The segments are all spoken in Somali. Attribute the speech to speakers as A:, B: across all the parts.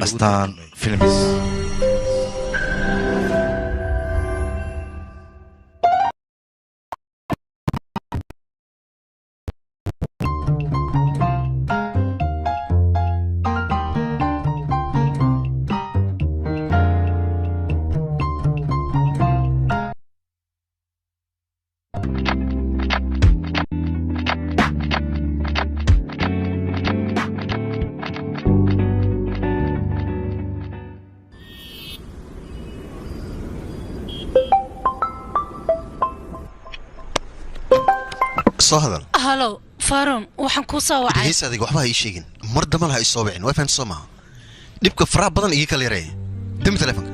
A: astaan films
B: صهدا
C: هلو فارون waxaan ku soo wacay
B: dhegeysa adiga waxba hay sheegin mar dama laha isoo bixin way faan soo ma dibka faraha badan iga kala yaray dim telefoonka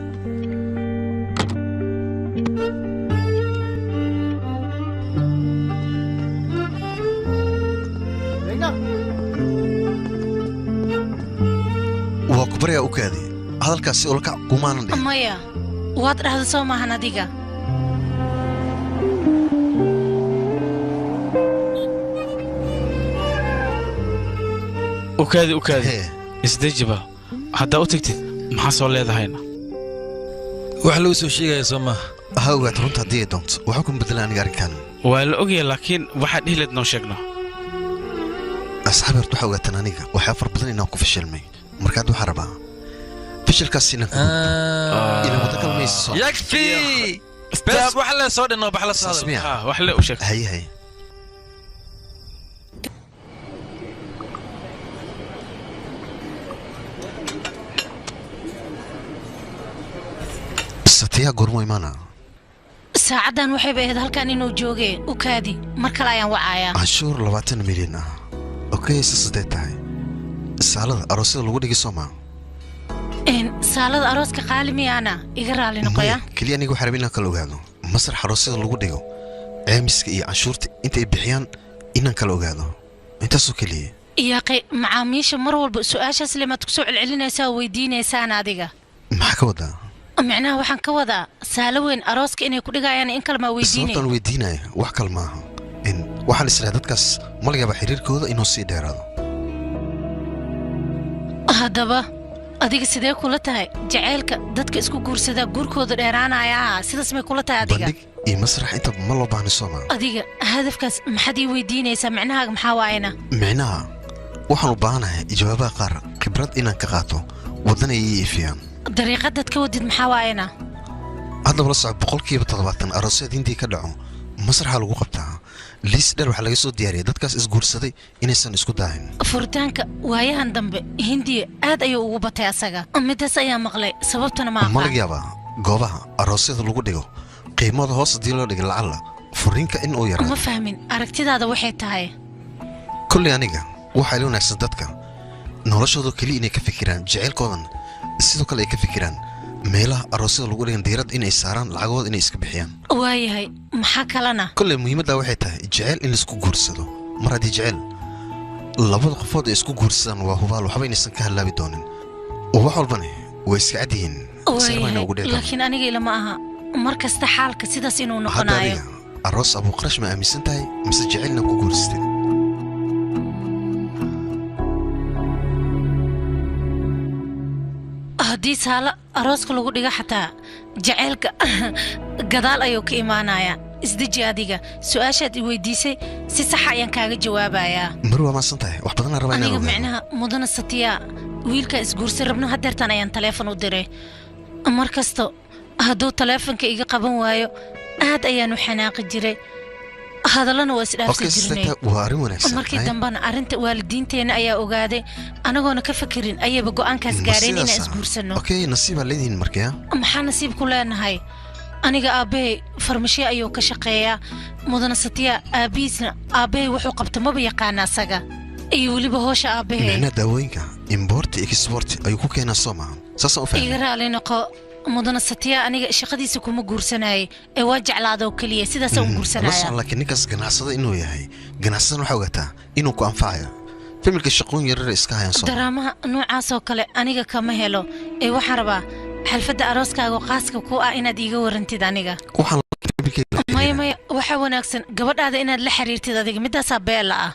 B: waa ku bariya u kaadi hadalkaasi oo la ka kumaanan dhig
C: maya waad dhahda soo maahan adiga
D: وكادي isdejiba hadda u tagtid maxaa soo leedahayna
E: wax loo soo sheegay Soomaa
B: hawgaad runta hadii doonto waxa ku bedelaan aniga arkaan
D: waa la ogyahay laakiin waxa dhihleed noo sheegno
B: asxaabtu waxa ogaataan aniga waxa far badan inaan ku fashilmay markaad waxa rabaa fashilkaas inaan ila wada kalmayso
E: yakfi bas wax la soo dhinno baxla soo
D: wax la u sheeg
B: hay ستيا قرمو إيمانا
C: ساعدان waxay bayd halkan inuu joogay u kaadi mar kale ayaan wacaaya
B: عشور 20 مليون اوكي سديد tahay saalada aroosada lagu dhigi Soomaa
C: saalada arooska qaalimiyaana iga raali noqoya
B: kaliya anigu xarbina kala ogaado masrax aroosada lagu dhigo ceemiska iyo canshuurta inta ay bixiyaan inaan kala ogaado intaas oo kaliya
C: yaaqay macaamiisha mar walba su'aashaas lama ku soo celcelinaysaa weydiinaysaa adiga
B: maxaa ka wadaa
C: معناها waxaan ka wadaa saalaweyn arooska inay ku dhigayaan in kalma weydiinay
B: sababtan weydiinay wax kalma aha in waxaan isla dadkaas malgaba xiriirkooda inuu sii dheeraado
C: hadaba adiga sidee kula tahay jaceelka dadka isku guursada guurkooda dheeraanaya sidaas may kula tahay adiga
B: bandig iyo masrax inta ma loo baahnay Soomaa
C: adiga hadafkaas maxad ii weydiinaysaa macnaha maxaa waayna
B: macnaha waxaan u baahanahay jawaabaha qaar khibrad inaan ka qaato wadanay ifiyaan
C: dariiqada ka wadid maxaa waayna
B: hadda wala socod boqolkiiba 70 aroosyada intii ka dhaco masraxa lagu qabtaa liis dheer waxa laga soo diyaariyay dadkaas isguursaday inaysan isku daahin
C: furitaanka waayahan dambe hindiya aad ayuu ugu batay asaga midaas ayaa maqlay sababtana ma aqaan
B: malagyaba goobaha aroosyada lagu dhigo qiimada hoos hadii loo dhigo lacala furinka in uu yaraado
C: ma fahmin aragtidaada waxay tahay
B: kulli aniga waxa la wanaagsan dadka noloshooda kaliya inay ka fikiraan jaceelkoodan sidoo kale ay ka fikiraan meelaha aroosyada lagu dhigan diirad inay saaraan lacagooda inay iska bixiyaan
C: waayahay maxaa kalena
B: kulli muhiimadda waxay tahay jaceyl in la isku guursado mar haddii jaceyl labada qofood ay isku guursadaan waa hubaal waxba inaysan ka halaabi doonin wax walbana way iska cad yihiin
C: laakiin aniga ilama aha mar kasta xaalka sidaas inuu noqonayo
B: aroos abuu qarash ma aaminsan tahay mise jaceylna ku guursatay
C: haddii saala arooska lagu dhiga xataa jaceylka gadaal ayuu ka imaanayaa isdeji adiga su'aashaad i weydiisay si sax ayaan kaaga jawaabayaa
B: mar waa maasan tahay wax badan rabaa inaan
C: aniga macnaha mudana satiya wiilka isguursan rabno hadeertan ayaan taleefon u diray mar kasto hadduu taleefonka iga qaban waayo aad ayaan u xanaaqi jiray hadalana waa isdhaafsan jirnay
B: waa arrin wanaagsan
C: markii dambana arrinta waalidiinteena ayaa ogaaday anagoona ka fakirin ayaba go'aankaas gaareen inaan isguursano
B: okay nasiib aad leedihiin markaa
C: maxaa nasiib ku leenahay aniga aabahay farmashiye ayuu ka shaqeeyaa mudana satiya aabihiisna aabahay wuxuu qabta maba yaqaana asaga iyo weliba hoosha aabahay
B: macnaha daawooyinka import export ayuu ku keenaa Soomaa saas u fahmay
C: iga raali noqo mudana satiya aniga shaqadiisa kuma guursanay ee waa jeclaado kaliya sidaas uu guursanaya
B: laakiin ninkaas ganacsada inuu yahay ganacsadan waxa ogaataa inuu ku anfacayo familka shaqooyin yar iska hayaan Soomaa
C: daraamaha noocaas oo kale aniga kama helo ee waxaan rabaa xalfadda arooskaaga qaaska ku ah inaad iiga warantid aniga maya waxa wanaagsan gabadhaada inaad la xiriirtid adiga midaasaa beela ah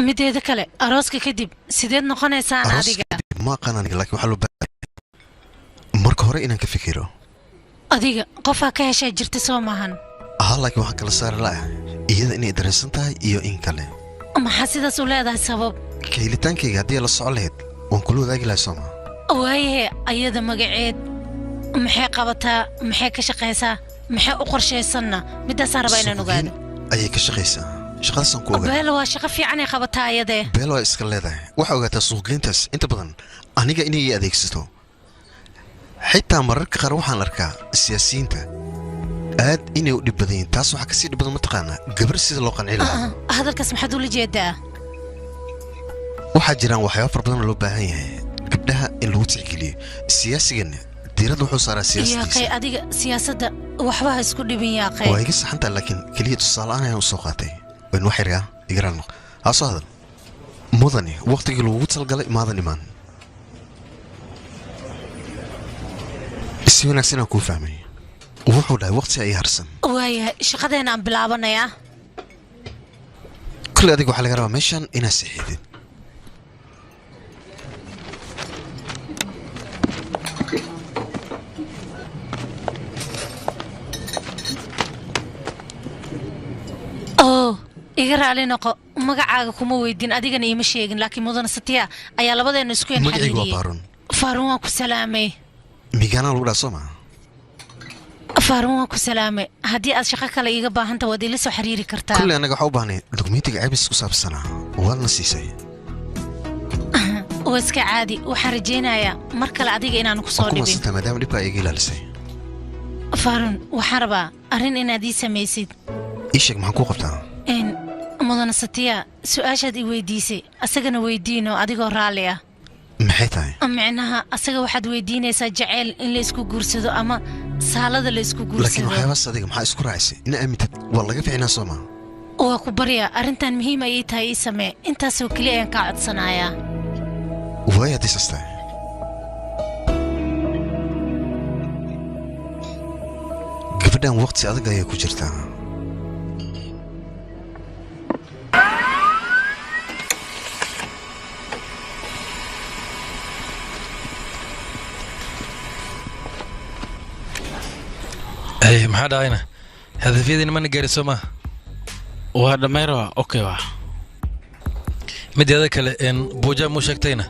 C: mideeda kale arooska kadib sideed noqonaysaan adiga
B: ما قناني لكن وحلو marka hore inaan ka fikiro
C: adiga qofaa ka heshay jirta soo maahan
B: laakiin waxaan kala saari lahaa iyada inay dareensan tahay iyo in kale
C: maxaa sidaas u leedahay sabab
B: kaylitaankayga haddii la socon lahayd waan kula wadaagi lahaa sooma
C: waaye ayada magaceed maxay qabataa maxay ka shaqaysaa maxay u qorshaysanna midaasaan rabaa inaan ogaado
B: ayay ka shaqaysaa shaqadaasaan ku ogaa
C: beelo waa shaqo fiican ay qabataa ayadee
B: beelo waa iska leedahay waxaa ogaataa suuqgeyntaas inta badan aniga inay ii adeegsato xitaa mararka qaar waxaan arkaa siyaasiyiinta aad inay u dhib badan yihiin taas waxaa kasii dhib badan mataqaanaa gabar sida loo qanci lahaa
C: hadalkaas maxaad ula jeedaa
B: waxaa jiraan waxyaaba fara badan oo loo baahan yahay gabdhaha in lagu tixgeliyo siyaasigana diiradda wuxuu saaraa
C: yaaqay
B: siyaasadiisa
C: adiga siyaasadda waxba ha isku dhibin yaaqay
B: waa iga saxantaa laakiin keliya tusaale-aan ayaan u soo qaatay wayn wax yargaa igaraalno haa soo hadal mudani waqtigii lagugu talgalay maadan imaan si wanaagsan aan kuu fahmay wuxuu dhahay waqti ay harsan
C: waayahay shaqadeena aan bilaabanayaa
B: kulley adiga waxaa laga rabaa meeshan inaad saxiidid
C: iga raali noqo magacaaga kuma weydiin adigana iima sheegin laakiin mudana satiya ayaa labadeena isku
B: magacaygu waa baaruun
C: faaruun waan ku salaamay
B: migaanaa lagu dhaha soo maa
C: faaruun waan ku salaamay haddii aad shaqo kale iiga baahanta waad ila soo xiriiri kartaa
B: kulley annaga waxaa u baahnay dukumentiga ceebis ku saabsanaa waadna siisay
C: waa iska caadi waxaan rajaynayaa mar kale adiga inaan ku soo dhibin
B: kumasantaa maadaama dhibka ay iga ilaalisay
C: faaruun waxaan rabaa arrin inaad ii samaysid
B: ii sheeg maxaan kuu qabtaa
C: mudana satiya su-aashaad i weydiisay asagana weydiino adigoo raalli ah
B: maxay tahay
C: micnaha asaga waxaad weydiinaysaa jaceyl in la isku guursado ama saalada la isku
B: laakiin
C: guursado
B: waxyaabaas adiga maxaa isku raacisay ina aamintad waa laga ficnaa soo maa
C: waa ku baryaa arrintan muhiim ayay tahay ii samee intaasoo keliya ayaan kaa codsanayaa
B: waay haddii saas tahay gabadhan waqti adag ayay ku jirtaa
E: ay maxaa dhahayna hadafyadiina mana gaariso maaha
D: waa dhammayra okay waa
E: mideeda kale buuja muu sheegtayna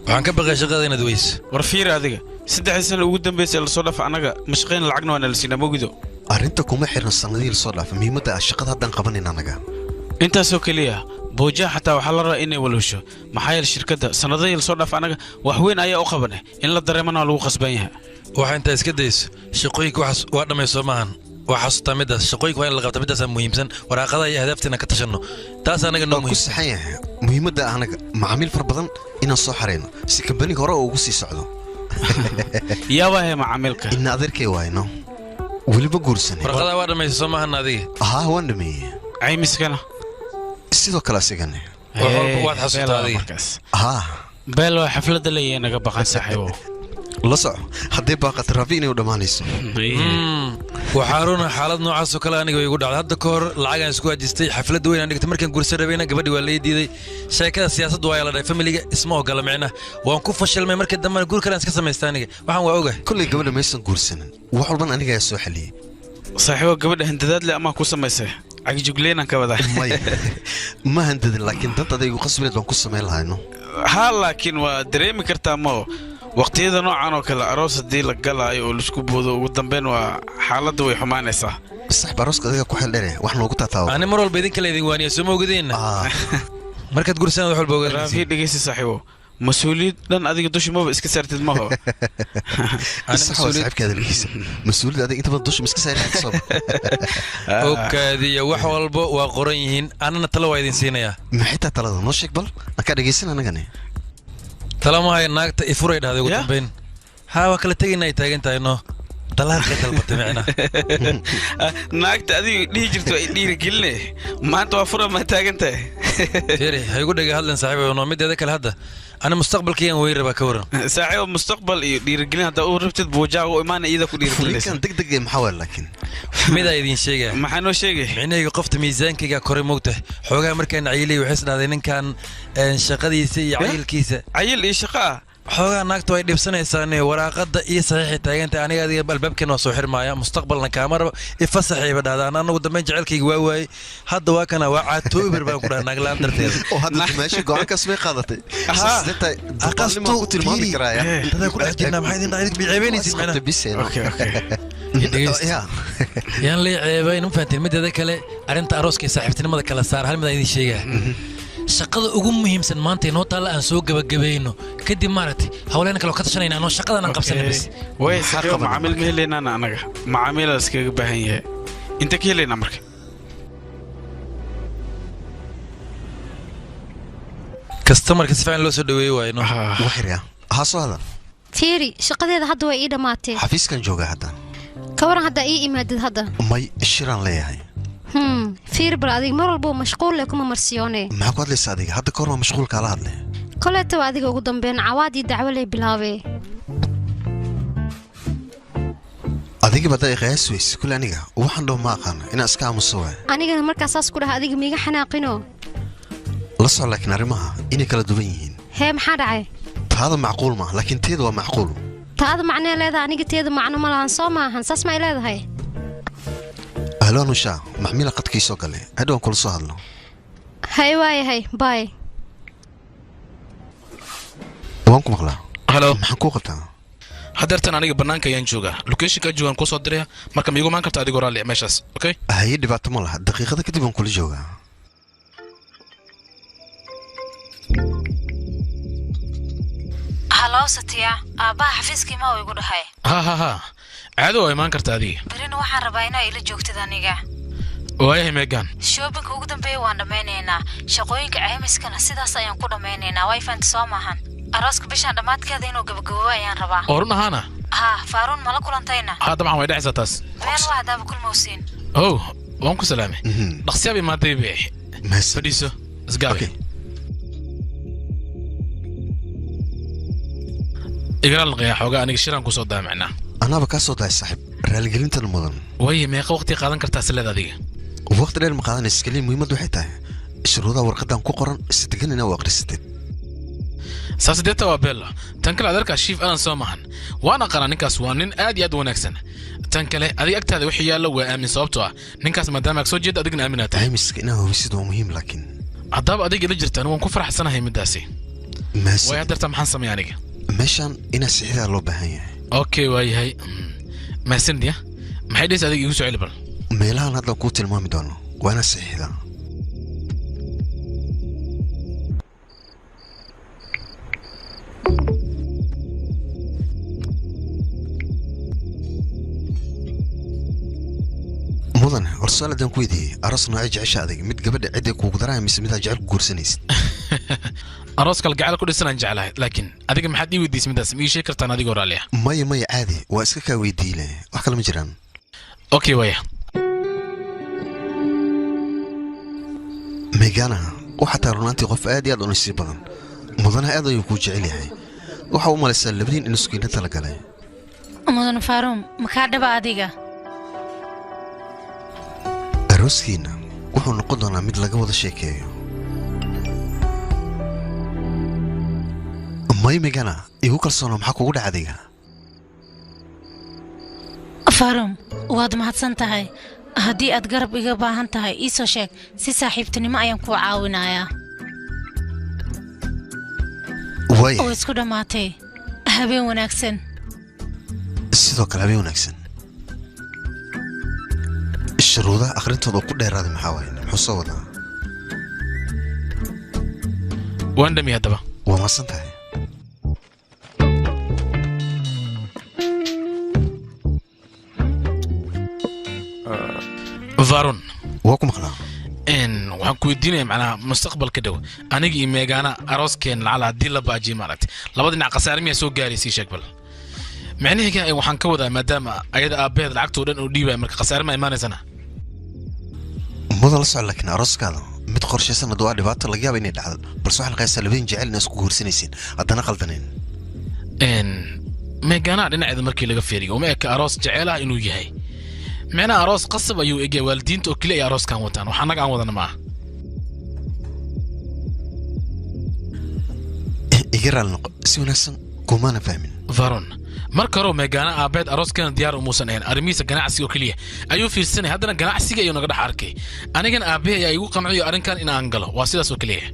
E: waxaan ka baqay shaqada inaad weyso
D: war fiiri adiga saddexdii sano ugu dambaysay lasoo dhafa annaga mashaqayn lacagna waana la siinaa mogido
B: arrinta kuma xirna sannadihii lasoo dhaafa muhiimadda ah shaqada haddaan qabanin annaga
D: intaasoo keliya boojaha xataa waxaa la rabaa inay walwasho maxaa yeele shirkadda sannadihii lasoo dhafa annaga wax weyn ayaa u qabanay in la dareemana waa lagu qasban yahay
E: waxaa intaa iska dayso shaqooyinka waxaas waa dhammayso maahan waa xasuustaa middaas shaqooyinka waa in la qabta middaasaa muhiimsan waraaqadaha iyo ahdaaftiina ka tashanno taas anaga noo
B: ku
E: muhiimsan
B: saxan yahay muhiimadda anaga macaamiil fara badan inaan soo xarayno si kambaniga hore oo ugu sii socdo
D: yaabahe macaamilka
B: ina adeerkay waayno weliba guursanay
E: warqadaha waa dhammayso soo maahan adiga
B: haa waan dhameeyey
D: caymiskana
B: sidoo kale asigane
E: wax walba waad xasuustaa adiga
D: markaas
B: haa
D: beel waa xafladda leeyahay naga baqan saaxiibo
B: la soco haddii baaqat raabi inay u dhammaanayso
E: waxaa runa xaalad noocaasoo kale aniga way igu dhacday hadda ka hor lacagaan isku hajistay xafladda weyn aan dhigtay markaan gursa rabayna gabadhi waa lay diiday sheekada siyaasaddu waa la dhahay familiga isma ogola micna waan ku fashilmay markii dambena guur kale aan iska samaystay aniga waxaan waa ogahay
B: kolley gabadha maysan guursanin wax walban aniga ayaa soo xaliyey
D: saaxiibo gabadha handadaad le amaa ku samaysay cagijugleenaan ka wadaa
B: may ma handadin laakiin dad adaygu qasbineed baan ku samayn lahayno
D: haa laakiin waa dareemi kartaa mao waqtiyada noocan oo kale aroos haddii la galaayo oo laisku boodo ugu dambeyn waa xaaladda way xumaanaysaa
B: saxba arooska adiga ku xeeldhere wax noogu taataawo
E: ani mar walba idinka laydin waaniya soo ma ogadeenna markaad gursaan wax walba ogaanaysa
D: raafi dhegeysta saaxiibo mas-uuliyad dhan adiga dusha maba iska saartid maho
B: saaxiibka hadalkiisa mas-uuliyad adiga inta badan dusha ma iska saartid
E: ogaadiya wax walba waa qoran yihiin anana talo waa idin siinayaa
B: maxay taa talada noo sheeg bal ankaa dhegeysan anagane
E: talamahay naagta ifuray dhahday ugu dambeyn haa waa kala tegayna ay taagan tahay noo dalaarka dalbatay micna
D: naagta adiga dhihi jirto ay dhiirigeline maanta waa fura maa taagan tahay
E: فيري هيقول لك هذا صاحبي ونو مد هذاك هذا انا مستقبلكي وين ربا كورن
D: saaxiib mustaqbal iyo dhiirigelin hadda uu rabtid buujaa oo imaan iyada ku dhiirigelinaysa
B: ninkan degdeg maxawal laakiin
E: mid ay idin sheegay
D: maxaa noo sheegay
E: micnaheedu qofta miisaankayga koray moogtahay xoogaa markaan cayilay waxay isdhaadeen ninkan shaqadiisa iyo cayilkiisa
D: cayil iyo shaqa
E: xoogaa naagtu ay dhibsanaysaa waraaqada iyo saxiixi taaganta aniga adiga albaabkeena waa soo xirmaaya mustaqbalna kaama rabo ifasaxiiba dhahdaan anagu dambe jecelkayga waa waayey hadda waa kana waa caatoober baan ku dhahay naaglaan darteeda
B: oo hadda meesha go'aankaas bay qaadatay aqastu
E: ku tilmaami karaaya inta ku dhex jirnaa maxay idin dhahay biceebeynaysid macna
D: okay
E: yaan la ceebayn ma fahanteen midada kale arinta arooska saaxiibtinimada kala saar hal mid ay idin sheegaa shaqada ugu muhiimsan maanta inoo taala aan soo gabagabayno kadib maaragtay hawleena kale oo ka tashanayna anoo shaqadan aan qabsanay bas
D: way saxiib macaamil ma heleynaa anaga macaamil iskaga baahan yahay inta ka heleynaa marka
E: customer ka sifaan loo soo dhaweeyay waayno
B: waxriya ha soo hada
F: fiiri shaqadeeda hadda way ii dhamaatay
B: xafiiskan jooga hadda
F: ka waran hadda ii imaadid hadda
B: may shiraan leeyahay
F: fiiri bal adiga mar walba mashquul leh kuma marsiyoone
B: maxaa ku hadlaysaa adiga hadda ka hor waa mashquul kaala hadlay
F: koleeta waa adiga ugu dambeyn cawaad iyo dacwo lay bilaabee
B: adiga bada qiyaas weys kul aniga waxaan dhow ma aqaan inaan iska aamuso waay
F: anigana markaas saas ku dhahay adiga miiga xanaaqino
B: la soo laakiin arrimaha inay kala duwan yihiin
F: hee maxaa dhacay
B: taada macquul ma laakiin teedu waa macquul
F: taada macnee leedahay aniga teeda macno ma lahan soo maahan saas ma ay leedahay
B: ahlan nusha maxmila qadkiiso gale hadhoon kula soo hadlo
F: hay waayahay bye
B: waan ku maqlaa
D: halo
B: maxaan ku qabtaa
D: hadeertan aniga banaanka ayaan joogaa locationka joogaan ku soo diraya marka ma igu maan kartaa adigoo raalli meeshaas okay
B: hay dhibaato ma laha daqiiqada kadib aan kula joogaa
C: halo satiya aabbaha xafiiskii ma igu dhahay
D: ha caado waa imaan kartaa adiga
C: berina waxaan rabaa inaa ila joogtid aniga
D: waayahay meegaan
C: shoobinka ugu dambeeya waan dhammaynaynaa shaqooyinka caymiskana sidaas ayaan ku dhammaynaynaa way fahanti soo maahan arooska bishaan dhammaadkeeda inuu gabagabo ayaan rabaa
D: oo run ahaana
C: ha faaruun mala kulantayna
D: ha dabcan way dhacaysaa taas
C: meel waa hadaaba kulmowsiin
D: oh waan ku salaamay dhaqsiyaab imaaday bee fadhiiso isgaabe igaraal naqaya xoogaa aniga shiraan ku soo daamicnaa
B: anaaba kaa soo dahay saaxiib raaligelintan mudan
D: waaye meeqa waqti qaadan kartaa sileed adiga
B: waqti dheer ma qaadanaysa kaliya muhiimaddu waxay tahay shuruudaha warqadan ku qoran si degan inaa u aqrisatid
D: saas deeta waa beella tan kale adeerkaa shiif adan soo mahan waan aqaanaa ninkaas waa nin aad iyo aad u wanaagsan tan kale adiga agtaada wixii yaallo waa aamin sababtoo ah ninkaas maadaama ag soo jeeda adigna aaminaa tahay
B: caymiska inaa hubisid waa muhiim laakiin
D: haddaaba adiga ila jirtaan waan ku faraxsanahay middaasi way hadeertaa maxaan sameeya aniga
B: meeshaan inaa sixidaa loo baahan yahay
D: okay waayahay mahadsanid ya maxay dhaysa adiga igu soo celi bal
B: meelahan hadda kuu tilmaami doono waa inaa sixidaa mudan horsuaaladan ku weydiiyey aroos noocay jecesha adig mid gabadha cidday kuugu daraya mise midaa jecel ku guursanaysid
D: aroos kale gacal ku dhisanaan jeclahay laakiin adiga maxaad ii weydiisay midaas ma ii sheegi kartaan adigoo raalli ah
B: maya caadi waa iska kaa weydiile wax kale ma jiraan
D: okay waya
B: meegana waxaa tahay runaantii qof aad iyo aad u nasiib badan mudana aad ayuu kuu jecel yahay waxa u malaysaa labadiin inuu sukiina tala galay
C: mudan faaruun makaa dhaba adiga
B: arooskiina wuxuu noqon doonaa mid laga wada sheekeeyo may megana igu kalsoona maxaa kugu dhaca adiga
C: faaruun waad mahadsan tahay haddii aad garab iga baahan tahay ii soo sheeg si saaxiibtinimo ayaan kuu caawinayaa oo isku dhammaatay habeen wanaagsan
B: sidoo kale habeen wanaagsan shuruudaha akhrintooda ku dheeraaday maxaa waaye muxuu soo wadaa
D: waan dhami haddaba
B: waa maasan tahay
D: فارون
B: واكم خلا
D: waxaan ku weydiinaya macnaha mustaqbalka dhow aniga iyo meegaana arooskeena lacala haddii la baajiyo maaragtay labada dhinac khasaare miyaa soo gaaraysay sheeg bal macnaheega waxaan ka wadaa maadaama ayada aabbaheed lacagtoo dhan uu dhiibaya marka khasaare ma imaanaysana
B: mudan la socod laakiin arooskaada mid qorshaysan waa dhibaato laga yaabo inay dhacdo balse waxaan qaysaa labeen jecel in isku guursanaysiin haddana qaldaneen
D: meegana dhinaceeda markii laga fiiriyo uma eka aroos jecel ah inuu yahay macnaha aroos qasab ayuu egay waalidiinta oo kaliya arooskan wataan waxa anaga aan wadana maaha
B: igiral noqo si wanaagsan kumana fahmin
D: varon marka hore meegana aabeed arooskan diyaar umuusan ahayn arrimihiisa ganacsiga oo kaliya ayuu fiirsanay haddana ganacsiga ayuu naga dhex arkay anigana aabbahay ayaa igu qanciyo arrinkan in aan galo waa sidaas oo kaliya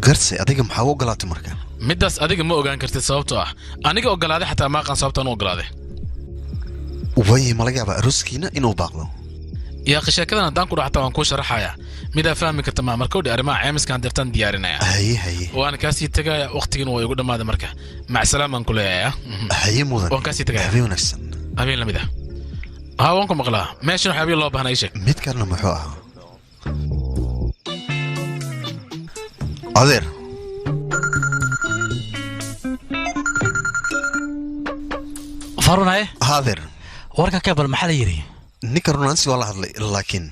B: garse adiga maxaa u ogolaatay markaan
D: middaas adiga ma ogaan kartid sababtoo ah aniga ogolaaday xataa maaqan sababtaan u ogolaaday
B: way ma laga yaabaa arooskiina inuu baaqdo
D: yaa qisheekadan haddaan ku dhaxtaa waan kuu sharaxayaa midaa fahmi karta maa markowdhi arrimaha caymiskaan deertaan diyaarinaya
B: haye
D: waan kaasii tegaya waqtigiina waa igu dhammaaday marka macsalaam ku leeyahay
B: haye mudan
D: waan kaasii tegaya
B: habeen wanaagsan
D: habeen lamid ah haa waan ku maqlaa meeshan waxaa habeen loo baahnaa ii sheeg
B: mid kalena muxuu ahaa adeer
G: farunaye
B: adeer
G: warka kabal maxaa la yidhi
B: ninka runaansi waa la hadlay
G: laakiin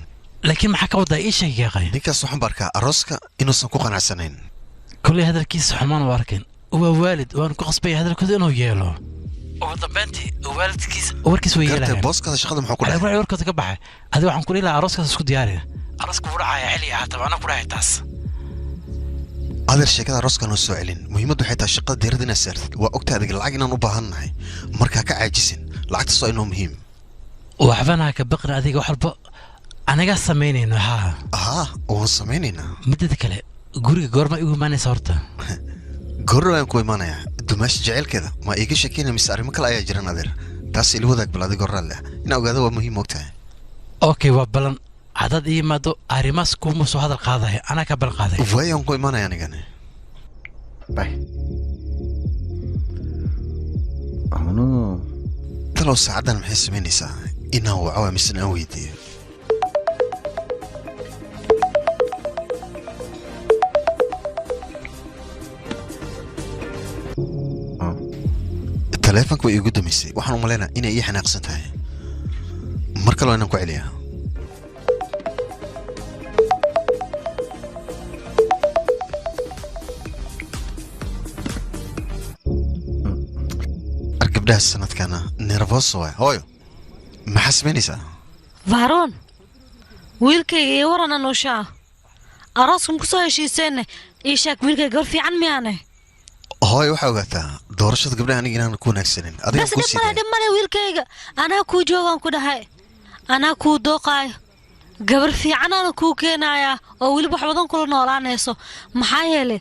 G: maxaa ka wadaa ii sheeg yaaqay
B: ninkaas waxaan barkaa arooska inuusan ku qanacsanayn
G: kolley hadalkiisa xumaan u arkin waa waalid waan ku qasbaya hadalkooda inuu yeelo ugu dambeyntii waalidkiisa warkiis way yeelayaan
B: booskada shaqada muxuu ku dhahay
G: warkooda ka baxay adiga waxaan ku dhihi arooskaas isku diyaari arooska wuu dhacaya xilli ahaata waana ku dhahay taas
B: adeer sheekada arooskan oo soo celin muhiimaddu waxay tahay shaqada diirada inaad saartid waa ogtahay adiga lacag inaan u baahannahay markaa ka caajisin lacagtaas waa inoo muhiim
G: waxbanaha ka baqna adiga wax walba anaga samaynayno
B: waan samaynaynaa
G: midada kale guriga goorma igu imaanaysa horta
B: goorna waan ku imaanayaa dumaashi jaceylkeeda ma iiga sheekeynaya mise arrimo kale ayaa jiran adeer taas ila wadaag bal adiga horraal leh inaa ogaada waa muhiim ogtahay
G: okay waa balan haddaad ii imaado arrimaas kuma soo hadal qaadaya anaa ka balan qaaday
B: waayaan ku imaanaya anigani talow saacaddan maxay samaynaysaa inaan waco mise aan weydiiyo taleefonka way iigu damisay waxaan u malaynaa inay ii xanaaqsan tahay mar kaloo inaan ku celiyaa gabdhaha sanadkana nervoso waay hooyo maxaa samaynaysaa
H: vaaroon wiilkayga iyo warana nuushaa arooskan ku soo heshiiseenne ii sheeg wiilkayga gabar fiican miyaane
B: hooyo waxaa ogaataa doorashada gabdhaha aniga inaan ku wanaagsanin adiga ku
H: sii dhib male wiilkayga anaa kuu joogaan ku dhahay anaa kuu dooqaayo gabar fiicanaana kuu keenayaa oo weliba wax badan kula noolaanayso maxaa yeelay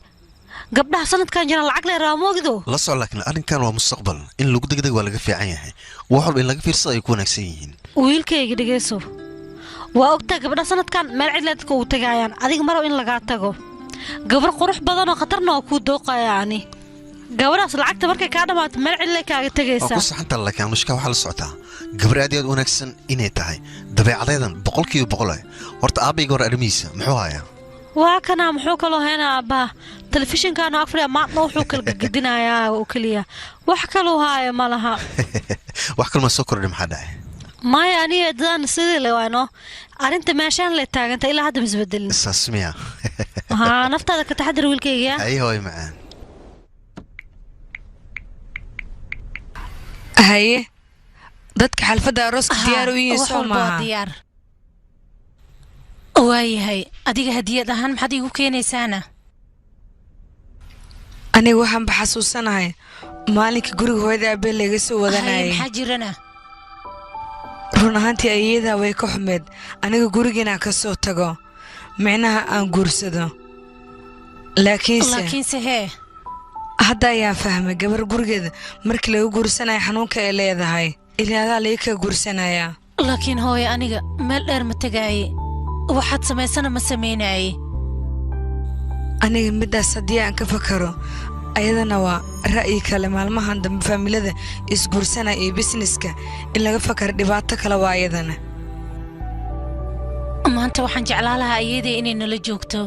H: gabdhaha sanadkan jiraan lacag le raamoogdo
B: la soco laakiin arrinkan waa mustaqbal in lagu degdeg waa laga fiican yahay wax walba in laga fiirsado ay ku wanaagsan yihiin
H: wiilkayga dhegeyso waa ogtaa gabdhaha sanadkan meel cidleedka uu tagaayaan adiga marow in lagaa tago gabar qurux badanoo khatarna waa kuu dooqaya ani gabadhaas lacagta markay kaa dhammaato meel cidle kaaga tegaysaa
B: ku saxanta laakiin anushka waxaa la socotaa gabar aad iyo aad wanaagsan inay tahay dabeecadeedan 100% horta aabbayga hore arrimihiisa muxuu hayaa
H: waa kanaa muxuu kaloo haynaa aabbaha telefishinkaanu afriya maadna wuxuu kala gedinayaa oo keliya wax kaluu haaya ma laha
B: wax kalma soo kordhay maxaa dhacay
H: maya aniga daan sidii le waano arrinta meeshaan le taaganta ilaa hadda misbedelin
B: saas miya
H: haa naftaada ka taxadar wiilkayga
B: ay hooy macaan
I: haye dadka xalfadda arooska diyaar u yihiin soo maaha
C: waayahay adiga hadiyad ahaan maxaad iigu keenaysaana
I: aniga waxaanba xasuusanahay maalinka guriga hooyada aabbe laga soo wadanayay
C: maxaa jirana
I: run ahaantii ayadaa way ka xumeed aniga gurigiinaan ka soo tago micnaha aan guursado
C: laakiinse hee
I: hadda ayaan fahmay gabar gurigeeda markii laga guursanaya xanuunka ay leedahay ilaadaa laga ka guursanayaa
C: laakiin hooye aniga meel dheer ma tegaaye waxaad samaysana ma samaynaye
I: aniga middaas haddii aan ka fakaro ayadana waa ra'yi kale maalmahan dambe faamilada isguursanaya iyo bisneska in laga fakaro dhibaato kale waa ayadana
C: maanta waxaan jeclaa lahaa iyadii inay nala joogto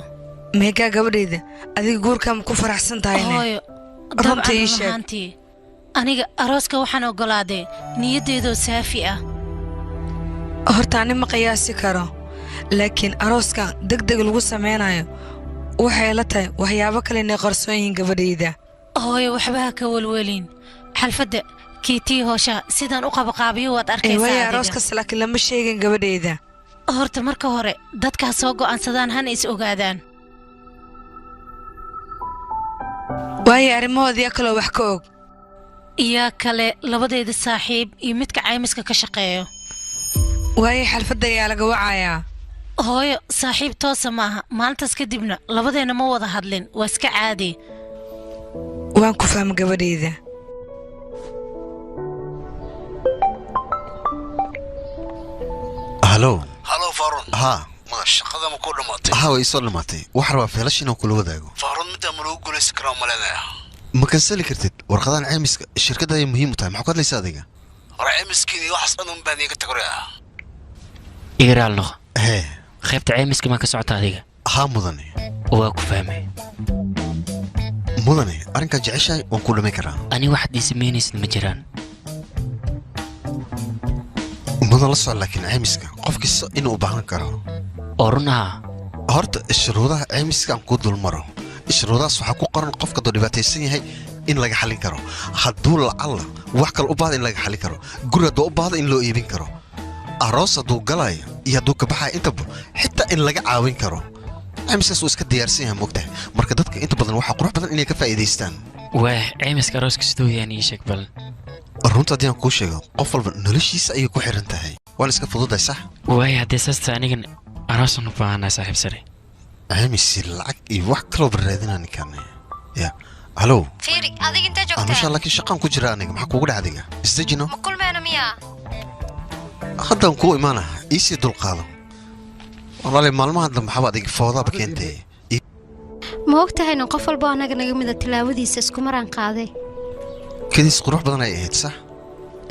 I: meegaa gabadhayda adiga guurkaa ma ku faraxsan tahayne
C: hooyo dabcan runahaantii aniga arooska waxaan ogolaadee niyaddeedoo saafi ah
I: horta ani ma qiyaasi karo laakiin arooskan degdeg lagu sameynayo waxay la tahay waxyaabo kale inay qarsoon yihiin gabadhayda
C: hooyo waxba ha ka welwelin xalfadda kiitii hoosha sidaan u qabaqaabiyo waad arkaysaa
I: way arooskaas laakiin lama sheegin gabadhayda
C: horta marka hore dadka soo go'aansadaan hana is ogaadaan
I: way arrimoodii kale wax ka og
C: iyo kale labadeeda saaxiib iyo midka caymiska ka shaqeeyo
I: way xalfadda ayaa laga wacayaa
C: hooyo saaxiib toosa maaha maalintaas kadibna labadeena ma wada hadlin waa iska caadi
I: waan ku fahmay gabadhayda
B: halo
J: Farun.
B: ها
J: Ma shaqada ma ku dhamaatay?
B: ها way soo dhamaatay wax raba feelashin oo kula wadaago
J: Farun mid ma lagu guuleysan karaa maleenaya.
B: ma kansali kartid warqadan caymiska shirkadda ay muhiim u tahay maxaa ku hadlaysaa adiga
J: Caymiskii wax dhan baan iga tagoraa.
K: igaraal noq
B: hee
K: qaybta caymiska ma ka socota adiga
B: haa mudane
K: waa ku fahmay
B: mudane arrinka jeceshahay waan ku dhamay karaa
K: ani wax diismeynaysid ma jiraan
B: mudan la soo laakiin caymiska qof kasta inuu u baahan karo
K: oo runaha
B: horta shuruudaha caymiska aan ku dulmaro shuruudahaas waxaa ku qoran qofka doo dhibaataysan yahay in laga xalin karo hadduu lacalla wax kale u baahda in laga xalin karo guri hadduu u baahda in loo iibin karo aroos hadduu galaayo iyo hadduu ka baxayo intaba xitaa in laga caawin karo caymiskaas wuu iska diyaarsan yahay moogtahay marka dadka inta badan waxaa qurux badan inay ka faa'iidaystaan
K: waa caymiska arooska siduu yaan ii sheeg bal
B: runta haddii aan kuu sheego qof walba noloshiisa ayay ku xiran tahay waan iska fududahay sax
K: waaya haddee saasta anigan aroosan u baahanaa saaxiib sare
B: caymis lacag iyo wax kaloo baraadinaa ninkaan ya halo
F: fiiri adiga inta joogtaa
B: anusha laakiin shaqaan ku jira aniga maxaa kuugu dhaca adiga isdejino
F: ma kulmeena miyaa
B: haddaan kuu imaana iisii dulqaado walaali maalmaha dambe maxaaba adiga foodaaba keentay
F: ma ogtahayna qof walba anaga naga mida tilaawadiisa isku maraan qaaday
B: kadiis qurux badan ay ahayd sax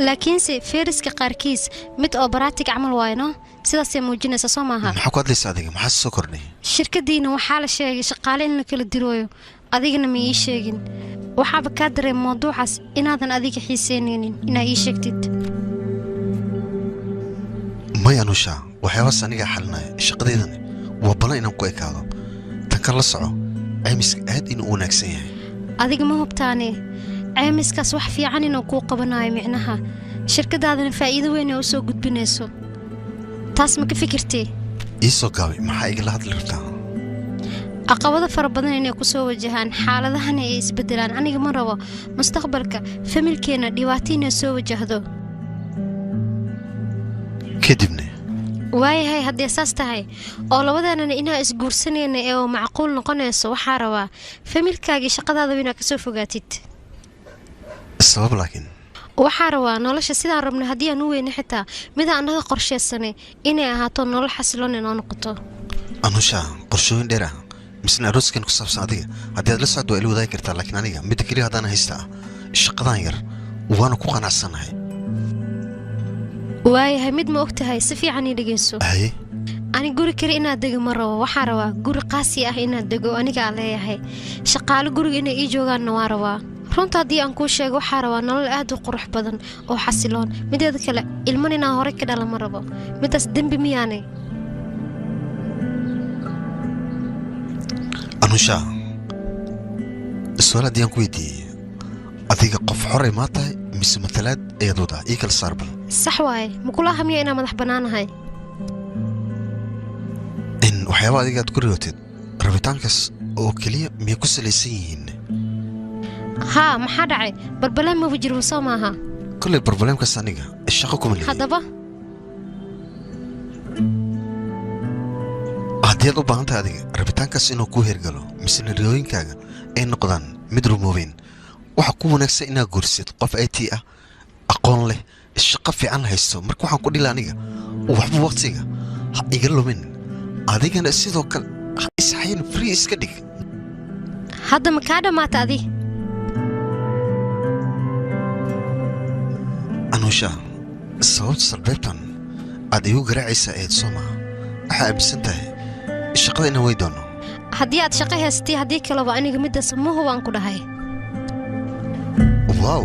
F: laakiinse feeriska qaarkiis mid oo baraatig camal waayno sidaasay muujinaysa soo maaha
B: maxaa ku hadlaysa adiga maxaa soo kordhay
F: shirkadiina waxaa la sheegay shaqaale in la kala dirooyo adigana ma ii sheegin waxaaba kaa dareem mawduucaas inaadan adiga xiiseynaynin inaa ii sheegtid
B: may anusha waxyaabaas aniga xalinaya shaqadeydana waa balan inaan ku ekaado tan kan la soco caymiska aad inuu u wanaagsan yahay
F: adiga ma hubtaane caymiskaas wax fiican inuu kuu qabanayo micnaha shirkadaadana faa'iido weyn ay u soo gudbinayso taas ma ka fikirtee
B: ii soo gaabay maxaa igala hadli rabtaa
F: caqabado fara badan inay ku soo wajahaan xaaladahana ay isbedelaan aniga ma rabo mustaqbalka familkeena dhibaato inay soo wajahdo
B: kadibna
F: waayahay haddee saas tahay oo labadeenana inaa isguursanayna ee oo macquul noqonayso waxaa rabaa familkaagii shaqadaadaba inaad ka soo fogaatid
B: sabab laakiin
F: waxaa rabaa nolosha sidaan rabna haddii aan u weyna xitaa midaan annaga qorshaysanay inay ahaato nolol xasiloon inoo noqoto
B: anusha qorshooyin dheer ah misna arooskan ku saabsan adiga haddii aad la socdo waa ila wadaagi kartaa laakiin aniga midda keliya haddaan haysta ah shaqadan yar waana ku qanacsanahay
F: waayahay mid ma og tahay si fiican ii dhegayso
B: haye
F: ani guri kale inaad dego ma rabo waxaa rabaa guri qaasi ah inaad dego anigaa leeyahay shaqaale guriga inay ii joogaanna waa rabaa runta haddii aan kuu sheego waxaa rabaa nolol aad u qurux badan oo xasiloon mideeda kale ilman inaan horey ka dhala ma rabo midaas dembi miyaanay
B: anusha su-aal haddii aan ku weydiiyey adiga qof xoray maa tahay mise matalaad ayaad wadaa ii kala saar bal
F: sax waaye makula hamiya inaan madax bannaanahay
B: in waxyaaba adiga aad ku riyootid rabitaankaas oo keliya miyay ku salaysan yihiin
F: haa maxaa dhacay balbalaan maba jirwa soo maaha
B: kolley barbaleemkaas aniga shaqo kuma leeyi
F: haddaba
B: haddii aad u baahan tahay adiga rabitaankaas inuu kuu hergalo misena riyooyinkaaga ay noqdaan mid rumoobeen waxaa ku wanaagsan inaad guursid qof it ah aqoon leh shaqo fiican haysto marka waxaan ku dhila aniga waxba waqtiga ha iga lumin adigana sidoo kale ha isxayin free iska dhig
F: hadda ma kaa dhammaata adi
B: anusha sababta salbeebtan aad igu garaacaysaa eed soo maha waxaa aaminsan tahay shaqada inaan wey doono
F: haddii aad shaqo haysatay haddii kaleba aniga middaas ma hubaan ku dhahay
B: wow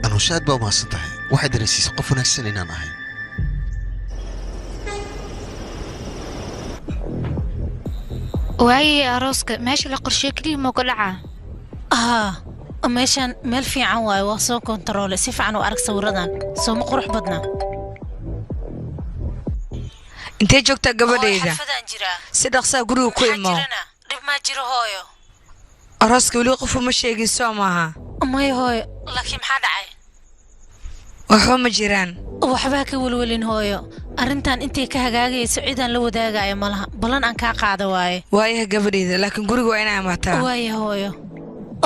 B: anusha aad baa umahadsan tahay waxay dareensiisay qof wanaagsan inaan ahay
L: waayay arooska meesha la qorsheeyay kaliya ma ku dhacaa
C: meeshan meel fiican waaye waa soo kontaroole si fiican u arag sawiradan soo ma qurux badna
I: intee joogtaa gabadhayda
C: xafadaan jiraa
I: si dhaqsaa guriga ku imo
C: dhib ma jiro hooyo
I: arooska weli qof ma sheegin soo maaha
C: may hooyo laakiin maxaa dhacay
I: waxba ma jiraan
C: waxba ka walwalin hooyo arrintan intay ka hagaagayso cidaan la wadaagayo malaha balan aan kaa qaada waaye
I: waayaha gabadhayda laakiin guriga waa inaa imaataa
C: waaye hooyo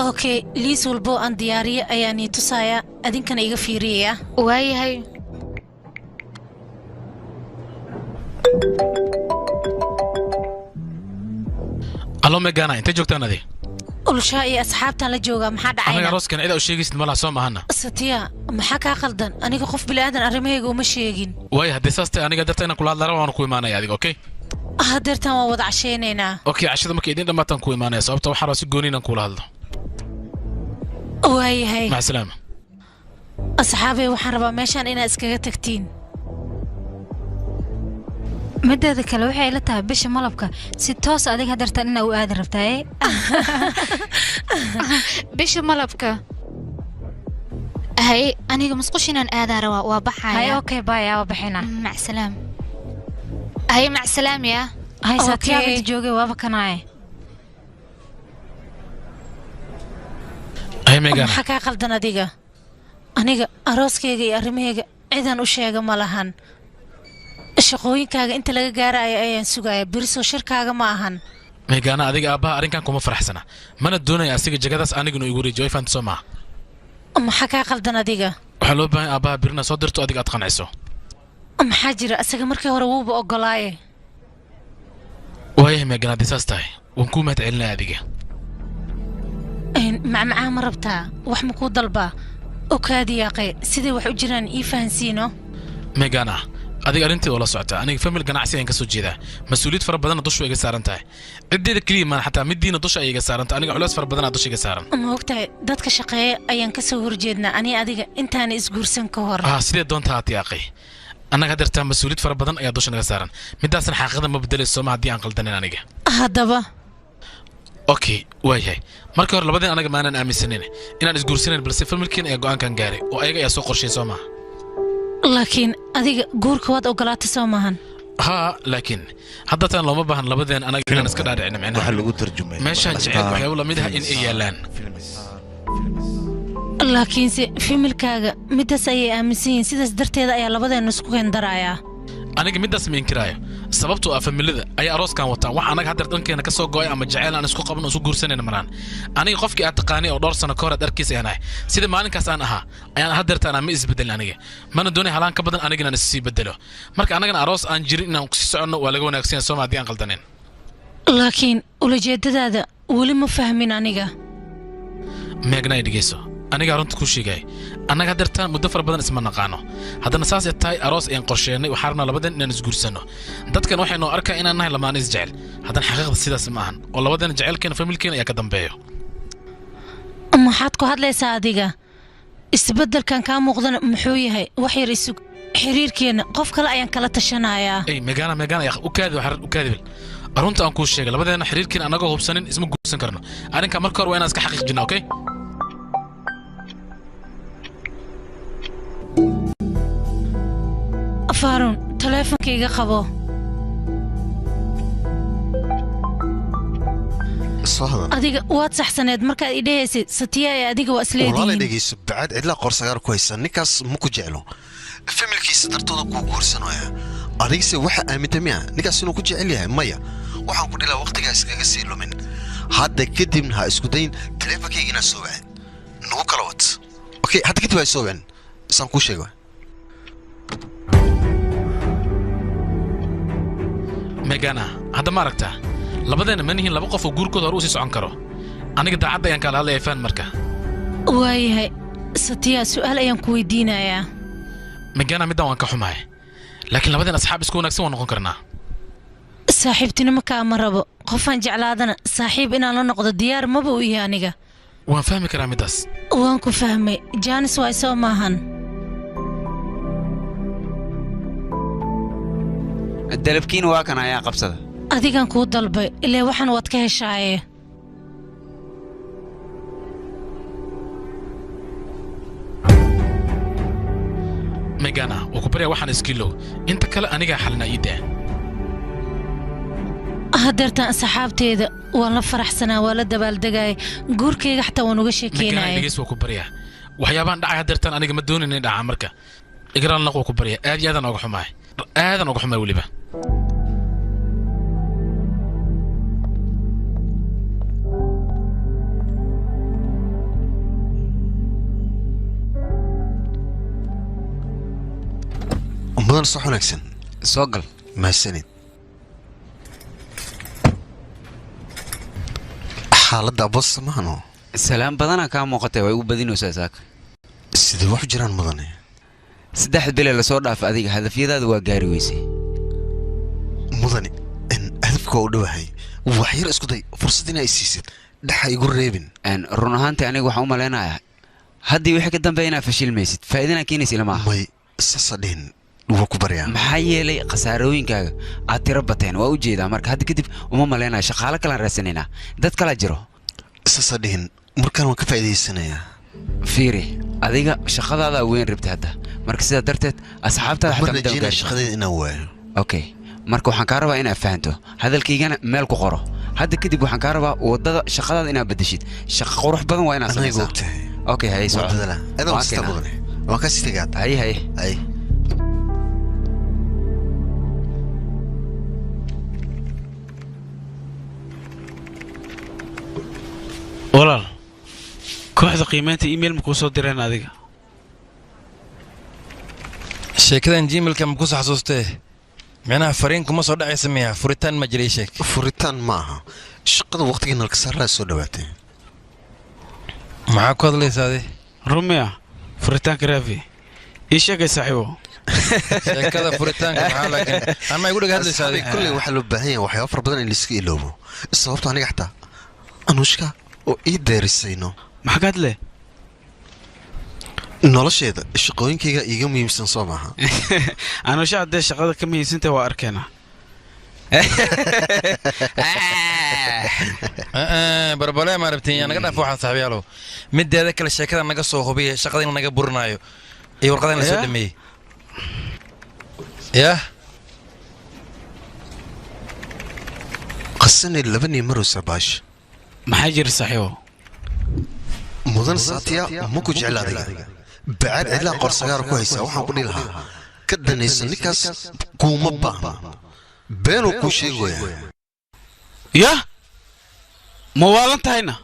C: okay liis walbo aan diyaariyo ayaan ii tusayaa adinkana iga fiiriyaya
L: waayahay
D: allo megana intee joogtaan adi
C: ulshaa iyo asxaabtaan la joogaa maxaa dhacay
D: aniga arooskan cid u sheegaysid malaha soo mahana
C: satiya maxaa kaa qaldan aniga qof bilaadan arrimahayga uma sheegin
D: waayo haddii saas tahay aniga darta inaan kula hadla waan ku imaanaya adiga okay
C: hadeertaan waa wada cashaynaynaa
D: okay cashada markay idin dhamaataan ku imaanaya sababta waxaan rabaa si gooni inaan kula hadlo
C: waayahay
D: mac salaama
C: asxaabay waxaan rabaa meeshaan inaad iskaga tagtiin
L: mideeda kale waxay la tahay bisha malabka si toos adiga hadartan inaa u aadi rabtaa bisha malabka hay aniga musqushinaan aadaa rabaa waa baxaya hay okay bye waa baxina mac salaam hay mac salaam ya hay saatiyaabid joogay waaba kanaaye
D: hay megana
C: maxaa kaa qaldan adiga aniga arooskayga iyo arrimahayga cidaan u sheega ma lahan shaqooyinkaaga inta laga gaarayo ayaan sugayaa birisoo shirkaaga ma ahan
D: megana adiga aabbaha arrinkan kuma faraxsana mana doonaya asiga jagadaas aniguna igu wareejiyo way fahamta soo maaha
C: maxaa kaa qaldan adiga
D: waxaa loo baahan aabbaha birina soo dirto adiga aad qanciso
C: maxaa jira asaga markii hore wuuba ogolaaye
D: waayahay megana haddii saas tahay waan kuu mahad celinaya adiga
C: macmacaa ma rabtaa wax ma kuu dalbaa okaadiyaaqe siday wax u jiraan ii fahansiino
D: megana adiga arrinteeda la socota aniga famil ganacsi aan ka soo jeedaa mas'uuliyad fara badan dusha iga saaran tahay cideeda kaliya ma xataa midiina dusha iga saaran tahay aniga culays fara badan dusha iga saaran
C: ma ogtahay dadka shaqeeya ayaan ka soo horjeednaa ani adiga intaan isguursan ka hor
D: sidee doonta haatiyaaqay annaga hadeertaa mas'uuliyad fara badan ayaa dusha naga saaran midaasna xaqiiqada ma bedelayso ma haddii aan qaldanin aniga
C: haddaba
D: okay waayahay markii hore labadeen anaga maanan aaminsanin inaan isguursanayn balse familkiina ayaa go'aankan gaaray oo ayaga ayaa soo qorshay soo maaha
C: laakiin adiga guurka waad ogolaatay soo maahan
D: laakiin hadda taan looma baahan labadeen anaga inaan iska dhaadhicin micnaha
A: waxa lagu tarjumay
D: meeshaan jecel waxyaabo lamid ah in ay yaalaan
C: laakiinse familkaaga midaas ayay aaminsan yihiin sidaas darteeda ayaa labadeen isku kendarayaa
D: aniga midaas ma inkiraayo sababtoo ah familada ayaa arooskan wataa wax anaga haddeer dhankeena ka soo go'ay ama jecel aan isku qaban oo isku guursanayna maraan aniga qofkii aad taqaanay oo dhowr sano ka hor aad arkiisa aan ahay sida maalinkaas aan ahaa ayaan haddeertaan ma isbedelin aniga mana doonay halaan ka badan aniga inaan is sii bedelo marka anagana aroos aan jirin inaan ku sii soconno waa laga wanaagsan yahay sooma haddii aan qaldanin
C: laakiin ulajeedadaada weli ma fahmin aniga
D: meegnay dhegeyso aniga runta ku sheegay annaga hadeertaan muddo fara badan isma naqaano haddana saas ay tahay aroos ayaan qorsheennay waxaa rabnaa labadan inaan isguursanno dadkan waxay noo arkaa inaan nahay lamaana isjecel haddana xaqiiqda sidaas ma ahan oo labadan jecelkeena familkeena ayaa ka dambeeyo
C: maxaad ku hadlaysaa adiga isbeddelkan kaa muuqdana muxuu yahay wax yar isug xiriirkeena qof kale ayaan kala tashanayaa
D: megana u kaadibil runta aan kuu sheegay labadeena xiriirkeena annagoo hubsanin isma guursan karno arrinkaa marka hore waa inaan iska xaqiijinaa okay
C: فارون تليفونكيغا قبو adiga waad saxsaneed markaad idhahaysid satiya ee adiga waa isleedihiin
B: walaal dhegeyso bacad cidla qorsagaar ku haysan ninkaas ma ku jeclo familkiisa dartooda ku guursanaya adigse waxa aamintamia ninkaas inuu ku jecel yahay maya waxaan ku dhilaa waqtigaas kaga sii lumin hadda kadibna ha isku dayin taleefankayga inaad soo wacid nagu kala wad okay hadda kadib ha soo wacin isaan kuu sheego
D: megana hadda ma aragtaa labadeena ma nihiin laba qof oo guurkooda hore u sii socon karo aniga daacadda ayaan kala hadlaya faan marka
C: waayahay satiya su'aal ayaan ku weydiinayaa
D: megana middan waan ka xumahay laakiin labadeen asxaab isku wanaagsan waan noqon karnaa
C: saaxiibtinimo kaama rabo qofaan jeclaadana saaxiib inaan la noqdo diyaar maba u yahay aniga
D: waan fahmi karaa middaas
C: waan ku fahmay jaanis waay soo maahan
M: dalabkiina waa kan ayaa qabsada
C: adigan kuu dalbay ilaa waxaan wad ka heshaaye
D: megana وكبريا waxaan iskilo inta kale aniga xalna iida
C: hadartan asxaabteeda waan la faraxsanaa waa la dabaaldegay guurkeyga xataa waan uga sheekeynay
D: megana waa kubariya waxyaabaan dhacay hadartan aniga ma doonayn in dhaca marka igraan naqo kubariya aad iyo aadan uga xumaay waliba
B: mudan soo xanaagsan
M: soo gal
B: maasanid xaaladda boos samaano
M: salaam badana ka muuqatay way u badinaysaa saaka
B: sidee wax jiraan mudane
M: 3 bil la soo dhaaf adiga hadafyadaada waa gaari weysay
B: mudane in hadafka u dhawahay wax yar isku day fursad inay siisid dhaxa igu reebin
M: run ahaantii aniga waxaan u maleynayaa haddii wixii ka dambeeyna fashilmaysid faa'iidana keenaysa lama
B: may sasadhin waa ku baryaa
M: maxaa yeelay khasaarooyinkaaga aad tiro bateen waa u jeedaa marka hadda kadib uma maleynayo shaqaale kale raasanaynaa dad kala jiro
B: sasadhin markaan waan ka faa'iidaysanayaa
M: fiiri adiga shaqadaada weyn rabtay hadda marka sidaa darteed asxaabtaada xataa
B: ma dawgaa shaqadeeda inaan waayo
M: okay marka waxaan kaa rabaa inaad fahanto hadalkaygana meel ku qoro hadda kadib waxaan kaa rabaa wadada shaqadaada inaad bedeshid shaqo qurux badan waa inaad samaysaa okay hay soo
B: wadada adaa wasta badan waan ka sigaad hay
N: walaal kooxda qiimaynta email ma kuu soo direen adiga
E: sheekadan gmailka ma ku soo xasuustee micnaha fariin kuma soo dhacaysa miya furitaan ma jiray sheeg
B: furitaan ma aha shaqada waqtiga nalka saaraa soo dhawaatay
E: maxaa ku hadlaysaa adi
N: rumiya furitaanka raafi ii sheegay saaxiibo
E: sheekada furitaanka maxaa laakiin ama igu dhaga hadlaysaa adi
B: kulley waxaa loo baahan yahay waxyaabo fara badan in laiska iloobo sababto aniga xataa anuushka oo ii deerisayno
N: maxaa ka hadle
B: nolosheeda shaqooyinkayga iiga muhiimsan soo maaha
N: anuusha haddee shaqada ka muhiimsantay waa arkeenaa
E: barbalee ma rabtiin yaa naga dhaaf waxaan saaxiibyaalow mideeda kale sheekada naga soo hubiya shaqada in naga burinaayo iyo warqadan la soo dhameeyey yah
B: qasani labanii marowsa baash
N: maxaa jira saaxiibo
B: mudan saatiya ma ku jecel adiga bacaad cidlaa qorsagaar ku haysaa waxaan ku dhihi lahaa ka danaysa ninkaas kuuma baahna beenuu kuu sheegaya
N: yah ma waalan tahayna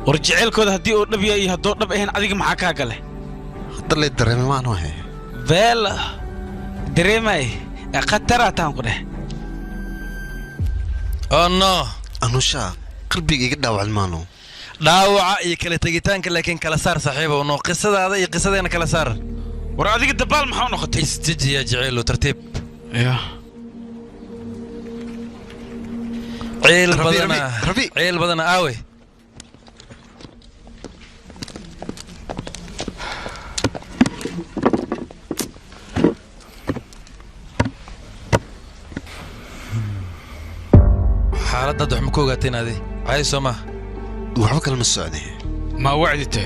N: war jeceylkooda haddii uu dhab yahay iyo haddoo dhab ahayn adiga maxaa kaa gale
B: hadda lay dareeme maanu he
N: beela dareemay khataraa taan ku dheh
E: oh no
B: anushaa qalbiga iga dhaawac maano
E: dhaawaca iyo kala tegitaanka laakiin kala saar saaxiibow no qisadaada iyo qisadeena kala saar
N: war adiga dabaal maxaa u noqotay
E: istiji ya jaceylo tartiib
N: ya
E: ceel badana aawe xaaladda wax ma ku ogaateen adi caadi soo maaha
B: waxba kale ma socday
N: ma wacdite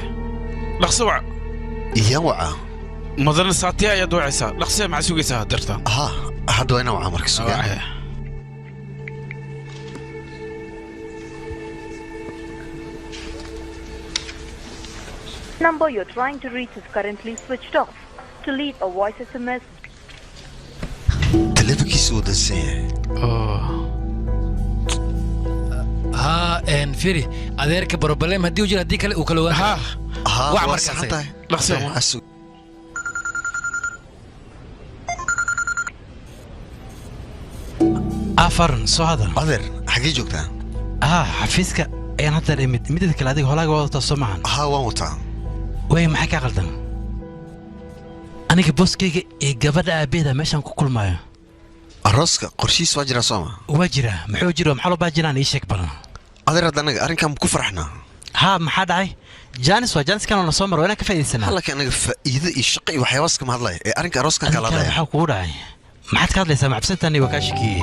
N: dhaqso wac
B: iyaan waca
N: madana saatiya ayaad wacaysaa dhaqsee maxaa sugaysaa dartaan
B: ها hadda waa inaan waca marka sugaa
O: Number you're trying to reach is currently switched off. To leave a voice SMS.
B: telefonkiisu wuu dansan yahay
E: ها ان فيري adeerka problem hadii uu jiro hadii kale uu kala waa
B: waa markaa
N: dhaqso
G: afarn soo hadal
B: adeer xagee joogtaa
G: xafiiska ayaan hadda imid midda kale adiga holaaga wadataa soo maahan
B: waan wataa
G: way maxay ka qaldan aniga booskayga ee gabadha aabeeda meeshaan ku kulmaayo
B: arooska qorshiis waa jiraa sooma
G: waa jira muxuu jiro maxaa loo baa jiraan ii sheeg badan
B: adeer hadda anaga arrinkan ku faraxnaa
G: ها ما حد عاي جانس وجانس كانوا نصومر وانا كفاية سنة
B: هلا كان فائدة الشقي وحيواسك ما هذا أرنك أروس كان كلا
G: أنا حقول عاي ما حد كان لي سامع بسنتني وكاشكي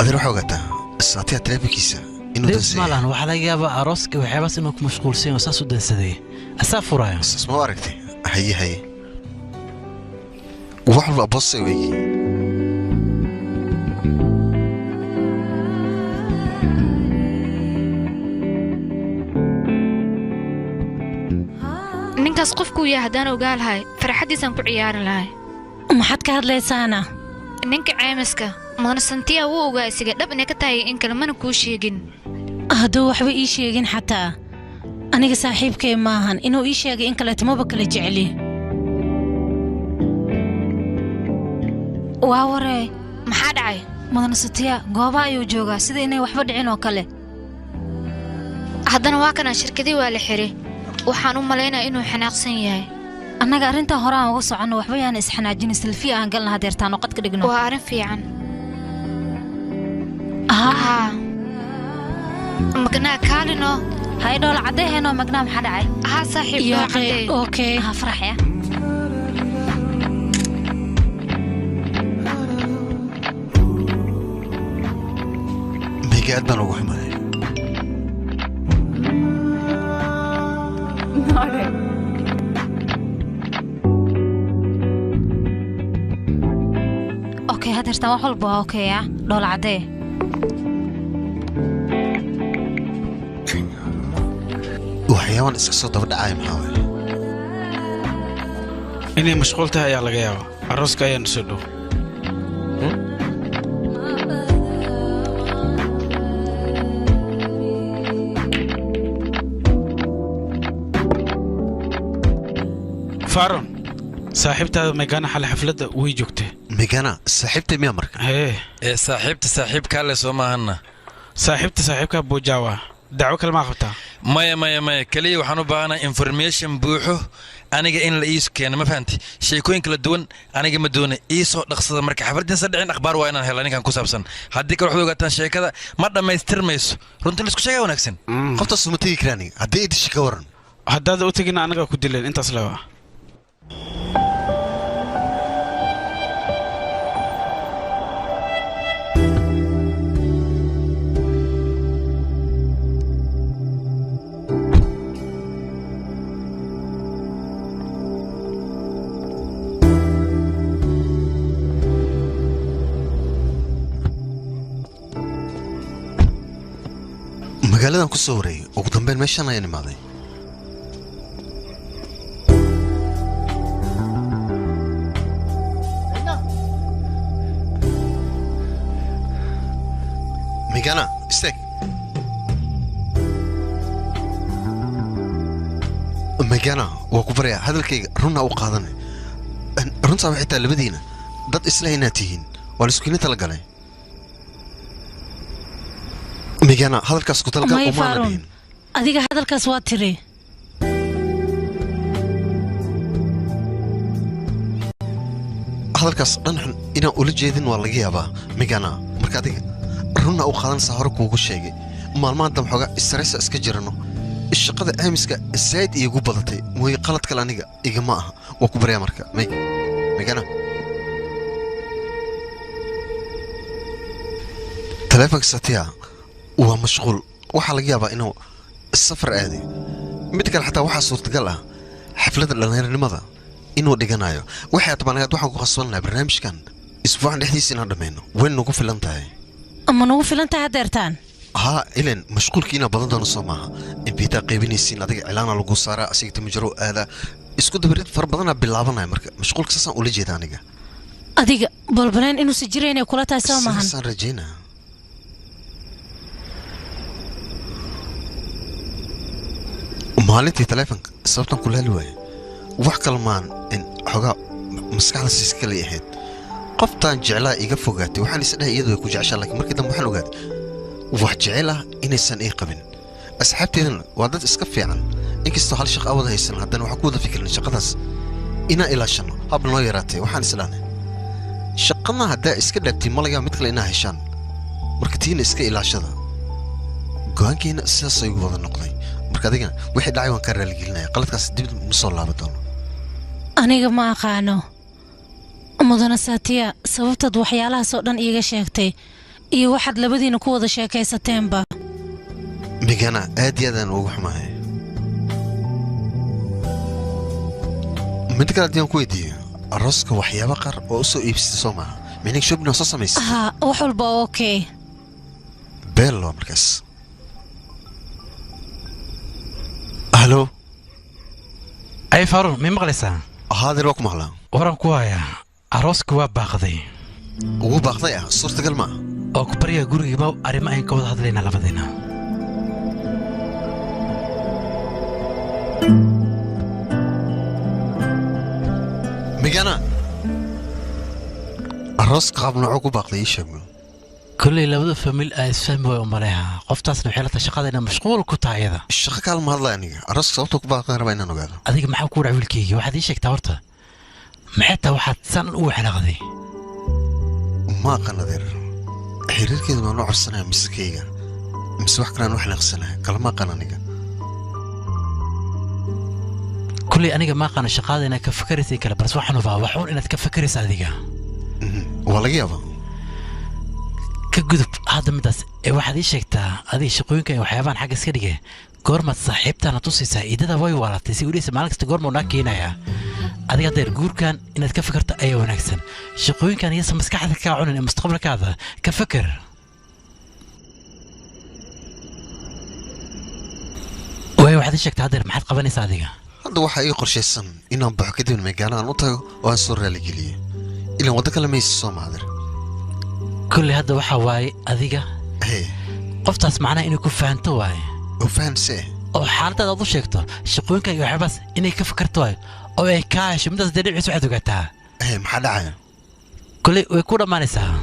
B: أدري حوجته الساعتين تلعب كيسة إنه
G: دنسي مالان وحلا جابا أروسك وحيواس إنك مشغول سين وساسو دنسدي أسافر رايم
B: اسمع واركتي هي وحلا بصي ويجي
L: ninkaas qofku yahay hadaan ogaal lahay farxadiisan ku ciyaari lahay
C: maxaad ka hadlaysaana
L: ninka caymiska maana santiya wuu ogaa isiga dhab inay ka tahay in kale mana kuu sheegin
C: hadduu waxba ii sheegin xataa aniga saaxiibkay maahan inuu ii sheegay in kaleeto maba kala jecli
L: waa waree maxaa dhacay madana santiya gooba ayuu joogaa sida inay waxba dhicin oo kale haddana waa kana shirkadii waa la xiray waxaan u maleynayaa inuu xanaaqsan yahay
C: annaga arrinta hore aan uga soconno waxba yaan isxanaajin selfie aan galna hadeertaan oo qad ka dhigno
L: waa arrin fiican magnaa kaalino
C: hay dhool caddeeheenoo magnaa maxaa dhacay
L: saaxiib dhool caddee
C: okay
L: farax ya
B: migaad baan ugu xumaday
C: اوكي هادرتان wax walba waa okay ah dhool cadee
B: waxyaaban iska soo daba dhacay maxaa weeye
N: inay mashquul tahay ayaa laga yaabaa arooska ayaanu soo dhow فارون صاحبتها ميغانا حل حفلة ويجوكتي
B: ميغانا صاحبتي ميا مركا
E: ايه صاحبتي كالي سوما هنا
N: صاحبتك بوجاوا دعوك ما قبتها
E: مايا كلي وحنو بانا انفورميشن بوحو aniga in la iis keeno ma fahanti sheekooyin kala duwan aniga ma doona iisoo dhaqsada marka xafladin saddex akhbaar waa inaan helo ninkan ku saabsan haddii kale waxaad ogaataan sheekada ma dhammaystirmayso runtii la isku sheegaa wanaagsan
B: qoftaas uma tegi karaan haddii ay dishi ka waran
N: haddaad u tegina anaga ku dileen intaas lewa
B: magaaladan ku soo wareeyay ugu dambeyn meeshan ayaan imaaday migana istaag migana waa ku baryaa hadalkayga runna u qaadanay runtaa waxay tahay labadiina dad isla inaad tihiin waa la iskuina tala galay ميجانا هذا الكاس قلت لك
C: وما ندين أديك هذا الكاس واتري
B: هذا الكاس نحن إنا أولد جيدين والله جيابا ميجانا مركادي رنا أو خلنا سهرك وقول شيء ما أنت محوجة السريس أسكجرنه الشقة أمسك الزايد يجوب بضتي وهي قلت كلانيجا إجماعها وكبريا مركا ميجانا تلفك ستيا ومشغول waxaa laga yaabaa inuu safar aaday mid kale xataa waxaa suurtagal ah xafladda dhallinyaranimada inuu dhiganayo waxay tabanaad waxaan ku qasbannahay barnaamijkan isbuucan dhexdiisa inaan dhammayno way nagu filan tahay
C: ama nagu filan tahay hadeertaan
B: haa ilan mashquulkiina badan doona soo maaha inbiitaa qaybinaysiin adiga cilaana lagu saaraa asiga timajaro aadaa isku dabarid far badanaa bilaabanaya marka mashquulka saasaan ula jeeda aniga
C: adiga bolbaleen inuusi jira inay kula tahay soo maahan
B: saasaan rajaynaa maalintii taleefanka sababtan kula heli waaye wax kalmaan in xogaa maskaxda siis kale ahayd qoftaan jeclaa iga fogaatay waxaan is dhahay iyadu way ku jeceshaa laakiin markii dambe waxaan ogaaday wax jecel ah inaysan ii qabin asxaabteedana waa dad iska fiican inkastoo hal shaqo awada haysan haddana waxaan ku wada fikirnay shaqadaas inaan ilaashano hab noo yaraatay waxaan islaanay shaqana haddaa iska dhaabtiin malagaa mid kale inaa heshaan marka tiina iska ilaashada go'aankiina sidaas ay ugu wada noqday marka adigana wixii dhacay waan ka raaligelinaya qaladkaas dib ma soo laaban doono
C: aniga ma aqaano mudana saatiya sababtaad waxyaalahaas oo dhan iiga sheegtay iyo waxaad labadiina ku wada sheekaysateenba
B: migana aad iyo aadaan ugu xumahay mid kale haddii aan ku weydiiyo arooska waxyaaba qaar oo u soo iibsatay soo maaha micnig shopping oo soo samaysay
C: haa wax walba okay
B: beelo markaas halo
G: ay faarun ma maqlaysaa
B: haadir waa ku maqlaa
G: waran ku hayaa arooska waa baaqday
B: ugu baaqday ah suurtagal ma
G: oo ku baryaa gurigiiba arrimo ayn ka wada hadlaynaa labadiina
B: migana arooska qaab noocoo ku baaqday ii sheeg
G: كل لبده فاميل اسفهم ومالها قفتاسنا وحيلتا شقادنا مشغول كتايدا
B: الشقه كان ما هلا اني arooska sababta ku baaqday rabaa inaan ogaado
G: adiga maxaa ku dhacwilkeyga waxaad ii sheegtaa horta maxay waxaad san u xanaaqday
B: ma qanadir xiriirkeedu ma noo carsanaa miskeyga mise wax kale aan u xanaaqsanaa kalama qananiga
G: kulli aniga ma qana shaqadana ka fikirtay kala bas waxaan u baa waxuun inaad ka fikiraysaa adiga
B: wala yaaba
G: كجذب هذا مدرس واحد يشكتا هذه شقوينك وحيوان حاجة سكرية قرمة صاحبتها أنا توصي سعيدة ده واي ولا تسيولي سمعك استقرم وناكينا يا هذه قدر جور كان إن تكفكرت أيوة نكسن شقوين كان يسمى مسكحة كعون إن مستقبلك هذا كفكر واي واحد يشكتا هذا ما حد قبلني صادقة
B: هذا واحد يقرش السن إنهم بحكي من مجانا نطه وأنصر رجليه إلا وده لما يسمع هذا
G: كل هذا وحواي أذيقة
B: إيه
G: قفتاس معنا إنه يكون فهمته واي
B: وفهم سيه
G: أو حالته هذا شكته شقوين كان يحبس إنه كفكرت واي أو إيه كاش مدرس دليل عيسو حدو قتها
B: إيه محل عين
G: كل ويكون ما نساها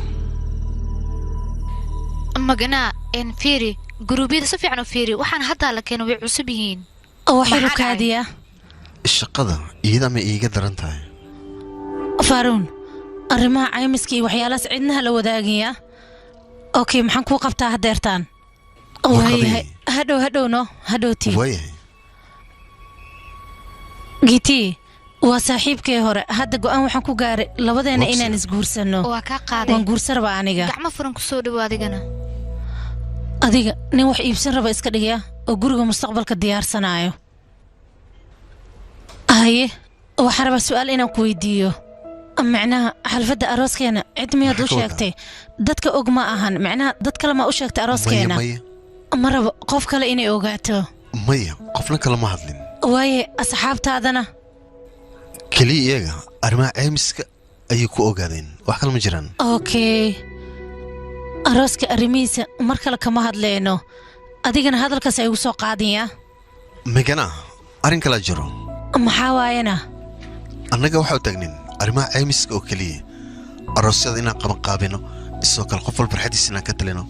L: أما قنا إن فيري جروبي ده صفي عنه فيري وحنا حتى على كانوا بيعصبين
C: أو حلو كادية
B: الشقة إذا ما يقدر أنت
C: فارون arrimaha caymiskii waxyaalaas cidnaha la wadaagaya okay maxaan ku qabtaa hadeertaan waayahay hadhowno hadhowtii
B: waayahay
C: giti waa saaxiibkay hore hadda go'aan waxaan ku gaaray labadeena inaan isguursano
L: waa ka qaaday
C: waan guursan rabaa aniga
L: gacmo furan ku soo dhaw adigana
C: adiga nin wax iibsan raba iska dhigaya oo guriga mustaqbalka diyaarsanayo haye waxaan rabaa su'aal inaan ku weydiiyo معناها حلفة أروسكينا عد مياد وشاكتي دتك أجمع أهن معناها دتك لما وشاكت أروسكينا مرة قف كلا إني أوجعته
B: مية قفنا كلا ما هذلين
C: واي أصحاب تاذنا
B: كلي إيجا أرمى عمسك أيكو أوجادين وحكي المجران
C: أوكي أروسك أرميسة مركلا كما هذلينه أديجنا هذا الكاس يوسو قاعدية
B: مجانا أرين كلا جرو
C: محاواينا
B: أنا جوا حوتجنين arrimaha caymiska oo kaliya aroosyada inaan qaban qaabino isoo kale qof walba farxadiisa inaan ka talino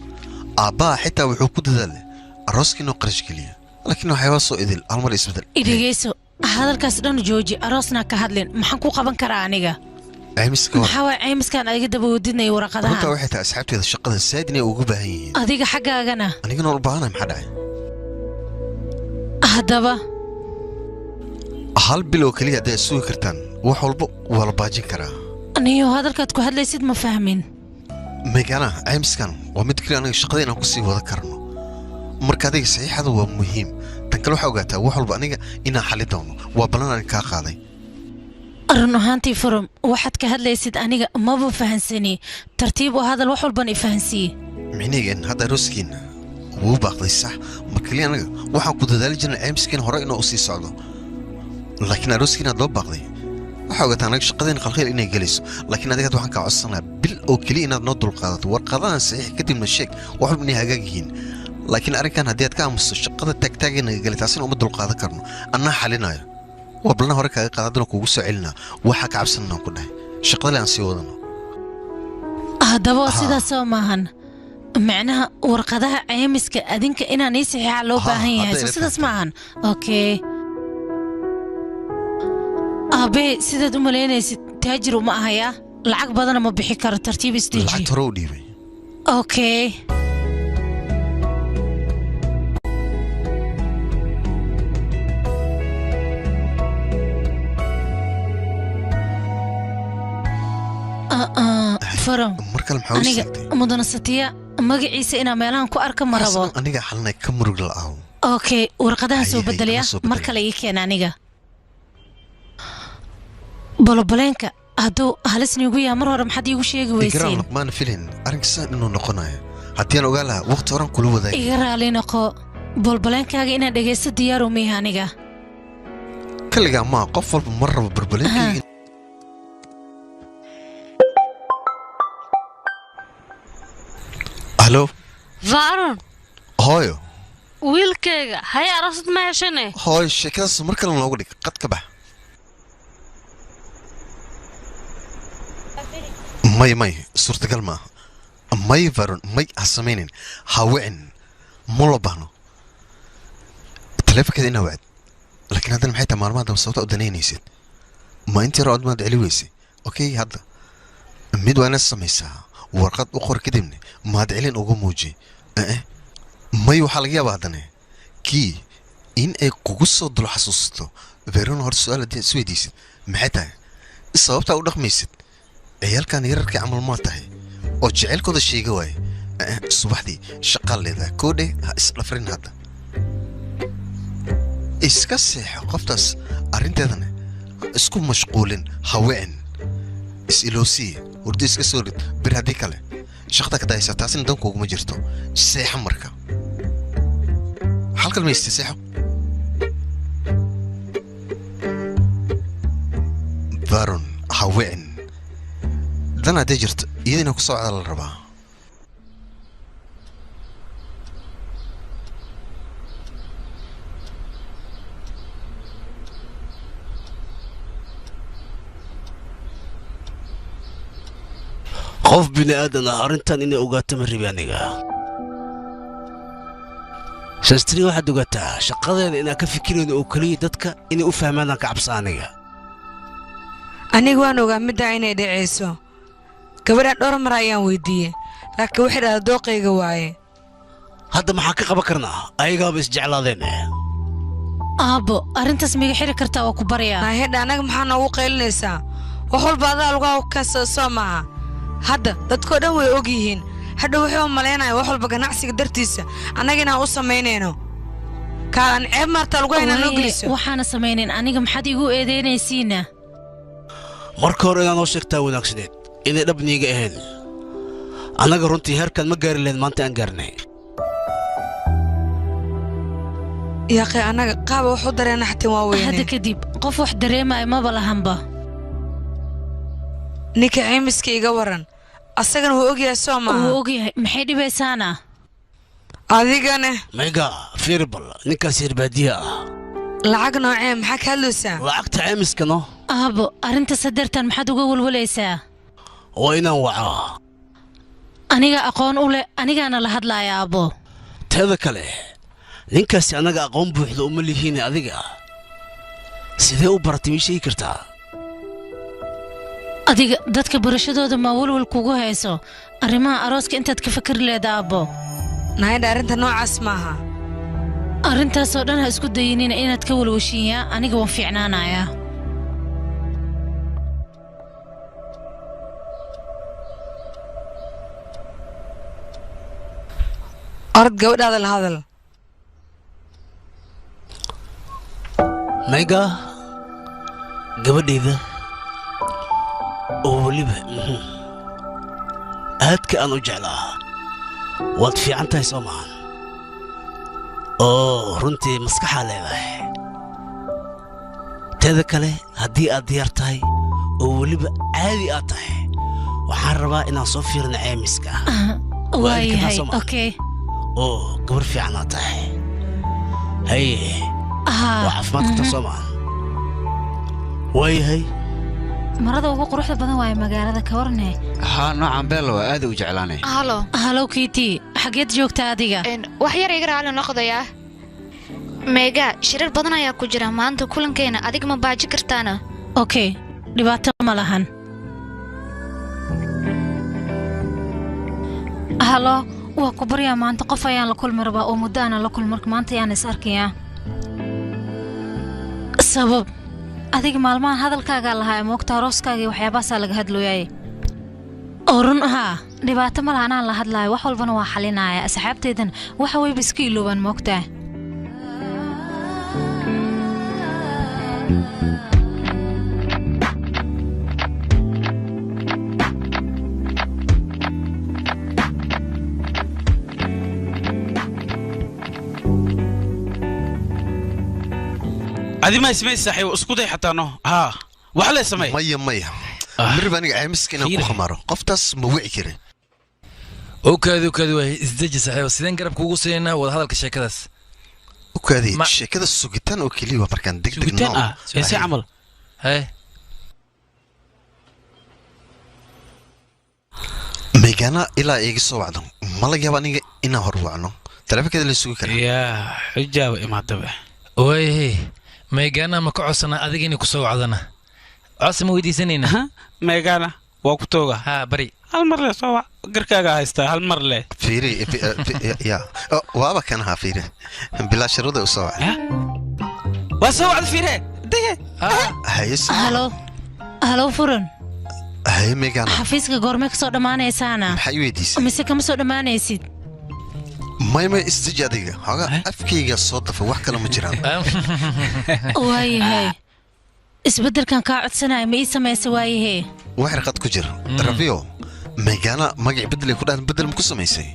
B: aabbaa xitaa wuxuu ku dadaalay arooska inuu qarash geliya laakiin waxyaaba soo idil halmar isbedel
C: idhegeyso hadalkaas dhan jooji aroosna ka hadlin maxaan ku qaban karaa aniga
B: caymiska
C: maxaa waay caymiskaan adiga daba wadinaya waraqadaha
B: runta waxay tahay asxaabteeda shaqada saad inay ugu baahan yihiin
C: adiga xaggaagana
B: anigana u baahanahay maxaa dhacay
C: haddaba
B: hal bil oo kaliya hadday sugi kartaan wax walba waa la baajin karaa
C: aniyo hadalkaad ku hadlaysid ma fahmin
B: megana caymiskan waa mid kaliya aniga shaqada inaan kusii wada karno marka adiga saxiixada waa muhiim tan kale waxaa ogaataa wax walba aniga inaan xali doono waa ballan aan kaa qaaday
C: run ahaantii furum waxaad ka hadlaysid aniga maba fahansani tartiib oo hadal wax walban i fahansiiye
B: micnihigan hadda arooskiina wuu baaqday sax mar kaliya aniga waxaan ku dadaali jirnay caymiskiina hore inuu usii socdo laakiin arooskiina aad loo baaqday waxaa ogataa anaga shaqadeen qalkhayl inay gelayso laakiin adiga waxaan kaa codsanaa bil oo keliya inaad noo dulqaadato warqadahan saxiix kadibna sheeg wax walba inay hagaag yihiin laakiin arrinkan haddii aad ka aamusto shaqada taagtaageenaga gelay taasina uma dulqaadan karno annaa xalinayo waa balna hore kaaga qaada haddana kuugu soo celinaa waxaa ka cabsananaan ku dhahay shaqadale aan sii wadano
C: haddaba sidaas oo maahan macnaha warqadaha caymiska adinka inaan ii saxiixa loo baahan yahay soo sidaas maahan okay أبي سيدة مليانة تاجر وما هيا العق بدنا ما بحكر ترتيب استيجي
B: العق ترودي بي
C: أوكي farow
B: markale maxaa u
C: aniga
B: sheegtay
C: mudana satiya magaciisa inaa meelahan ku arka ma rabo
B: aniga xalnay ka murug la'aaw
C: okay warqadahan soo bedelaya mar kale ii keen aniga boloboleenka hadduu halis niigu yaa mar hore maxaad iigu sheegi weyseen
B: maan filin arrinkiisaan inuu noqonayo haddii aan ogaa lahaa waqti horan kula wadaay
C: iga raali noqo bolboleenkaaga inaan dhegaysto diyaaru miiha aniga
B: kaligaa maa qof walba mar rabo bolboleenkayga halo
H: faaron
B: hooyo
H: wiilkayga hay arasad ma heshane
B: hooyo sheekadaas mar kale noogu dhig qad ka bax may suurtagal maaha may faron may ha samaynin ha wicin ma loo baahno taleefonkeeda inaa wacd laakiin haddana maxay tahay maalmaha dambe sababta u danaynaysid ma intii hore ood maad celi weysay okay hadda mid waa inaad samaysaa warqad u qor kadibna maad celin uga muuji may waxaa laga yaabaa haddana kii in ay kugu soo dulo xasuusato veron hore su-aal haddii is weydiisid maxay tahay sababtaa u dhaqmaysid ciyaalkan yararkii camal maa tahay oo jeceylkooda sheega waaye subaxdii shaqaa leedaha koodhe ha isdhafrin hadda iska seexo qoftaas arrinteedana isku mashquulin ha wicin is-iloosiye hurdo iska soo rid bir haddii kale shaqda ka daysa taasina dan kuuguma jirto seexo marka halkan mayste seexo varon ha wicin dan hadday jirto iyadina ku socda la rabaa
J: qof bini aadan ah arrintan inay ogaato ma rabi aniga shastri waxaad ogaataa shaqadeeda inaan ka fikirayno oo keliya dadka inay u fahmaanaan ka cabsa aniga
I: waan ogaa middaa inay dhacayso gabadhaan dhowr mar ayaan weydiiyey laakiin waxay dhahda dooqayga waaye
J: hadda maxaa ka qaban karnaa ayagaaba isjeclaadeen
C: aabbo arrintaas miga xiri kartaa waa ku baryaa
I: naahedha annaga maxaa noogu qaylinaysaa wax walba adaa lugaa kasta soo maaha hadda dadkoo dhan way og yihiin hadha waxay u malaynaya wax walba ganacsiga dartiisa annaga inaan u samaynayno kaalaan ceeb maartaa lugaa inaan noo geliso
C: waxaana samaynayn aniga maxaad igu eedaynaysiina
J: marka hore inaa noo sheegtaa wanaagsaneed inay dhab niiga ahayn annaga runtii heerkaan ma gaari lahayn maanta aan gaarnay
I: yaaqay annaga qaaba wax u dareena xatin waa weyne
C: hadda kadib qof wax dareemaya maba lahanba
I: ninka caymiska iga waran asagana wuu ogyahay soo maaha
C: wuu ogyahay maxay dhibaysaana
I: adigane
J: mayga fiirbal ninkaas hirbaadiya ah
I: lacag noocee maxaa ka hadlaysaa
J: lacagta caymiskano
C: aabo arrinta sadeertan maxaad uga walwalaysaa
J: waa inaan wacaa
C: aniga aqoon u leh anigaana la hadlaaya aabbo
J: teeda kale ninkaasi annaga aqoon buuxda uma lihiine adiga sidee u baratay mii sheegi kartaa
C: adiga dadka barashadooda maa walwal kugu hayso arrimaha arooska intaad ka fikir leeda aabbo
I: naayadha arrinta noocaas maaha
C: arrintaasoo dhan ha isku dayinina inaad ka walwashiiyaa aniga waan fiicnaanayaa
I: orod gabadhaada la hadal
J: mayga gabadhayda oo weliba aadka aan u jeclaa waad fiican tahay soo maahan oo runtii maskaxaa leedahay teeda kale haddii aad diyaar tahay oo weliba caadi aad tahay waxaan rabaa inaan soo fiirno caymiska
C: waayahay okay
J: oo gabar fiican aad tahay haye waa caafimaad qabta soo maahan waayahay
L: marada ugu quruxda badan waaye magaalada ka warne
M: haa noocan beella waa aad u jeclaanay
C: halo kiiti xageed joogtaa adiga
L: wax yar iga raali noqdayaa meega shirar badan ayaa ku jira maanta kulankeena adiga ma baaji kartaana
C: okay dhibaato ma lahan halo waa ku baryaa maanta qof ayaan la kulmi rabaa oo muddo aanan la kulmin maanta ayaan is arkayaa sabab adiga maalmahan hadalkaagaa lahaa moogta arooskaaga iyo waxyaabahaasaa laga hadlooyaaye oo run ahaa
L: dhibaato ma laha anaan la hadlaayo wax walbana waa xalinaya asxaabteydan waxa wayba iska iloobaan moogtaa
N: adi ma ismay saaxiib isku day xataa no ha wax la samay
B: maya mirba aniga caymiska inaan ku khamaaro qoftaas ma wici karin
E: okaadi waa isdeji saaxiib sideen garab kuugu siinaa wada hadalka sheekadaas
B: okaadi sheekada sugitaan oo keliya waa markaan degdeg
N: sugitaan si camal
B: meegana ilaa iga soo wacdo ma laga yaaba aniga inaan hor wacno taleefankeeda la sugi karaa
N: yaa xijaaba imaadaba
E: waayahe meegana ma ka codsana adiga inay ku soo wacdana codsi ma weydiisanayna
N: meegana waa ku tooga
E: haa bari
N: hal mar le soo wac garkaaga haystaa hal mar le
B: fiiri ya waaba kanaha fiiri bilaa sharuuda u soo wac
N: waa soo wacda fiire dege
C: halo furan
B: haye meegana
C: xafiiska goormee ka soo dhammaanaysaana
B: maxay weydiisay
C: mise kama soo dhammaanaysid
B: may isdiji adiga hoga afkayga soo dafa wax kale ma jiraan
C: waayahay isbeddelkan kaa codsanaya ma ii samaysa waayahe
B: wax raqad ku jira rabiyo meegana magac bedelay ku dhahan bedel ma ku samaysay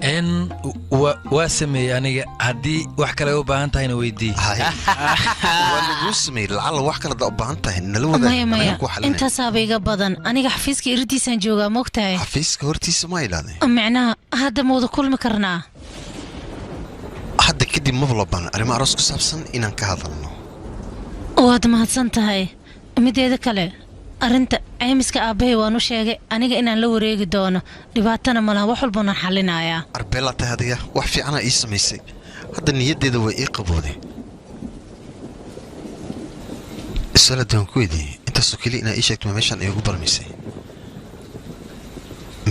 E: waa sameeyey aniga haddii wax kale u baahan tahayna weydii
B: waa laguu sameeyey lacalla wax kale u baahan tahay nala
C: maya intaasaaba iga badan aniga xafiiska irdiisaan joogaa moogtahay
B: xafiiska hortiisa ma idhaahday
C: micnaha hadda ma wada kulmi karnaa
B: hadda kadib maba loo baahan arrimo aroos ku saabsan inaan ka hadalno
C: waad mahadsan tahay mideeda kale arrinta caymiska aabbahay waan u sheegay aniga inaan la wareegi doono dhibaatana malaha wax walbana xallinayaa
B: arbeelaa tahay adiga wax fiicanaa ii samaysay hadda niyaddeeda way ii qabooday isalaadaan ku weydiiyey intaasoo keliya inaa ii sheegto meeshaan iigu balmaysay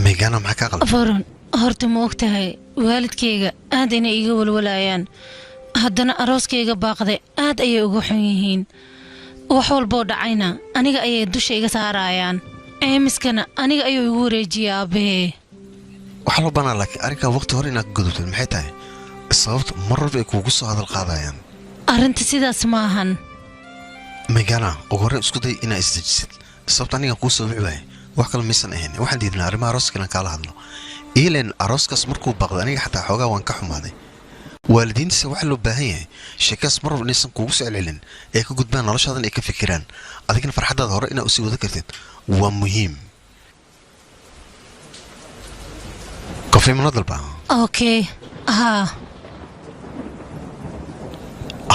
B: meegana maxaa kaa qaldan
C: farun horta ma og tahay waalidkayga aad inay iga walwalayaan haddana arooskayga baaqday aad ayay uga xun yihiin wax walboo dhacayna aniga ayay dusha iga saarayaan caymiskana aniga ayuu igu wareejiyey aabbahee
B: waxaa loo banaa laakiin arrinkaa waqti hore inaad gudubtid maxay tahay sababta mar walba ay kuugu soo hadal qaadayaan
C: arrinta sidaas ma ahan
B: meegana ugu horreyn isku day inaa isdejisid sababta anigaan kuu soo wici waayay wax kale maysan ahayn waxaan diidnaa arrimaha arooska inaan kaala hadlo iilen arooskaas markuu baaqday aniga xataa xoogaa waan ka xumaaday waalidiintiisa waxaa loo baahan yahay sheekaas mar walba inaysan kuugu soo celcelin ee ka gudbaan noloshaadan ay ka fikiraan adigana farxaddaada hore inaad usii wada kartid waa muhiim kofay mana dalba
C: okay haa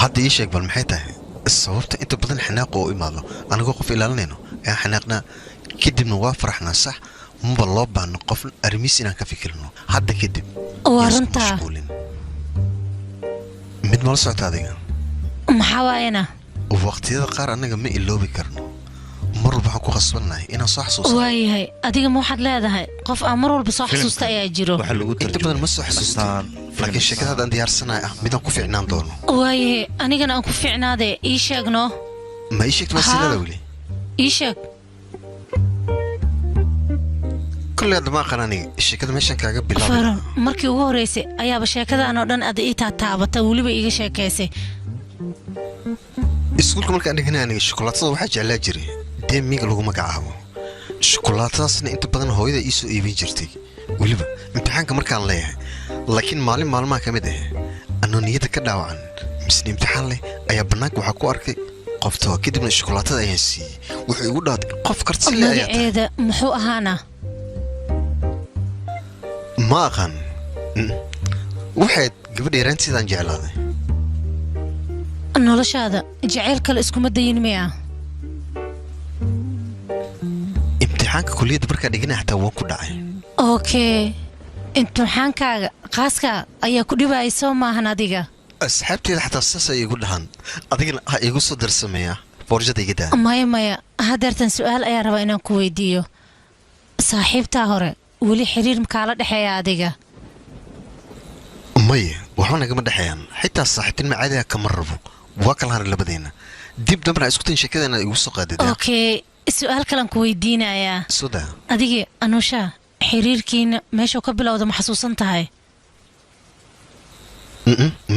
B: hadda ii sheeg bal maxay tahay sababta inta badan xanaaqo oo imaado anigoo qof ilaalinayno ayaan xanaaqnaa kadibna waa faraxnaa sax maba loo baahno qof arrimiis inaan ka fikirno hadda kadib
C: waa runtaa
B: mid mala socota adiga
C: maxaa waayana
B: waqtiyada qaar annaga ma iloobi karno mar walba waxaan ku khasbannahay inaan soo xasuusto
C: waayahay adiga ma waxaad leedahay qof aan mar walba soo xasuusta ayaa jiro
B: inta badan ma soo xasuustaan laakiin sheekada haddaan diyaarsanahay midaan ku fiicnaan doono
C: waayahay anigana aan ku fiicnaadee ii sheegno
B: ma ii sheegto masilada weli
C: ii sheeg
B: kulley hadda ma aqaan aniga sheekada meeshaan kaaga bilaabay
C: faran markii ugu horreysay ayaaba sheekadan oo dhan aad ii taataabata weliba iiga sheekaysay
B: iskuulka markaan dhiganay aniga shukulaatada waxaa jeclaa jiray deemiga lagu magacaabo shukulaatadaasna inta badan hooyada ii soo iibin jirtay weliba imtixaanka markaan leeyahay laakiin maalin maalmaha ka mid ah anoo niyadda ka dhaawacan misne imtixaan leh ayaa bannaanka waxaa ku arkay qofta kadibna shukulaatada ayaan siiyey wuxuu igu dhaatay qof kartile ayaa
C: magaceeda muxuu ahaana
B: ma aqaan waxayd gabadha yaraanteedaan jeclaaday
C: noloshaada jacayl kale iskuma dayin miya
B: imtixaanka kulliyadda markaa dhigana xataa waan ku dhacay
C: okay imtixaankaaga qaaska ayaa ku dhibaayay soo maahan adiga
B: asxaabteeda xataa saas ay igu dhahan adigana ha igu soo darsameeya boorjada iga daa
C: maya hadeertan su-aal ayaa rabaa inaan ku weydiiyo saaxiibtaa hore weli xiriir makaala dhexeeya adiga
B: maya waxba nagama dhexeeyaan xitaa saaxiibtinima caadiga kama rabo waa kala haray labadeenna dib dambana isku tayin sheekadeena igu soo qaadida
C: okay su-aal kalan ku weydiinayaa
B: suda
C: adigii anuusha xiriirkiina meeshuu ka bilowda ma xasuusan tahay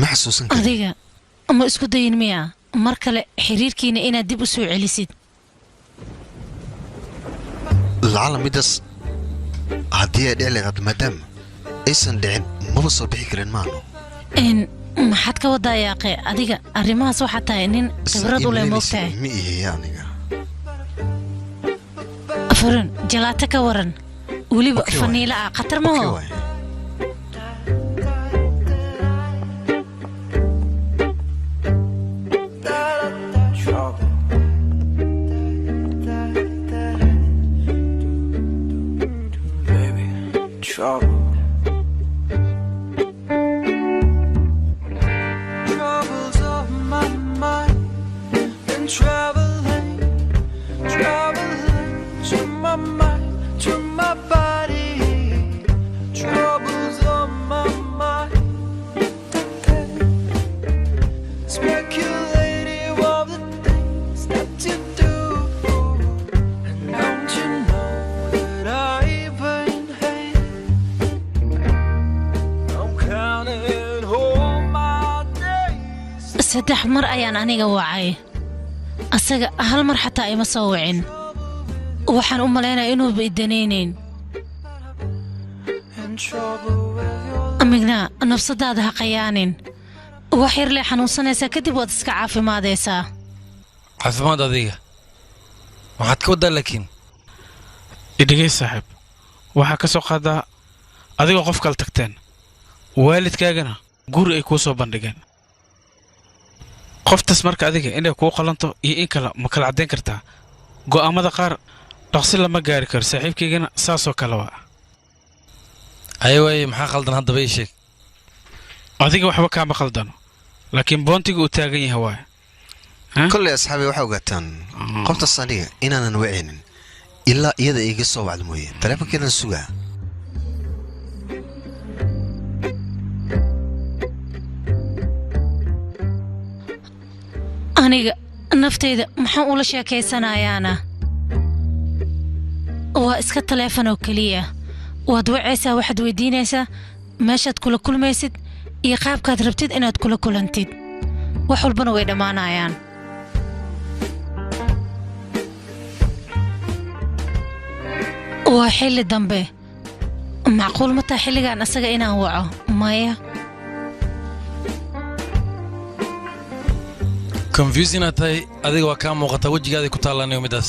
B: ma xasuusan karo
C: adiga ma isku dayin miya mar kale xiriirkiina inaad dib u soo celisid
B: lacala midaas haddii ay dhici lahayd maadaama aysan dhicin maba soo bixi karin maano
C: maxaad ka wadaa yaaqe adiga arrimahaas waxaa tahay nin khibrad u leh moogtahay
B: ma ihaya aniga
C: furan jalaato ka waran weliba faniila ah khatar maho saddex mar ayaan aniga wacay asaga hal mar xataa ima soo wicin waxaan u maleynayaa inuuba idanaynayn amigna nafsadaada ha qayaanin wax yar lee xanuunsanaysaa kadib waad iska caafimaadaysaa
E: caafimaad adiga waxaad ka wadaa laakiin
N: idhigay saaxiib waxaa ka soo qaadaa adigoo qof kala tagteen waalidkaagana guri ay kuu soo bandhigeen qoftaas marka adiga inay kuu qalanto iyo in kale ma kala caddayn kartaa go'aamada qaar dhaqsi lama gaari karo saaxiibkaygana saasoo kale waa
E: ayawaaye maxaa khaldan haddaba ii sheeg
N: adiga waxba kaama khaldano laakiin boontiga uu taagan yahay waay
B: kolley asxaabay waxaa ogaataan qoftaas aniga inaanan wacaynin ilaa iyada iiga soo wacda mooye taleefonkeedan sugaa
C: aniga naftayda maxaan ula sheekaysanayaana waa iska taleefon oo keliya waad wacaysaa waxaad weydiinaysaa meeshaad kula kulmaysid iyo qaabkaad rabtid inaad kula kulantid wax walbana way dhammaanayaan waa xilli dambe macquul ma taha xilligaan asaga inaan waco maya
E: confuse inaad tahay adiga waa kaa muuqataa wejigaadii ku taallanayo middaas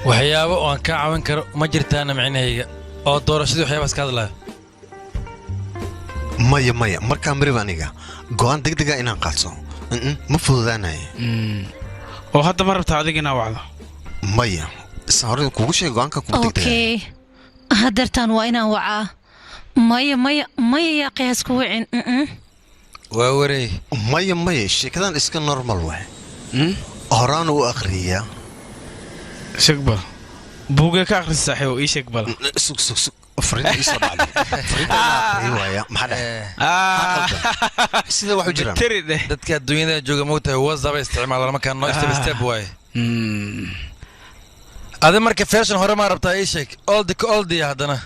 E: waxyaabo oo aan kaa caawin karo ma jirtaana micnahayga oo doorashadii waxyaabaas ka hadlaayo
B: maya markaa marib aniga go'aan degdega inaan qaato ma fududaanaya
N: oo hadda ma rabtaa adiga inaa wacdo
B: maya isaan horada kugu sheeg go'aanka kugu degdega
C: okay haddeertaan waa inaan wacaa maya yaa qiyaas ku wicin
E: waa wareey
B: maya sheekadan iska normal waay horaan u akhriyaa
N: sheegbal buugee ka akhrisa saaxiibo ii sheegbal
B: sug fariinta ii soo dhacday fariinta akhriyo waaya maxaa sida wax u jiraan
E: dadka adduunyada jooga moogtahay whatsapp isticmaalaan markaan no step waaye adi marka fashion hore maa rabtaa ii sheeg oldi haddana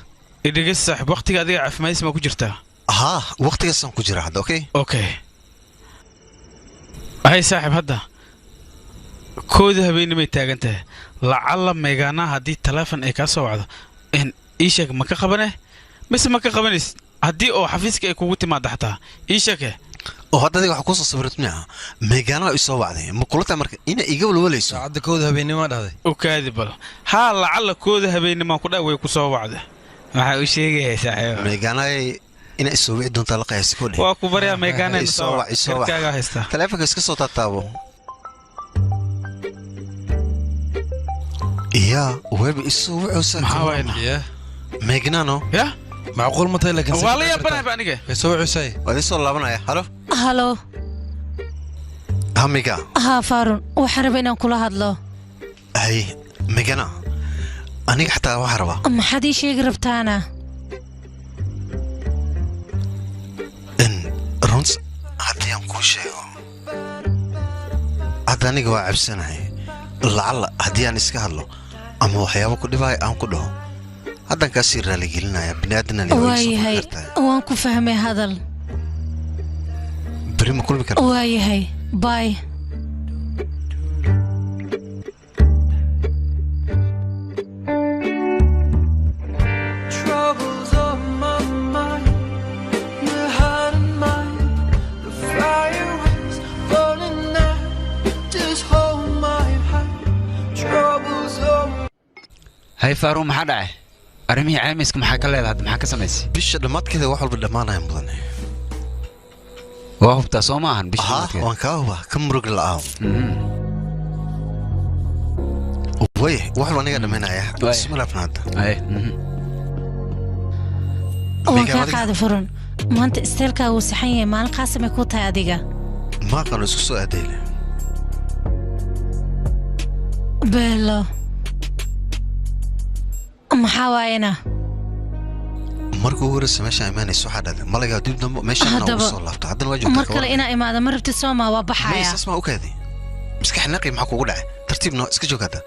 N: idhiga saaxiib waqtiga adiga caafimaadis ma ku jirtaa
B: haa waqtigaasaan ku jira hadda
N: okay hay saaxiib hadda kooda habeenimay taagan tahay lacalla meegaanaa haddii taleefon ay kaa soo wacdo ii sheeg ma ka qabane mise ma ka qabanays haddii oo xafiiska ay kugu timaada xataa ii sheege
B: oo hadda adiga waxa kuu soo sawirat miyaa meegaanaa i soo wacday ma kula tahay marka ina iga walwalayso
E: saacadda kooda habeennimaa dhahday
N: okaadi bal haa lacalla kooda habeennimaa ku dhaa way ku soo wacda maxaa u sheegaya saaxiib
B: meegaanaay ina isoo wici doontaa la qiyaasi kodhe
N: waa ku baryaa meegaanaa isoo
B: haysta taleefonka iska soo taataabo yaa weeba isoo wuxuusa
N: maxaa wayna
B: meegnano
N: ya
E: macquul ma tahay laakiin
N: waa la yaabanahay aniga
E: isoo wuxuusay
B: waa isoo laabanaya
C: halo
B: hamiga
C: haa faarun waxaan rabaa inaan kula hadlo
B: hay megana aniga xataa waxaa rabaa
C: maxaad ii sheegi rabtaana
B: runs haddii aan kuu sheego hadda aniga waa cabsanahay lacalla haddii aan iska hadlo ama waxyaabo ku dhibaayo aan ku dhaho haddaan kaa sii raaligelinaya bini'aadana
C: waayahay waan ku fahmay hadal
B: beri ma kulmi karna
C: waayahay باي
M: هاي فارو maxaa dhacay arrimihii caymiska maxaa ka leedahay maxaa ka samaysay
B: bisha dhamaadkeeda wax walba dhamaanaya mudane
M: waa hubtaa soo maahan bisha
B: dhamaadkeeda waan kaa huba ka murug la'aan way wax walba aniga dhamaynaya bismillah fanaada
C: waan kaa qaadi furan maanta isteelkaa wuu saxan yahay maalin qaasimay ku tahay adiga
B: maa qano isku soo adeyle
C: beelo maxaa waayana
B: markuu ugu horeysa meesha imaanayso waxaa dhahday malagaa dib dambe meeshaan ugu soo laabto haddana waa joogtaa
C: mar kale inaa imaado ma rabtid sooma waa baxaya
B: saas ma u kaadi maskax naqi maxaa kugu dhacay tartiibna iska joog hadda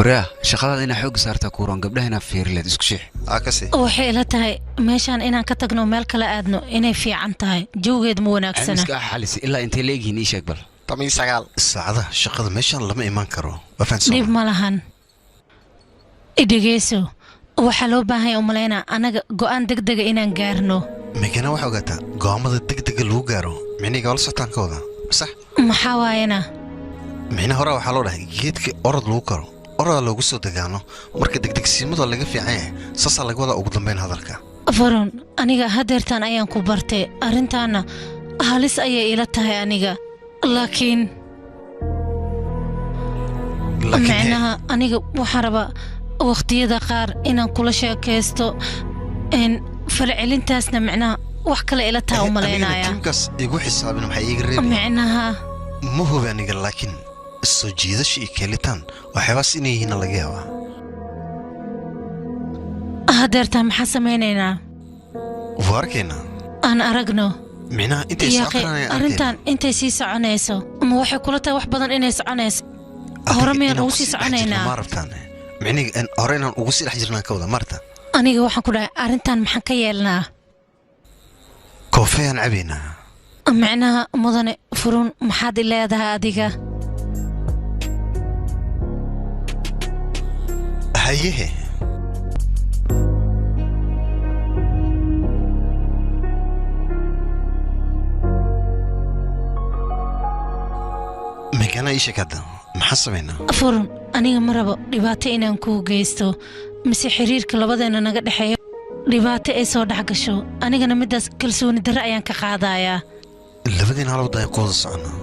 M: oraa shaqadaada inaa xoog saartaa kuuran gabdhaha inaa fiirileed isku sheex
B: kasi
C: waxay ila tahay meeshaan inaan ka tagno meel kale aadno inay fiican tahay jawgeed ma wanaagsana
M: miska xalisi ilaa intee leegihiin ii sheeg bal
B: 19 saacada shaqada meeshaan lama iman karo waa fahansan
C: dib ma lahan idhegeyso waxaa loo baahan yahay umaleynaa anaga go'aan degdega inaan gaarno
B: megana waxaa ogaataa go'aamada degdega lagu gaaro micniga wala soctaankooda sax
C: maxaa waayana
B: micna hore waxaa loo dhahay geedkii orod lagu karo oroda loogu soo degaano marka degdegsiimada laga fiican yahay saasaa laga wadaa ugu dambeyn hadalka
C: faron aniga hadeertaan ayaan ku bartay arrintaana halis ayay ila tahay aniga laakiin macnaha aniga waxaan rabaa waqtiyada qaar inaan kula sheekaysto falcelintaasna macnaha wax kale ila tahay u malaynaya
B: timkaas igu xisaabin maxay iiga reebi
C: macnaha
B: ma hubi aniga laakiin soo jiidasha iyo keelitaan waxyaabaas inay yihiin laga yaabaa
C: hadeertaan maxaa samaynaynaa
B: waa arkaynaa
C: aan aragno
B: micnaha intay
C: saaqranayaan arrintan intay sii soconayso ma waxay kula tahay wax badan inay soconayso hore miyaan ugu sii soconaynaa
B: ma rabtaan micniga hore inaan ugu sii dhex jirnaan ka wada marta
C: aniga waxaan ku dhahay arrintan maxaan ka yeelnaa
B: koofeyaan cabaynaa
C: macnaha mudane furun maxaad i leedahay adiga
B: hayehe megana ii sheeg hadda maxaa samaynaa
C: furun aniga ma rabo dhibaato inaan kuu geysto mise xiriirka labadeena naga dhexeeyo dhibaato ay soo dhex gasho anigana middaas kalsooni darre ayaan ka qaadayaa
B: labadeena halwada ayaan ku wada soconaa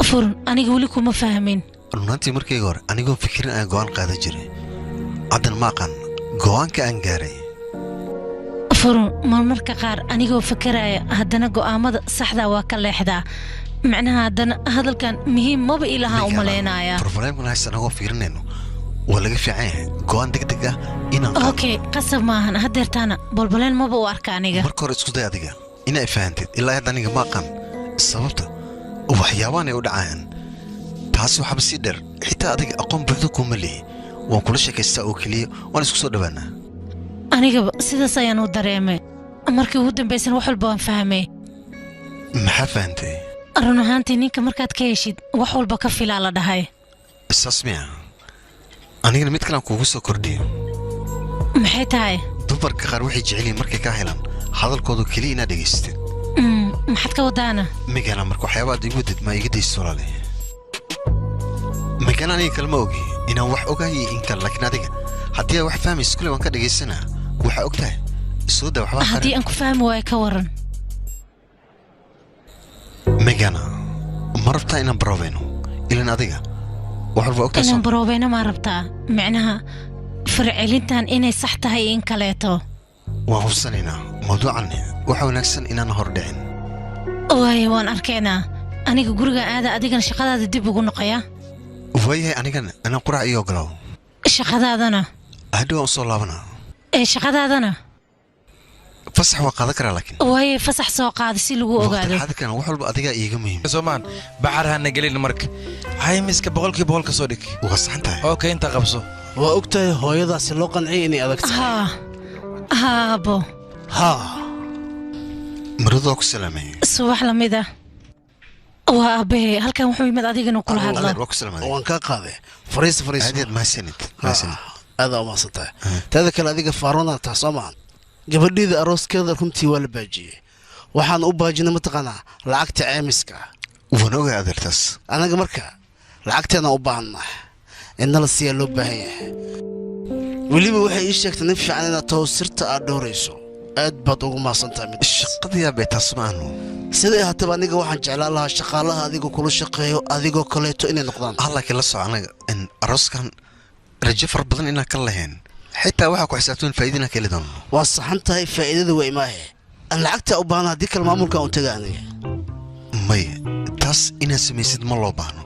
C: furun aniga weli kuma fahmin
B: runaantii markayga hore anigoo fikirin aan go'aan qaadan jiray haddana ma aqaan go'aanka aan gaaray
C: furun marmarka qaar anigoo fikiraya haddana go'aamada saxdaa waa ka leexdaa macnaha haddana hadalkan muhiim maba ilahaa u malaynayaa
B: problemkan haysta anagoo fiirinayno waa laga fiican yahay go'aan degdeg ah inaan qaado
C: okay qasab maahan hadeertaana bolboleen maba u arka aniga
B: marka hore isku day adiga inay fahanteed ilaa hadda aniga ma aqaan sababta waxyaabaan ay u dhacayaan taasi waxaaba sii dheer xitaa adiga aqoon buuxda kuma lihi waan kula sheekaystaa oo keliya waan isku soo dhowaanaa
C: anigaba sidaas ayaan u dareemay markii ugu dambaysan wax walba waan fahmay
B: maxaa fahantay
C: run ahaantii ninka markaad ka heshid wax walba ka filaa la dhahay
B: isaas miya anigana mid kalaan kuugu soo kordhiyo
C: maxay tahay
B: dumarka qaar waxay jecel yihiin markay kaa helaan hadalkooda keliya inaad dhegaystid
C: maxaad ka wadaana
B: megana marka waxyaabaad igu wadid maa iga daysto walaale megana aniga kalma ogi inaan wax ogaayay in kale laakiin adiga haddii aad wax fahmaysa kule waan ka dhegaysanaa waxaa og tahay soo daa waxbaa
C: haddii aan ku fahmi waayo ka waran
B: megana ma rabtaa inaan baroobayno ilan adiga wax walba ogtahay
C: inaan baroobayno maa rabtaa macnaha farcelintan inay sax tahay in kaleeto
B: waan hubsanaynaa mawduucan waxa wanaagsan inaan hor dhicin
C: waaye waan arkaynaa aniga guriga aada adigana shaqadaada dib ugu noqoya
B: waayahay anigana inaan qurac iyo ogolow
C: shaqadaadana
B: hadhow waan soo laabanaa
C: shaqadaadana
B: fasax waa qaadan karaa laakiin
C: waaye fasax soo qaada si lagu ogaado
B: xadkan wax walba adiga iiga muhiim
E: soomaan baxar hana gelin marka caymiska 100% ka soo dhig
B: waa saxan tahay
E: okay inta qabso
J: waa ogtahay hooyadaasi loo qanciyay inay adag tahay
C: haabo
B: maradoo ku salaamay
C: subax lamida waa aabbahe halkan wuxuu yimid adigana kula hadlo
J: waan kaa qaaday fariis
B: aad maasanid
J: aad u maasantahay taada kale adiga faarona taa soo maahan gabadheeda arooskeeda runtii waa la baajiyey waxaan u baajinay mataqaanaa lacagta ceemiska
B: waan ogaa adeertaas
J: anaga marka lacagteena u baahannahay inna la siiyaa loo baahan yahay weliba waxay ii sheegtay nin fiican inaad taho sirta aad dhowrayso aad baad ugu maasantahay mid
B: shaqadiyaa bay taas maanu
J: siday haataba aniga waxaan jeclaan lahaa shaqaalaha adigoo kula shaqeeyo adigoo kaleeto inay noqdaan
B: laakiin la soco anaga in arooskan rajo far badan inaan ka lahayn xitaa waxaa ku xisaabtan faa'iidina keli doono
J: waa saxan tahay faa'iidada waa imaahe aan lacagta u baahna haddii kale maamulka un taga aniga
B: may taas inaad samaysid ma loo baahno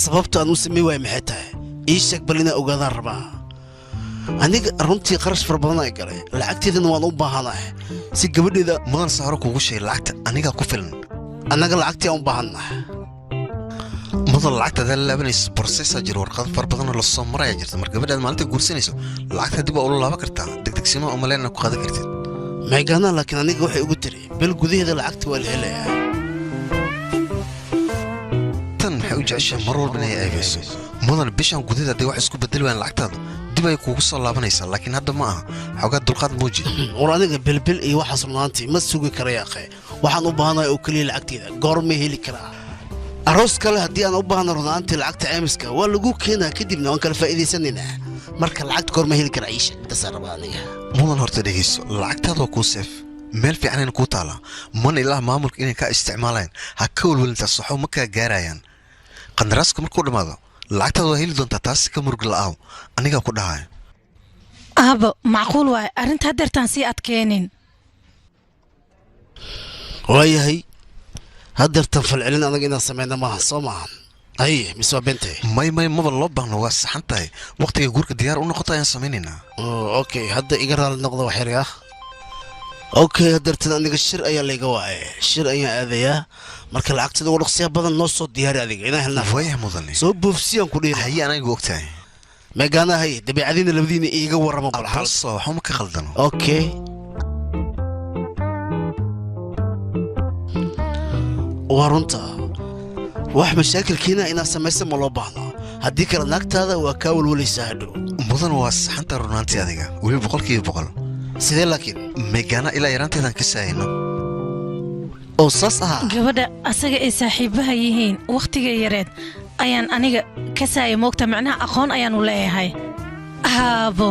J: sababta aan u samey waaya maxay tahay ii sheeg bal inaa ogaadaan rabaa aniga runtii qarash far badan ay galay lacagteedana waan u baahanahay si gabadheeda
B: mudan saaro kugu sheegay lacagta anigaa ku filan
J: annaga lacagtii aan u baahannahay
B: mudan lacagta adaa laabanaysa borsesaa jira warqado far badanoo lasoo maraya jirta mar gabadhaad maalinta guursanayso lacagta dib waa ula laaban kartaa degdegsimo oo maleyna ku qaadan kartid
J: meegaana laakiin aniga waxay ugu tiri bil gudaheeda lacagta waa la helayaa
B: tan maxay u jeceshahay mar walba inay eegayso mudan bishan gudaheeda hadday wax isku bedeli waayaan lacagtaada dib ay kuugu soo laabanaysaa laakiin hadda ma aha xoogaa dulqaad muuji
J: war aniga bilbil iyo waxaas runaantii ma sugi karaya akhe waxaan u baahanahay oo keliya lacagteeda goormay heli karaa aroos kale haddii aan u baahna runaantii lacagta ceemiska waa lagu keenaa kadibna waan kala faa'iidaysanaynaa marka lacagta goorma heli karaa iisha intaasaan rabaa aniga
B: mudan horta dhegayso lacagtaadoo kuu seef meel fiicanayna kuu taalaa mana ilaah maamulka inay kaa isticmaalayaan ha ka welwelintaas waxba ma kaa gaarayaan qandaraaska markuu dhammaado lacagtaada waa heli doontaa taasi ka murug la'aaw anigaa ku dhahaya
C: aabo macquul waaye arrinta haddeertaan sii adkeenin
J: waayahay haddeertan falcelin anaga inaan samayna maaha soo maahan haye mise waa beentay
B: may maba loo baahno waa saxan tahay wakhtiga guurka diyaar u noqoto ayaan samaynaynaa
J: okay hadda iga raali noqda wax yar ah okay haddeertan aniga shir ayaa layga waaye shir ayaan aadayaa marka lacagtada ugu dhaqsiya badan noo soo diyaari adiga inaan helnaa
B: waayah mudane
J: soo boofsiyaan ku dhihi
B: haye anaga ogtahay
J: meegaana haye dabeecadiina labadiina iiga warrama
B: balxalso waxuma ka khaldano
J: okay waa runta wax mashaakilkiina inaad samaysa ma loo baahno haddii kale naagtaada waa kaa walwalaysaa hadhow
B: mudan waa saxanta runaantii adiga weli 100%
J: sidee laakiin
B: meegaana ilaa yaraanteedaan ka saayno
J: oo saas ahaa
C: gabadha asaga ay saaxiibaha yihiin wakhtiga yareed ayaan aniga ka saaya moogta macnaha aqoon ayaan u leeyahay haabo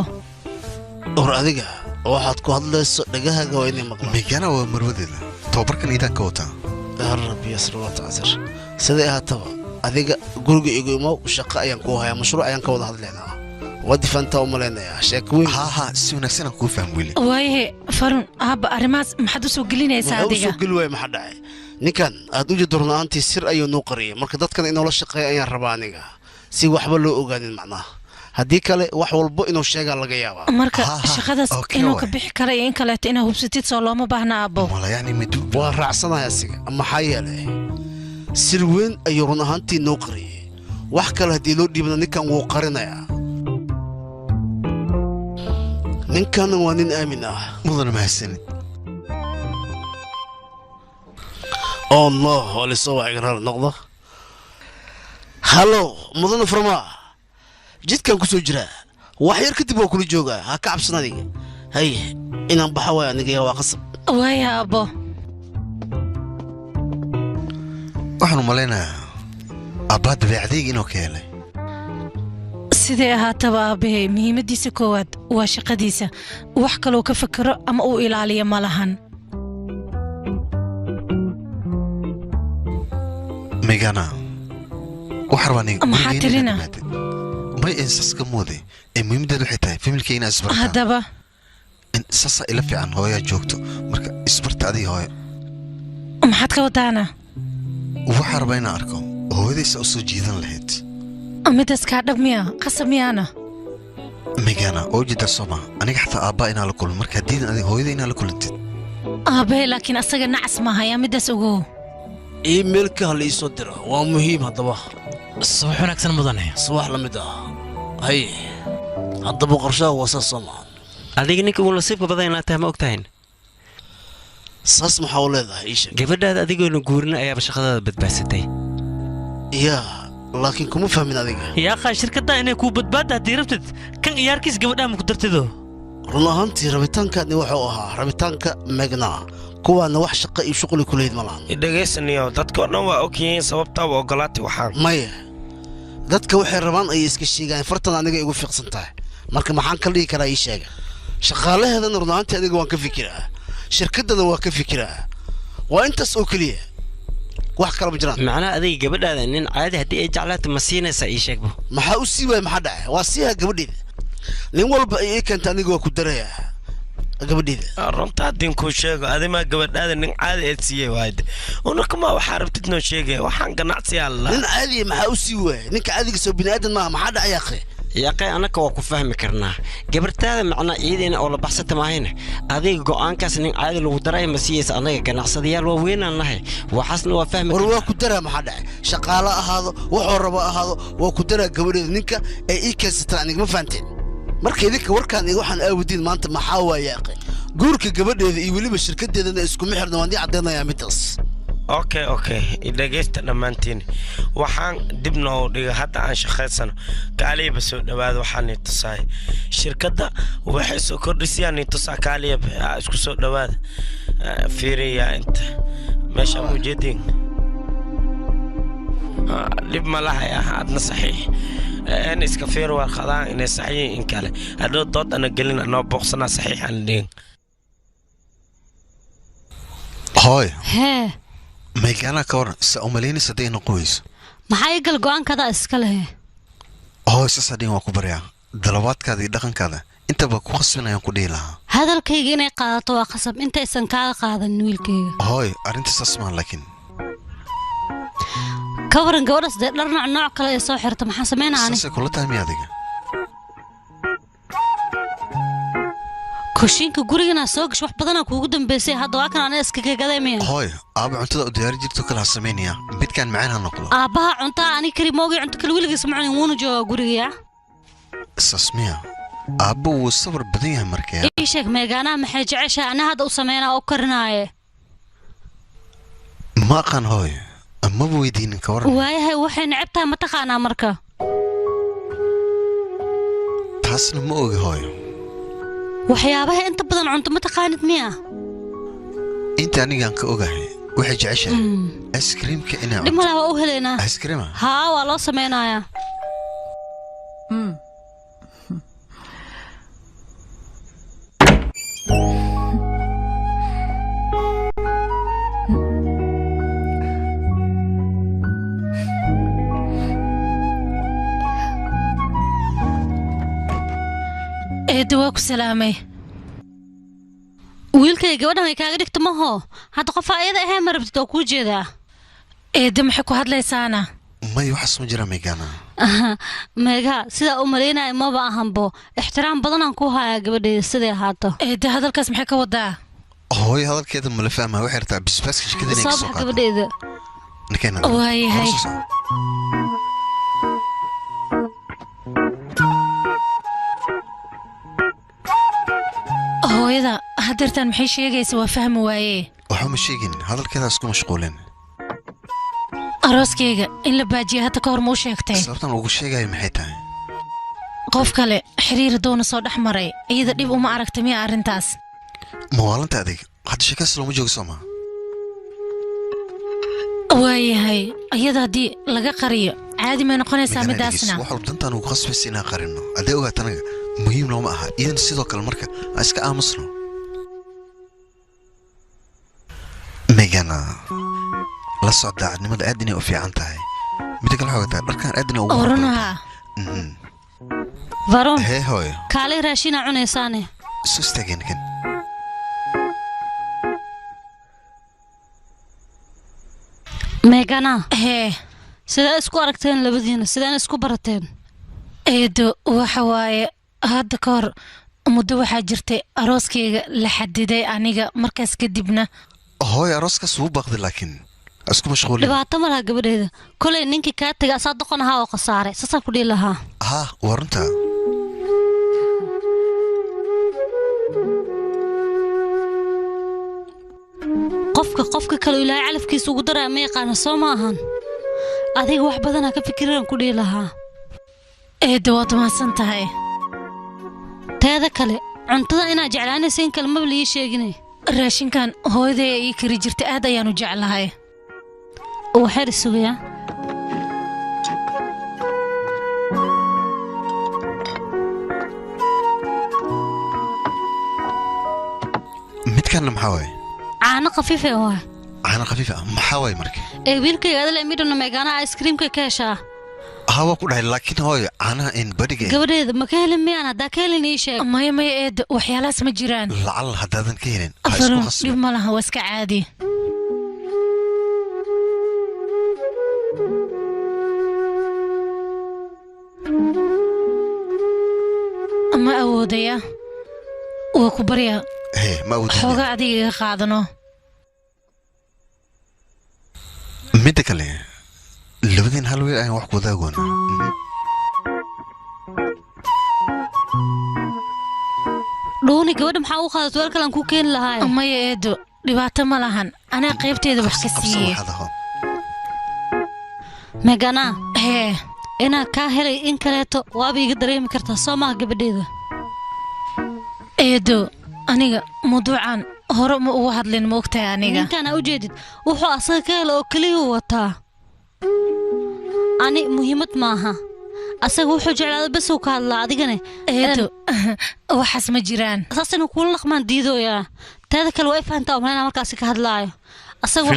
J: war adiga waxaad ku hadlayso dhagahaaga waa inay maqlaan
B: meegaana waa marwadeeda tababarkan iidaan ka wataa
J: rabbi yasr wa taasir sidee ahaataba adiga guriga igu imow shaqo ayaan kuu hayaa mashruuc ayaan ka wada hadlaynaa wadi fanta u maleynayaa sheeko weyn
B: ha si wanaagsan aan kuu faham weli
C: waayahe farun aabba arrimahaas maxaad u soo gelinaysaa adiga
J: usoo geli waaya maxaa dhacay ninkan aad u jeedo runaantii sir ayuu noo qariyay marka dadkan inoola shaqeeya ayaan rabaa aniga si waxba loo ogaanin macnaha haddii kale wax walbo inuu sheegaa laga yaabaa
C: marka shaqadaas inuu ka bixi kara iyo in kaleeto inaad hubsatid soo looma baahna aabbo
J: waa raacsanahay asiga maxaa yeelay sir weyn ayuu run ahaantii noo qariyay wax kale haddii loo dhiibna ninkan wuu qarinayaa ninkanna waa nin aamin ah
B: mudana mahadsanid
J: oh no waa lisoo waa igraar noqdo hallo mudana farmaa jidkaan ku soo jiraa wax yar kadib waa kula joogaa ha ka cabsan adiga haye inaan baxa waay aniga waa qasab
C: waaya aabbo
B: waxaan u malaynayaa aabbaa dabeecadayga inuu ka helay
C: sidee ahaataba aabbahe muhiimaddiisa koowaad waa shaqadiisa wax kaloo ka fakero ama uu ilaaliyo ma lahan
B: meegana wax rabaa
C: maxaa tirina
B: may insaska moode ee muhiimaddeedu waxay tahay familka inaa isbartaan
C: haddaba
B: sasa ila fiican hooyaa joogto marka isbarta adiga hooyo
C: maxaad ka wadaana
B: waxaa rabaa inaan arko hooyadaysa u soo jiidan lahayd
C: midaas kaa dhab miya qasab miyaana
B: meegana oo jeeda soma aniga xataa aabbaa inaa la kulmo marka haddiidan adiga hooyada inaa la kulantid
C: aabbahe laakiin asaga nacas maaha yaa midaas ogow
J: iimailka ha la ii soo diro waa muhiim haddaba
G: subax wanaagsan mudane
J: subax la mid ah haye haddaba qorshaha waa saas soo mahan
P: adiga ninka uu nasiibka badan inaad tahay ma ogtahayn
J: saas maxaa u leedahay ii sheeg
P: gabadhaada adigoona guurin ayaaba shaqadaada badbaadsatay
J: yaa laakiin kuma fahmin adiga
P: yaa qaa shirkadda inay kuu badbaadda haddii rabtid kan iyaarkiis gabadhaha ma ku dartido
J: run ahaantii rabitaankaadni wuxuu ahaa rabitaanka megna kuwaana wax shaqo iyo shuquli ku leyd ma lahan
Q: dhegaysaniyo dadkao dhan waa og yihiin sababtaa waa ogolaatay waxaan
J: maya dadka waxay rabaan ayay iska sheegaan fartan aniga igu fiiqsan tahay marka maxaan ka dhihi karaa ii sheega shaqaalaheedana run ahaantii adiga waan ka fikiraa shirkaddana waa ka fikiraa waa intaas oo keliya wax kala ma jiraan
P: macnaha adiga gabadhaada nin caadi haddii ay jeclaata ma siinaysaa ii sheegba
J: maxaa u sii waaya maxaa dhacay waa siiha gabadheeda nin walba ay ii keenta aniga waa ku darayaa gabadheeda
Q: runta haddin kuu sheego adimaa gabadhaada nin caadi eed siiyey waayde unakamaa waxaa rabtid noo sheegaya waxaan ganacsi alla
J: nin caadiya maxaa u sii waaya ninka caadiga soo bini'aadan maaha maxaa dhacay akhi
P: yaqay annaka waa ku fahmi karnaa gabartaada macnaa ciideena oo la baxsata maahayna adiga go'aankaas nin caadi lagu daray ma siiyeysa annaga ganacsadayaal waa weynaan nahay waxaasna waa fahmi
J: war waa ku daraa maxaa dhacay shaqaalo ahaado wuxuu rabo ahaado waa ku daraa gabadheeda ninka ay ii keensataan aniga ma fahanteen marka idinka warkaan iyo waxaan aawadiin maanta maxaa waaye akhi guurka gabadheeda iyo weliba shirkaddeedana iskuma xirna waan ii caddaynayaa midaas
Q: okay dhegaysta dhammaantiin waxaan dib noo dhiga hadda aan shaqaysano kaaliyaba soo dhawaada waxaan nii tusaay shirkadda waxay soo kordhisayaan nii tusaa kaaliyaba isku soo dhawaada fiiriyaa inta meeshaan ujeediin dhib ma lahay adna saxiix in iska fiir warqadaan inay saxiix in kale hadhow dood ana gelin anoo booqsanaa saxiixaan dhihin
B: hooy
H: hee
B: meegaana ka waran sa umalaynaysa hadday noqon weyso
H: maxaa igal go'aankada iska lehe
B: hooy sasadhin waa ku baryaa dalabaadkaada iyo dhaqankaada intaba ku khasbinayaan ku dhihi lahaa
H: hadalkayga inay qaadato waa khasab intaysan kaaga qaadan wiilkayga
B: hooy arrinta saas maan laakiin
H: ka waran gabadhaas dee dhar nooc kale ee soo xirta maxaa sameynaa ani
B: saasay kula tahay miya adiga
H: kushiinka gurigana soo gash wax badanaa kuugu dambeysay hadda waa kan aniga iska kagadeemaya
B: hooy aabba cuntada u diyaari jirto kala ha samaynaya midkaan macaan ha noqdo
H: aabbaha cuntaa ani kari moogay cunto kale weligiis ma cunin wuuna joogaa guriga
B: saas miya aabba wuu sawir badan yahay markee
H: ii sheeg meegaanaha maxay jeceshahay ana hadda u sameynaa oo karinaaye
B: ma aqaan hooy maba weydiinin ka waran
H: waayahay waxay necab tahay ma taqaanaa marka
B: taasna ma ogi hooy
H: waxyaabaha inta badan cunto ma taqaanid miya
B: inta anigaan ka ogahay waxay jeceshahay iskriimka inaa
H: dhib malaa waa u helaynaa
B: iskriima
H: haa waa loo sameynayaa
C: eedda waa ku salaamay
H: wiilkay gabadhan ay kaaga dhigta maho hadda qofa ayada ahee ma rabtid oo kuu jeedaa
C: eedda maxay ku hadlaysaana
B: may waxaas ma jira meegana
H: meega sidaa u malaynaya maba ahanbo ixtiraam badanaan ku hayaa gabadheeda siday ahaato
C: eedda hadalkaas maxay ka wadaa
B: hooyo hadalkeeda mala fahmaa waxay rabtaa bisbaaska shirkada inay kasoo qaado
H: gabadheeda
C: waayahay hooyada hadeertaan maxay sheegaysa waa fahmi waaye
B: waxba ma sheegin hadalkeedaas ku mashquulin
C: arooskayga in la baajiya hadda ka hor muu sheegtay
B: sababtan ugu sheegayo maxay tahay
C: qof kale xiriir doona soo dhex maray iyada dhib uma aragta miya arrintaas
B: mawaalanta adig hadda sheekaas looma joogo soo maa
C: waayahay iyada haddii laga qariyo caadi may noqonaysaa midaasna
B: wax walba dantaan ugu khasbaysa inaan qarino haddee ogaat anaga muhiim looma aha idan sidoo kale marka aan iska aamusno megana la socda daacadnimada aad inay u fiican tahay mida kale xoogataa dharkaan aad inay ugu
H: orunaha varon
B: hee hooyo
H: kaalay raashinaa cunaysaane
B: isu istaageen kan
H: meegana hee sidaa isku aragteen labadiina sidaan isku barateen
C: eedo waxa waaye hadda ka hor muddo waxaa jirtay arooskayga la xadiday aniga markaas kadibna
B: hooy arooskaas wuu baaqday laakiin isku mashquulin
H: dhibaato ma laha gabadheeda kolay ninkii kaa tegay asaa doqon ahaa oo khasaaray saasaa ku dhihi lahaa
B: haa waa runtaa
H: qofka kale ilaahay calafkiisa ugu daraa ma yaqaana soo ma ahan adiga wax badan ka fikiraan ku dhihi lahaa
C: eedo waad mahadsan tahay
H: teeda kale cuntada inaa jeclaanaysa in kalmaba lii sheeginay
C: raashinkan hooyaday ii kari jirtay aad ayaan u jeclahay
H: waxaad isugayaa
B: midkan maxaa waay
H: caano khafiif ah waa
B: caano khafiif ah maxaa waay marka
H: wiilkayga adal midna meegana ice creamka ka heshaa
B: hawa ku dhahay laakiin hooyo caanaha in badiga
H: gabadheeda ma ka helin miyaan haddaa ka helin ii sheeg
C: maya eed waxyaalahaas ma jiraan
B: lacal haddaadan ka helin
C: dhib ma laha waa iska caadi ma awoodaya waa ku barya xooga adiga iga qaadano
B: midda kale labadeen hal weel ayaan wax ku wadaagoona
H: dhuuni gabadha maxaa u qaadat weel kalan ku keeni lahaay
C: maya eedo dhibaato ma lahan anaa qaybteeda wax ka siiyey
H: megana hee inaa kaa helay in kaleeto waaba iga dareemi kartaa soo maha gabadheeda
C: eedo aniga mawduucan hore ma uga hadlin ma ogtahay aniga
H: ninkaana u jeedid wuxuu asaga ka hela oo keliyuu wataa ani muhiimad maaha asaga wuxuu jeclaada basuu ka hadlaa adigane
C: eedo waxaas ma jiraan
H: saas inuu kuula laqmaan diidooyaa teeda kale waa i fahantaa umalaynaa markaasi ka hadlaayo asaga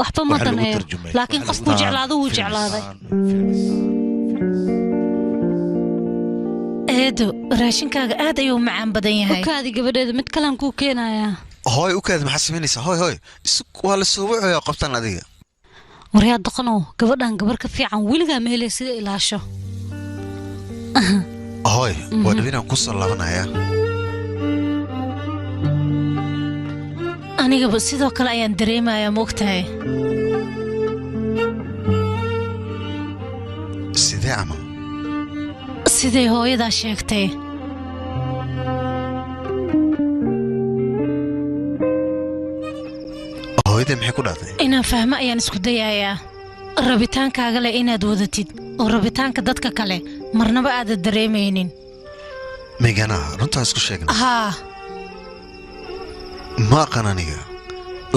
H: waxba ma daneeyo laakiin qofkuu jeclaado wuu jeclaaday
C: eedo raashinkaaga aad ayuu macaan badan yahay
H: ukaadi gabadheeda mid kalan kuu keenayaa
B: hooy ukaadi maxaa samaynaysaa hooy waa la soo wacoyaa qabtaan adiga
H: waryaa doqanow gabadhan gabar ka fiican weligaa ma helay sida ilaasho
B: hooy waa dhawinaan ku soo laabanayaa
C: anigaba sidoo kale ayaan dareemayaa ma ogtahay
B: sidee camal
C: siday hooyadaa sheegtay
B: hooyaday maxay ku dhacday
C: inaan fahmo ayaan isku dayayaa rabitaankaaga leh inaad wadatid oo rabitaanka dadka kale marnaba aadan dareemaynin
B: meegana runtaa isku sheegna
C: haa
B: ma aqaan aniga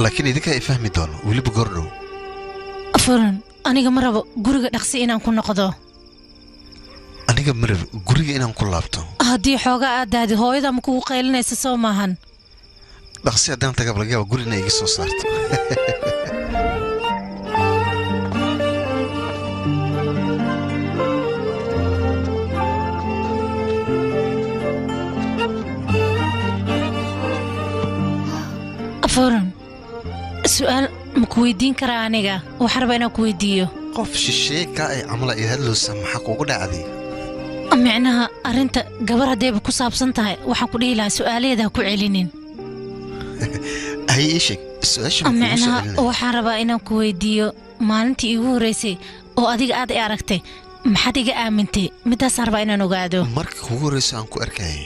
B: laakiin idinkaa i fahmi doono weliba gordhow
C: furan aniga ma rabo guriga dhaqsi inaan ku noqdo
B: aniga marab guriga inaan ku laabto
C: haddii xoogaa aad daadi hooyada ma kugu qaylinaysa soo maahan
B: dhaqsi haddaan tagab laga yaaba gurina iga soo saarto
C: furan su'aal ma ku weydiin karaa aniga waxaan rabaa inaan ku weydiiyo
B: qof shisheeye kaa ay camala iyo hadlowsa maxaa kuugu dhacday
C: micnaha arrinta gabar haddayba ku saabsan tahay waxaan ku dhihi lahaa su'aalaheeda ha ku celinin
B: hay ii sheeg
C: micnaha waxaan rabaa inaan ku weydiiyo maalintii iigu horraysay oo adiga aad i aragtay maxaad iga aamintay middaasaan rabaa inaan ogaado
B: marka kugu horrayso aan ku arkayay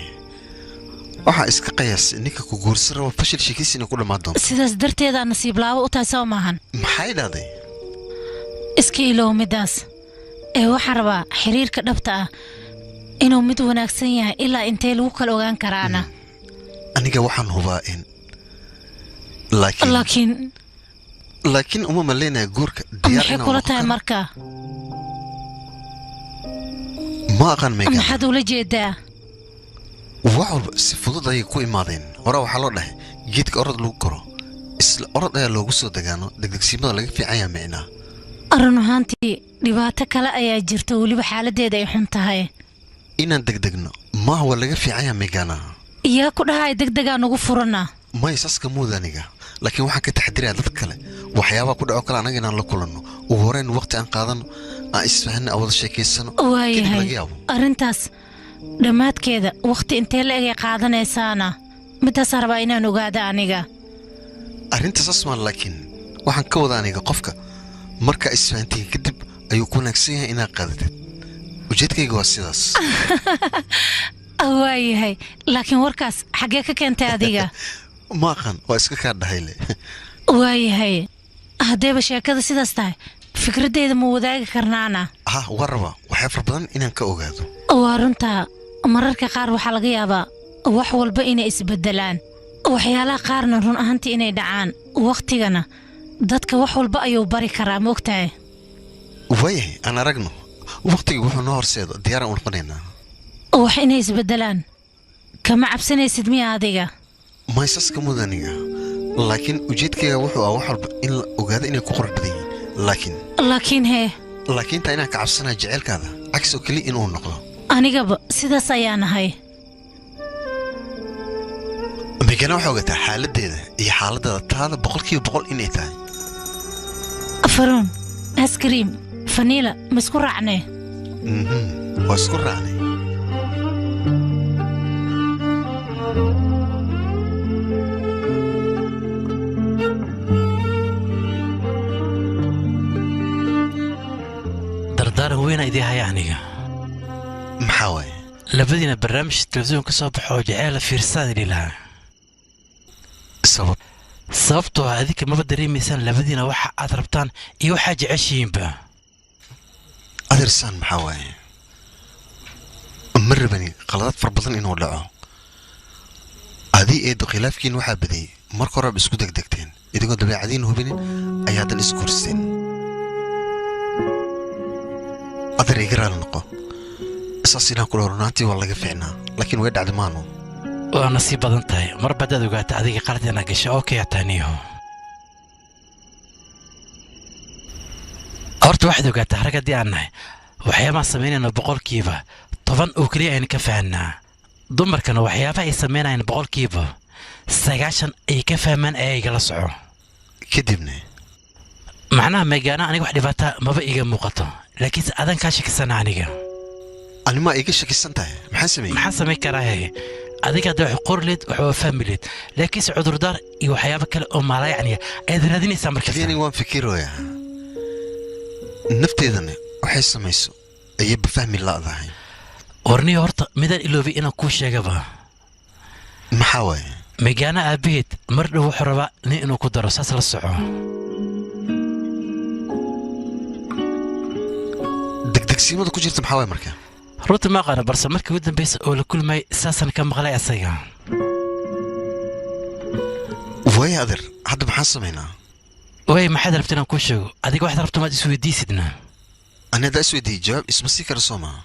B: waxaa iska qayaas ninka ku guursan raba fashil sheekiisina ku dhammaan doonto
C: sidaas darteedaa nasiib laabo u tahay soo maahan
B: maxay dhahday
C: iska ilow middaas waxaan rabaa xiriirka dhabta ah inuu mid wanaagsan yahay ilaa intee lagu kala ogaan karaana
B: aniga waxaan hubaa in laakiin uma malaynaya guurka
C: maxay kula tahay marka
B: ma aqaan meega
C: maxaad ula jeedaa
B: wax walba si fudud ayay ku imaadeen hore waxaa loo dhahay geedka orod lagu koro isla orod ayaa loogu soo degaano degdegsiimada laga fiican yaha micnaa
C: run ahaantii dhibaato kale ayaa jirta weliba xaaladdeeda ay xun tahay
B: inaan degdegno maaha waa laga fiican yaha meegana
C: iyaa ku dhahay degdegaa nugu furana
B: maya saska muuda aniga laakiin waxaan ka taxadirayaa dad kale waxyaabaa ku dhaco kale annaga inaan la kulanno ugu horeyn waqti aan qaadano aan isfahanno aan wada sheekaysano
C: waayahay arrintaas dhammaadkeeda wakhti intee la egay qaadanaysaana middaasaan rabaa inaan ogaada aniga
B: arrinta sasmaan laakiin waxaan ka wada aniga qofka markaa isfahantiin kadib ayuu ku wanaagsan yahay inaad qaadatid ujeedkayga waa sidaas
C: waayahay laakiin warkaas xaggee ka keentay adiga
B: ma aqan waa iska kaa dhahayle
C: waayahay haddeeba sheekada sidaas tahay fikraddeeda ma wadaagi karnaana
B: ha warraba waxay far badan inaan ka ogaado
C: waa runtaa mararka qaar waxaa laga yaabaa wax walba inay isbeddelaan waxyaalaha qaarna run ahaantii inay dhacaan wakhtigana dadka wax walba ayuu bari karaa moogtahay
B: waayahay aan aragno wakhtiga wuxuu noo horseedo diyaaraan u noqonaynaa
C: wax inay isbeddelaan kama cabsanaysid miya adiga
B: maysaska mudaniga laakiin ujeedkayga wuxuu ah wax walba in la ogaado inay ku qurux badan yihiin
C: laakiin hee
B: laakiin taa inaan ka cabsanaya jaceylkaada cagsi oo keliya inuu noqdo
C: anigaba sidaas ayaan ahay
B: megana waxaa ogataa xaaladdeeda iyo xaaladdeeda taada 100% inay tahay
C: faruun askariim faniila ma isku raacnee
B: waa isku raacnay
G: dardaaran weyna idii haya aniga
B: maxaa waaye
G: labadiina barnaamij telefisyoon ka soo baxo oo jaceyla fiirsaad idhi lahaa sababtoo ah adinka maba dareemaysaan labadiina waxa aad rabtaan iyo waxaa jeceshihiinba
B: adeersaan maxaa waaye ma rabani qaladaad far badan inuu dhaco adii eedo khilaafkiin waxaa badiyey marka horeba isku degdegteen idigoo dabeecadiin hubinin ayaa haddan isguursteen adeer iga raali noqo isaas inaan kula runaantii waa laga fiicnaa laakiin way dhacda maanu
G: waa nasiib badan tahay mar baddaad ogaata adiga qalad inaa gasha oo kaya taaniyo horta waxaad ogaataa rag haddii aan nahay waxyaabaan samaynayno 10% oo keliya aynu ka fahanaa dumarkana waxyaabaha ay samaynayaan 90% ay ka fahmaan ee igala soco
B: kadibna
G: macnaha meegaana aniga wax dhibaata maba iga muuqato laakiinse adan kaa shakisana aniga
B: anima iga shakisan tahay maxaan
G: samayn karaa adiga hadda wax qorleed wax waa fahmileed laakiinse cudurdaar iyo waxyaabo kale oo maala yacni ayaad raadinaysaa markaas
B: kaliya waan fikirooyaa nafteedana waxay samayso ayaba fahmi la'dahay
G: warniyo horta midaan iloobay inaan kuu sheegaba
B: maxaa waaye
G: meegaana aabaheed mar dhow wuxuu rabaa nin inuu ku daro saas la soco
B: degdegsiimada ku jirta maxaa waaye marka
G: runta ma aqaana balse markii ugu dambaysa oo la kulmay saasan ka maqlay asaga
B: waaya adeer hadda maxaan samaynaa
G: waay maxaad rabta inaan kuu sheego adiga waxaad rabta maad isweydiisidna
B: ani haddaa isweydiiyey jawaab isma sii kara soo maa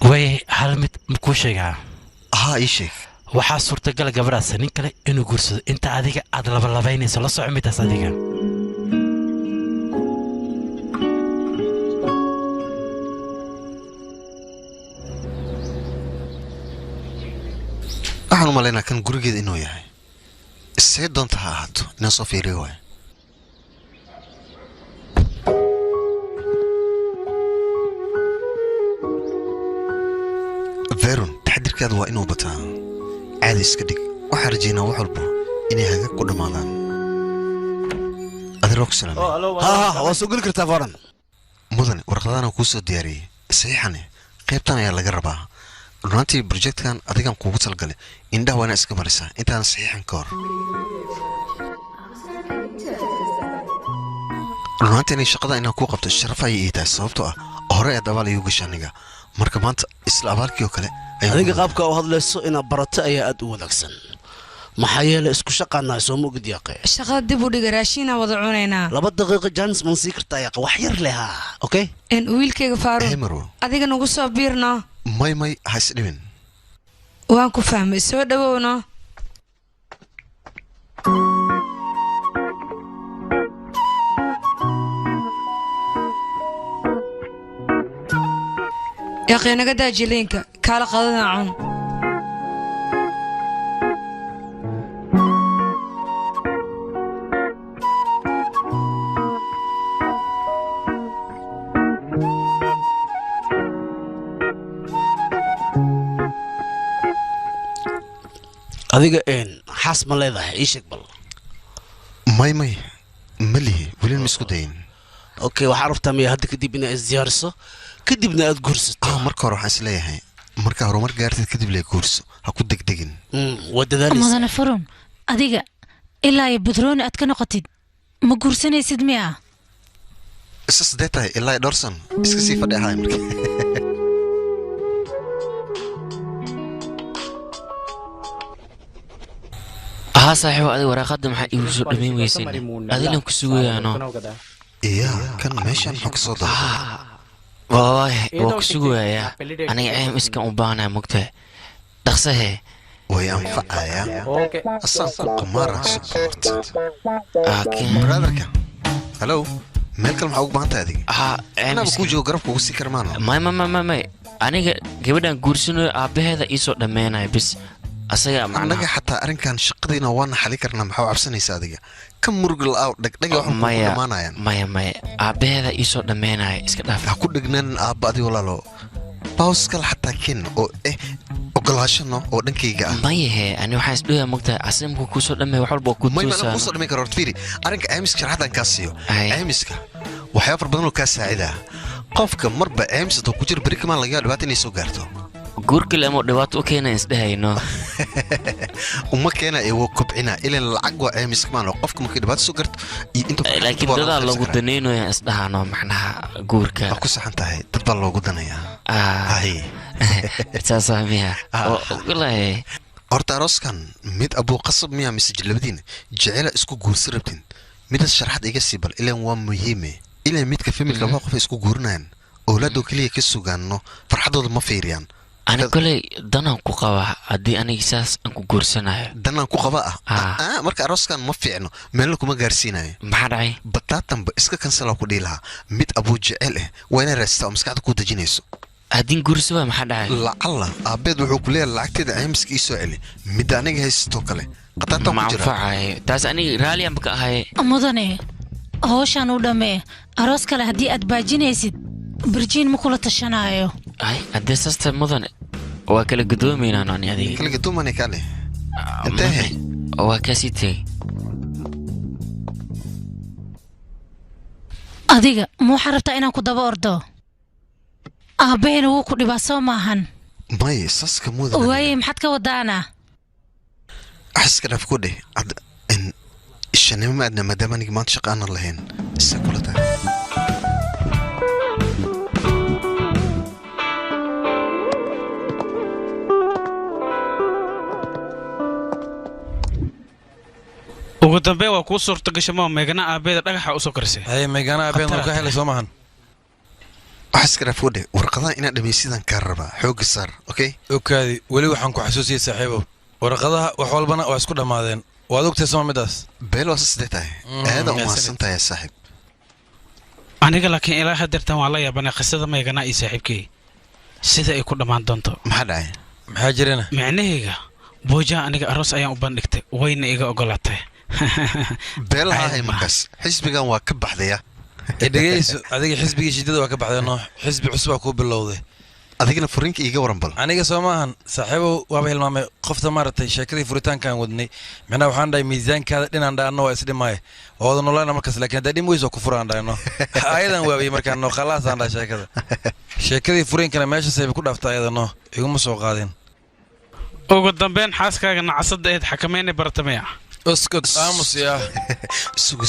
G: waay hal mid ma kuu sheegaa
B: haa ii sheeg
G: waxaa suurtagala gabadhaas nin kale inuu guursado inta adiga aad labalabaynayso la soco midaas adiga
B: waxaan u malaynaa kan gurigeeda inuu yahay see doonta ha ahaato inaan soo fiiriyo waay verun taxadirkaada waa inuu bataa caadi iska dhig waxaa rajaynaa wax walba inay hagaag ku dhammaadaan adeer waa ku salaamay
J: waa soo geli kartaa fooran
B: mudane warqadaana kuu soo diyaariyey saxiixane qaybtan ayaa laga rabaa runtii projectkan adigan kuugu talgalay indhaha waa inaa iska marisaa intaan saxiixan ka hor runtii inay shaqada inaan kuu qabto sharaf ayay ii tahay sababtoo ah hore aad abaal iigu gasha aniga marka maanta isla abaalkii oo kale
J: adiga qaabka u hadlayso inaad barato ayaa aad u wanaagsan maxaa yeelay isku shaqaanaa soo ma ogid yaaqe
I: shaqada dib u dhiga raashiina wada cunaynaa
J: 2 daqiiqo jaanis man sii kartaa yaaqe wax yar leh ha okay
I: wiilkayga faaruun adiga nagu soo biirno
B: may ha isdhimin
I: waan ku fahmay soo dhawowno yaaqee naga daa jiliinka kaala qadana cun
J: adiga xaas ma leedahay ii sheeg bal
B: may ma lihi weli ma isku dayin
J: okay waxaa rabtaa miya hadda kadib inaad isdiyaariso kadibna aad guursato
B: marka hore waxaan isleeyahay marka horumar gaartid kadib lee guurso ha ku degdegin
J: waa dadaalaysa
C: mudane furun adiga ilaa iyo budrooni aad ka noqotid ma guursanaysid miya
B: isa sidee tahay ilaa dhowrsan iska sii fadhi ahaay marka
K: ها صاحب هذه ورقة محا يوسف دمين ويسين هذه لم كسوي أنا
B: إياه كان ماشي أنا حق صدق
K: والله وكسوي يا أنا عام إسكان أبانا مقطع دخسه
B: وينفع يا أصلا قمارة سبورت برادرك هلو مالك المحوق بانت هذه أنا بكون جو قرب وسي كرمانه
K: ما أنا قبل قرسنا أبي هذا يسوع دمينا بس أصيا
B: anaga xataa arrinkan shaqadiina waan xali karnaa maxaa cabsanaysaa adiga ka murugl aw dhagdhaga waxaan ku dhamaanayaan
K: maya aabeeda ii soo dhameynaya iska dhaaf
B: ha ku dhignan aabba adi walaalo bawskal xataa kin oo ogolaashano oo dhankayga ah
K: mayahe ani waxaan isdhoyaa mogtahay casimku kuu soo dhameey wax walba ku
B: tuusaa ma soo dhameyn karo horta fiiri arrinka aymiska sharaxdan kaa siiyo aymiska waxyaabo far badan oo kaa saacidaa qofka marba aymis haduu ku jiro beri kamaan laga yaabo dhibaato inay soo gaarto
K: guurka lama dhawaato u keena isdhahayno
B: uma keena ee wuu kobcina ilaan lacag waa aymis kamaan oo qofka markay dhibaato soo garto iyo inta
K: laakiin dadaa loogu danaynayo isdhahano macnaha guurka
B: waa ku saxan tahay dad baa loogu danayaa
K: saasaa miya walahi
B: horta arooskan mid abuu qasab miya mise labadiina jecela isku guursi rabtin midas sharaxad iga sii bal ilaan waa muhiime ilaan midka familka laba qof isku guurinayaan awlaadoo keliya ka sugaano farxadooda ma fiiriyaan
K: أنا كله دنا كوكوا أدي أنا إحساس أنكو قرصنا
B: دنا كوكوا مركا أروس كان ما في عنه ملكو ما قرصينه
K: ما رأي
B: بتاتم بإسكا كان سلا كوديلها ميت أبو جعله وين رست مسكات كود جنيسو
K: أدين قرصوا ما رأي
B: لا الله أبيض وحكولي اللعكت ده عمسك يسوعلي ميدانك هاي ستوكله قطعتهم
K: ما فعاي تاس أنا رالي أم كهاي
C: مدني هوش أنا ودمي أروس كله هدي أتباجينيسيد برجين مقولة الشنايو
K: أي أدرست مدن وكل قدومي أنا هذه
B: كل قدوم أنا كله انتهى
K: وكاسيتي
C: أديك مو حرفت أنا كدبا أردو أبين وكل باسو ماهن
B: ما يساس كمودة
C: وين محدك ودانا
B: أحس كده في كده إن الشنيمة ما أدنى ما دام أنا ما تشق أنا اللهين السكولة
N: ugu dambe waa kuu suurta gashamoo meegana aabeeda dhagaxa u soo karisay
E: hay meegana aabeeda ka helay soo maahan
B: waxaas kala foode warqadaha inaad dhamaysidan ka rabaa xoog saar okay
E: okaadi wali waxaan ku xasuusiyay saaxiibo warqadaha wax walbana waa isku dhamaadeen waad ogtay soo midaas
B: beel waa sidetahay aad u maasantahay saaxiib
N: aniga laakiin ilaa hadeertan waa la yaabanay qisada meegana iyo saaxiibkii sida ay ku dhamaan doonto
B: maxaa dhacay
E: maxaa jirana
N: micnahayga booja aniga aroos ayaan u bandhigtay wayna iga ogolaatay
B: beelaha hay markaas xisbigan waa ka baxdaya
E: dhageyso adiga xisbigii shidada waa ka baxdayno xisbi cusub ku bilowday
B: adigana furinka iga waran bal
E: aniga soo maahan saaxiibo waaba hilmaamay qofta maartay sheekadii furitaankan wadnay macnaha waxaan dhahay miisaankaada dhinaan dhaano waa isdhimaay oo nololana markaas laakiin haddii dhim weyso ku furaan dhahno ayadan waabay markaan no khalaas aan dhahay sheekadii furinkana meeshaasay ku dhaaftay ayadano iguma soo qaadin
N: ugu dambeyn xaaskaaga nacasada ahayd xakameynay bartamaya
E: اسكت امس يا
B: سوق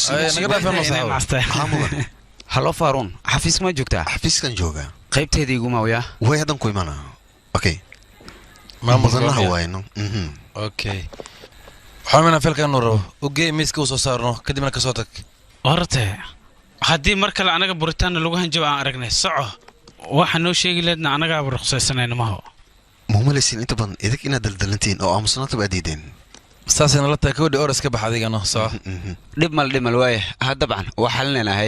M: هلو فارون حفيز ما جوكتا
B: حفيز كان جوجا
M: قيبتي دي قوما ويا
B: وي هذا كوي مانا اوكي ما مظنها واينو
E: اوكي حامنا فيلك نورو وجي ميسك وسو صارنو كدبنا كسوتك
N: ورته hadii mar kale anaga buritaan lagu hanjab aan aragnay soco waxa noo sheegi leedna anaga ruqsaysanayna maho
B: muumalesin inta badan idig ina daldalantiin oo aamusnaanta baadiideen
E: ساسنا لا تكودي أورس كبح هذيك أنا صح
M: دمل وايه هذا طبعا وحلنا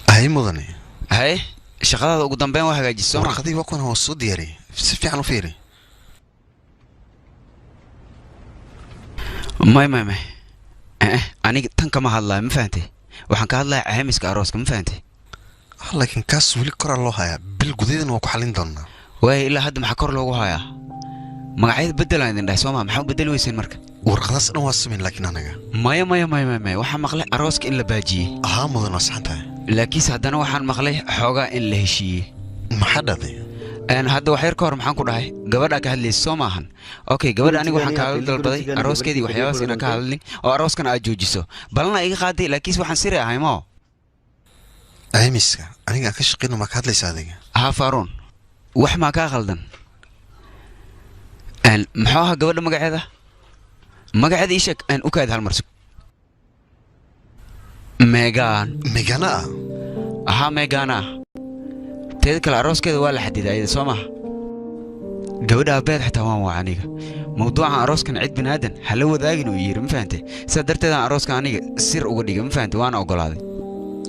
B: هاي مدني
M: هاي شغلة قدام بين واحد جالس
B: سوما خدي وكون هو الصوت ياري في عنو فيري
M: ما أنا تنك ما هلا ما فهمتي وحنك هلا عامس كأروس ما فهمتي
B: لكن كاس ولي كرر الله هيا بالجديد إنه وكحلين دنا
M: وايه إلا هاد محكر له هيا magacyada bedel aan indhahay Soomaa maxaa bedel weyseen marka
B: warqadaas dhan waa sameyn laakiin anaga
M: maya waxa maqlay arooska in la baajiyay
B: aha mudan saxantahay
M: laakiin haddana waxaan maqlay xoogaa in la heshiiyay
B: maxaa dhaday
M: hadda wax yar ka hor maxaan ku dhahay gabadha ka hadlaysa soo maahan okay gabadha anigu waxaan kaaga dalbaday arooskeedii waxyaabahaas inaan ka hadlin oo arooskan aad joojiso balna iga qaaday laakiin waxaan siri ahay moo
B: aymiska aniga aan ka shaqeyno ma ka hadlaysaa adiga
M: ها فارون wax ma ka qaldan maxaa aha gabadha magaceeda ii sheeg u kaad hal mar Megana aha Megana teed kala arooskeeda waa la xadiday soo ma gabadha abeed xitaa waan waa aniga mawduuca arooskan cid binaadan hala wadaagin oo yiri ma fahamtay sida darteed arooskan aniga sir uga dhigay ma fahamtay waan ogolaaday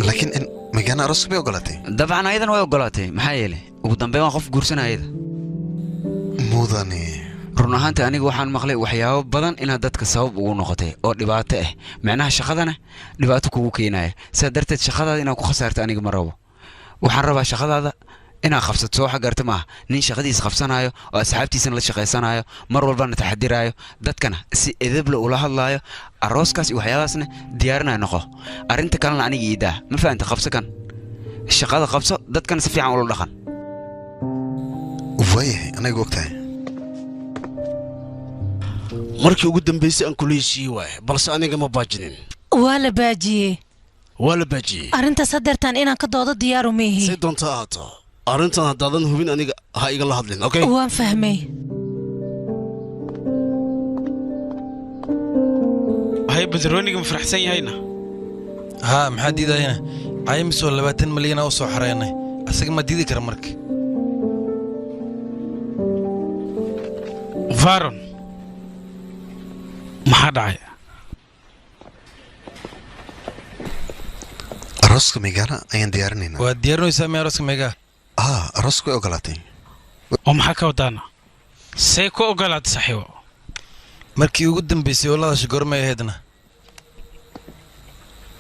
B: laakiin Megana aroos bay ogolaatay
M: dabcan ayadan way ogolaatay maxaa yeelay ugu dambeyn waan qof guursanayada
B: mudane
M: run ahaantii aniga waxaan maqlay waxyaabo badan inaad dadka sabab ugu noqotay oo dhibaato ah macnaha shaqadana dhibaato kugu keenaya sida darteed shaqadaada inaad ku khasaarto aniga ma rabo waxaan rabaa shaqadaada inaad qabsato waxa garta maaha nin shaqadiisa qabsanayo oo asxaabtiisana la shaqaysanayo mar walbana taxadirayo dadkana si edeb leh ula hadlayo arooskaas iyo waxyaabaasna diyaarinayo noqo arrinta kalena aniga iidaa ma fahamta qabso kan shaqada qabso dadkana si fiican ula dhaqan
B: waayahay aniga ogtahay
J: markii ugu dambeysay aan kuleeshii waay balse aniga ma baajinin
C: waa la baajiyey arrintaas hadeertaan inaan ka doodo diyaaru ma ihi
J: si doonta ahaato arrintan haddaadan hubin aniga ha igala hadlin okay
C: waan fahmay
N: hay badrooniga ma faraxsan yahayna
E: ها maxaa diidayna caymis oo 20 milyan oo soo xareynay asaga ma diidi kara marka
N: Varon maxaa dhacay
B: arooska Megana ayaan diyaarinayna
E: waa diyaarinaysaa ma arooska Megana
B: arooska way ogolaatay
N: oo maxaa ka wadaana see ku ogolaatay saxiibo
E: markii ugu dambeysay oo la shaqormay ahaydna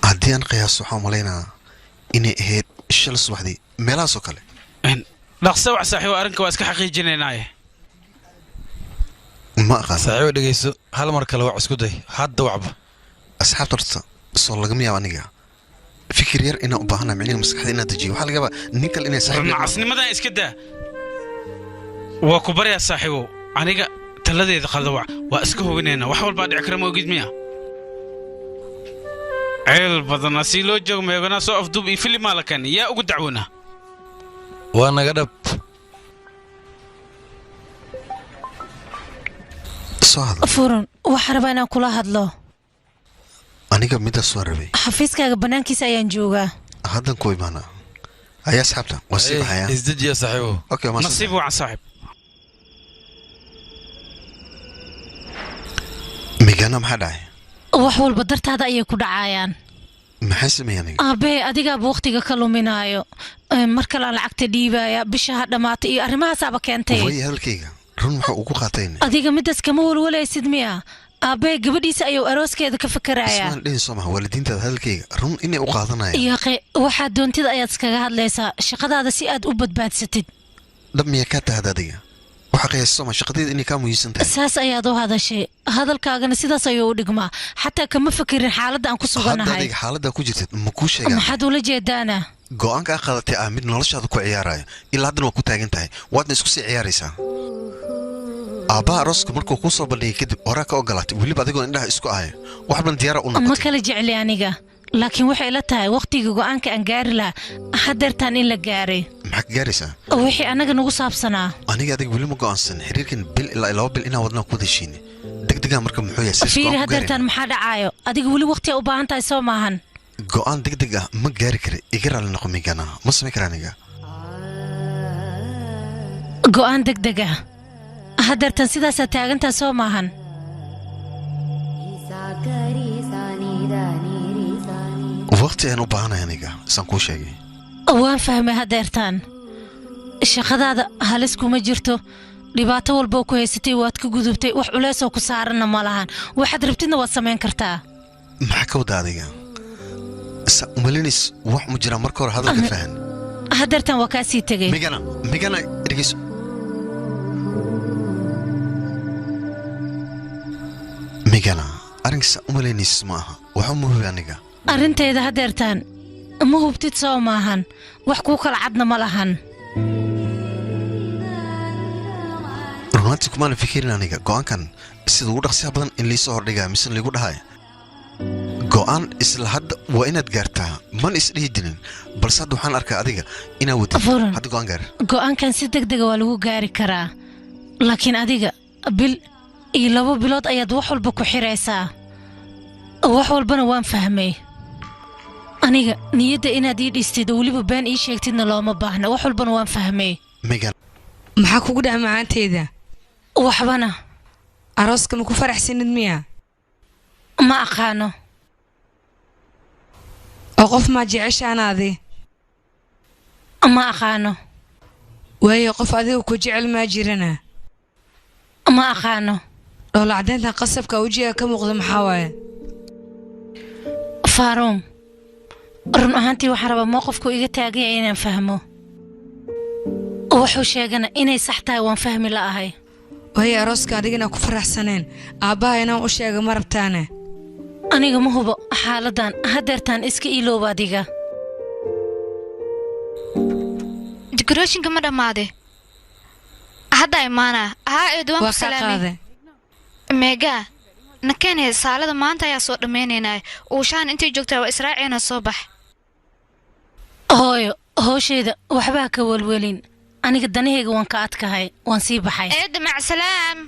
B: haddii aan qiyaaso waxaan malaynaa inay ahayd shil subaxdii meelahaas oo kale
N: dhaqso wax saxiibo arrinka waa iska xaqiijinaynaaye
B: ما أقال
E: سعيو دقيسو هل مركل وع اسكو داي حد وعبه
B: أصحاب ترتا صار لقمي وانيجا فكر ير إنه أباهنا معين مسكحنا تجي وحال جبا نيكل إنه صاحب
N: عصني ماذا إسكده وكبر يا صاحبه عنيجا تلذي إذا خذوا وأسكه بيننا وحول بعد عكرمه وجد مياه عيل بدنا سيلو جو ما يبغى ناس أفضل بيفلي مالكني يا أقول دعونا
E: وأنا قدب
C: furun waxaan rabaa inaan kula hadlo
B: aniga mida soo rabay
C: xafiiskaaga banaankiisa ayaan joogaa
B: haddan ku imaana ayaa asxaabta wasiib haya
E: isdaji ya saaxiibo
B: okay
N: nasiib waa saaxiib
B: Megana maxaa dhacay
C: wax walba dartaada ayay ku dhacayaan
B: maxay sameeyaan
C: abe adiga waqtiga ka luminayo mar kale lacagta dhiibaya bisha ha dhamaatay iyo arrimahaasaba keentay
B: way halkayga run wuxuu ugu qaatayna
C: adiga midaas kama walwalaysid miya abe gabadhiisa ayuu arooskeeda ka fikiraya
B: ismaan dhin soo ma waalidiinta halkayga run inay u qaadanayaan
C: yaqe waxa doontida ayaad iskaga hadlaysaa shaqadaada si aad u badbaadsatid
B: dhammiya ka tahdadiga waxa qiyaas soo ma shaqadeeda inay ka muhiimsan tahay
C: saas ayaad u hadashay hadalkaagana sidaas ayuu u dhigmaa xataa kama fikirin xaaladda aan ku suganahay
B: adiga xaaladda ku jirtid ma ku sheegaa
C: maxaad ula jeedaana
B: go'aanka qaadatay mid noloshaada ku ciyaarayo ilaa haddana waa ku taagan tahay waadna isku sii ciyaaraysaa aabbaha arooska markuu kuu soo bandhigay kadib horaa ka ogolaatay weliba adigoo indhaha isku ahayo waxban diyaara u noqotay
C: ma kala jecli aniga laakiin waxay la tahay waqtiga go'aanka aan gaari lahaa hadeertaan in la gaaray
B: maxaa ka gaaraysaa
C: wixii anaga nagu saabsanaa
B: aniga adiga weli ma go'aansan xiriirkan bil ilaa 2 bil inaan wadnaa ku heshiin degdega marka muxuu yahay
C: fiiri hadeertaan maxaa dhacayo adiga weli waqti u baahan tahay soo maahan
B: go'aan degdeg ah ma gaari kara iga raali noqo Megana ma samayn karaa aniga
C: go'aan degdeg ah hadeertaan sidaasaa taagantaa soo maahan
B: waqti aan u baahanahay aniga saan kuu sheegay
C: waan fahmay hadeertaan shaqadaada halis kuma jirto dhibaato walba ku haysatay waad ka gudubtay wax culeysoo ku saaranna ma lahan waxaad rabtidna waad samayn kartaa
B: maxaa ka wada adiga umalinis wax mu jira marka hore hadalka fahan
C: hadeertaan waa kaa sii tegay
B: Megana dhegeyso Megana arrinkiisa umalinis maaha waxa mu hubi aniga
C: arrinteeda hadeertaan ma hubtid soo maahan wax kuu kala cadna ma lahan
B: kumaan fikirin aniga go'aankan sida ugu dhaqsiyaha badan in liisoo hordhigaa mise liigu dhahay go'aan isla hadda waa inaad gaartaa man isdhihi jirin balse hadda waxaan arkaa adiga inaa wadid hadda go'aan gaar
C: go'aankan si degdega waa lagu gaari karaa laakiin adiga bil iyo 2 bilood ayaad wax walba ku xiraysaa wax walbana waan fahmay aniga niyadda inaad ii dhistid waliba baan ii sheegtidna looma baahna wax walbana waan fahmay
B: megan
I: maxaa kugu dhaca macaanteeda
C: waxbana
I: arooska ma ku faraxsanid miya
C: ma aqaano
I: oo qof ma jeceshaanaadi
C: ma aqaano
I: waayo qof adiga ku jecel ma jirana
C: ma aqaano
I: dhoola cadeynta qasabka wajiga ka muuqda maxaa waaye
C: faaruum run ahaantii waxaan rabaa mowqifku iga taagaya inaan fahmo wuxuu sheegana inay sax tahay waan fahmi la'ahay
I: waayo arooska adigana ku faraxsaneen aabbaha inaan u sheega ma rabtaane
C: aniga ma hubo xaaladan hadeertaan iska ilooba adiga
L: decorationka ma dhammaade hadda imaana haa eedwaan ku salaamay meega nakeenay saalada maanta ayaa soo dhameynaynaa uushaan intay joogtaa waa israaciina soo bax
C: hooyo hooshayda waxbaa ka welwelin aniga danahayga waan ka adkahay waan sii baxay
L: eed mac salaam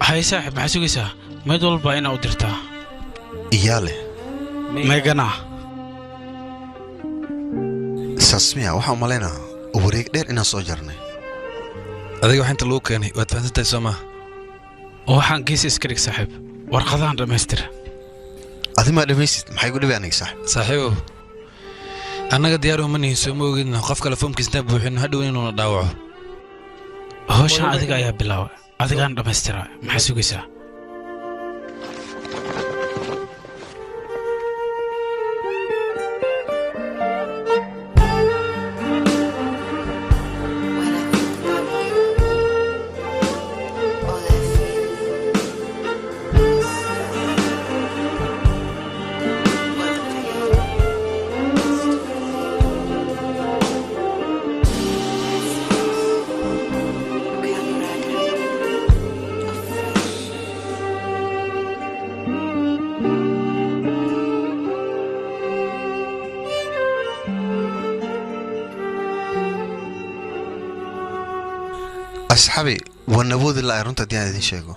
N: hay saaxiib maxaa sugaysaa mid walba inaa u dirtaa
B: iyaa leh
N: meegana
B: saasmiya waxaa u malaynaa wareeg dheer inaan soo jarnay
E: adiga wax inta lagu keenay waad fahansantahay soo maa
N: waxaan geesi iska dhig saaxiib warqadahan dhammaystira
B: adimaa dhammaysid maxay gu dhibi aniga
E: saaxiibow annaga diyaar uma nihin soo ma ogidna qof kale foomkiisa intaan buuxino hadhow inuuna dhaawaco
N: howshan adiga ayaa bilaabay adigaan dhammaystiraa maxaa sugaysaa
B: asxaabi waan awoodi la'ay runta haddii aan idin sheego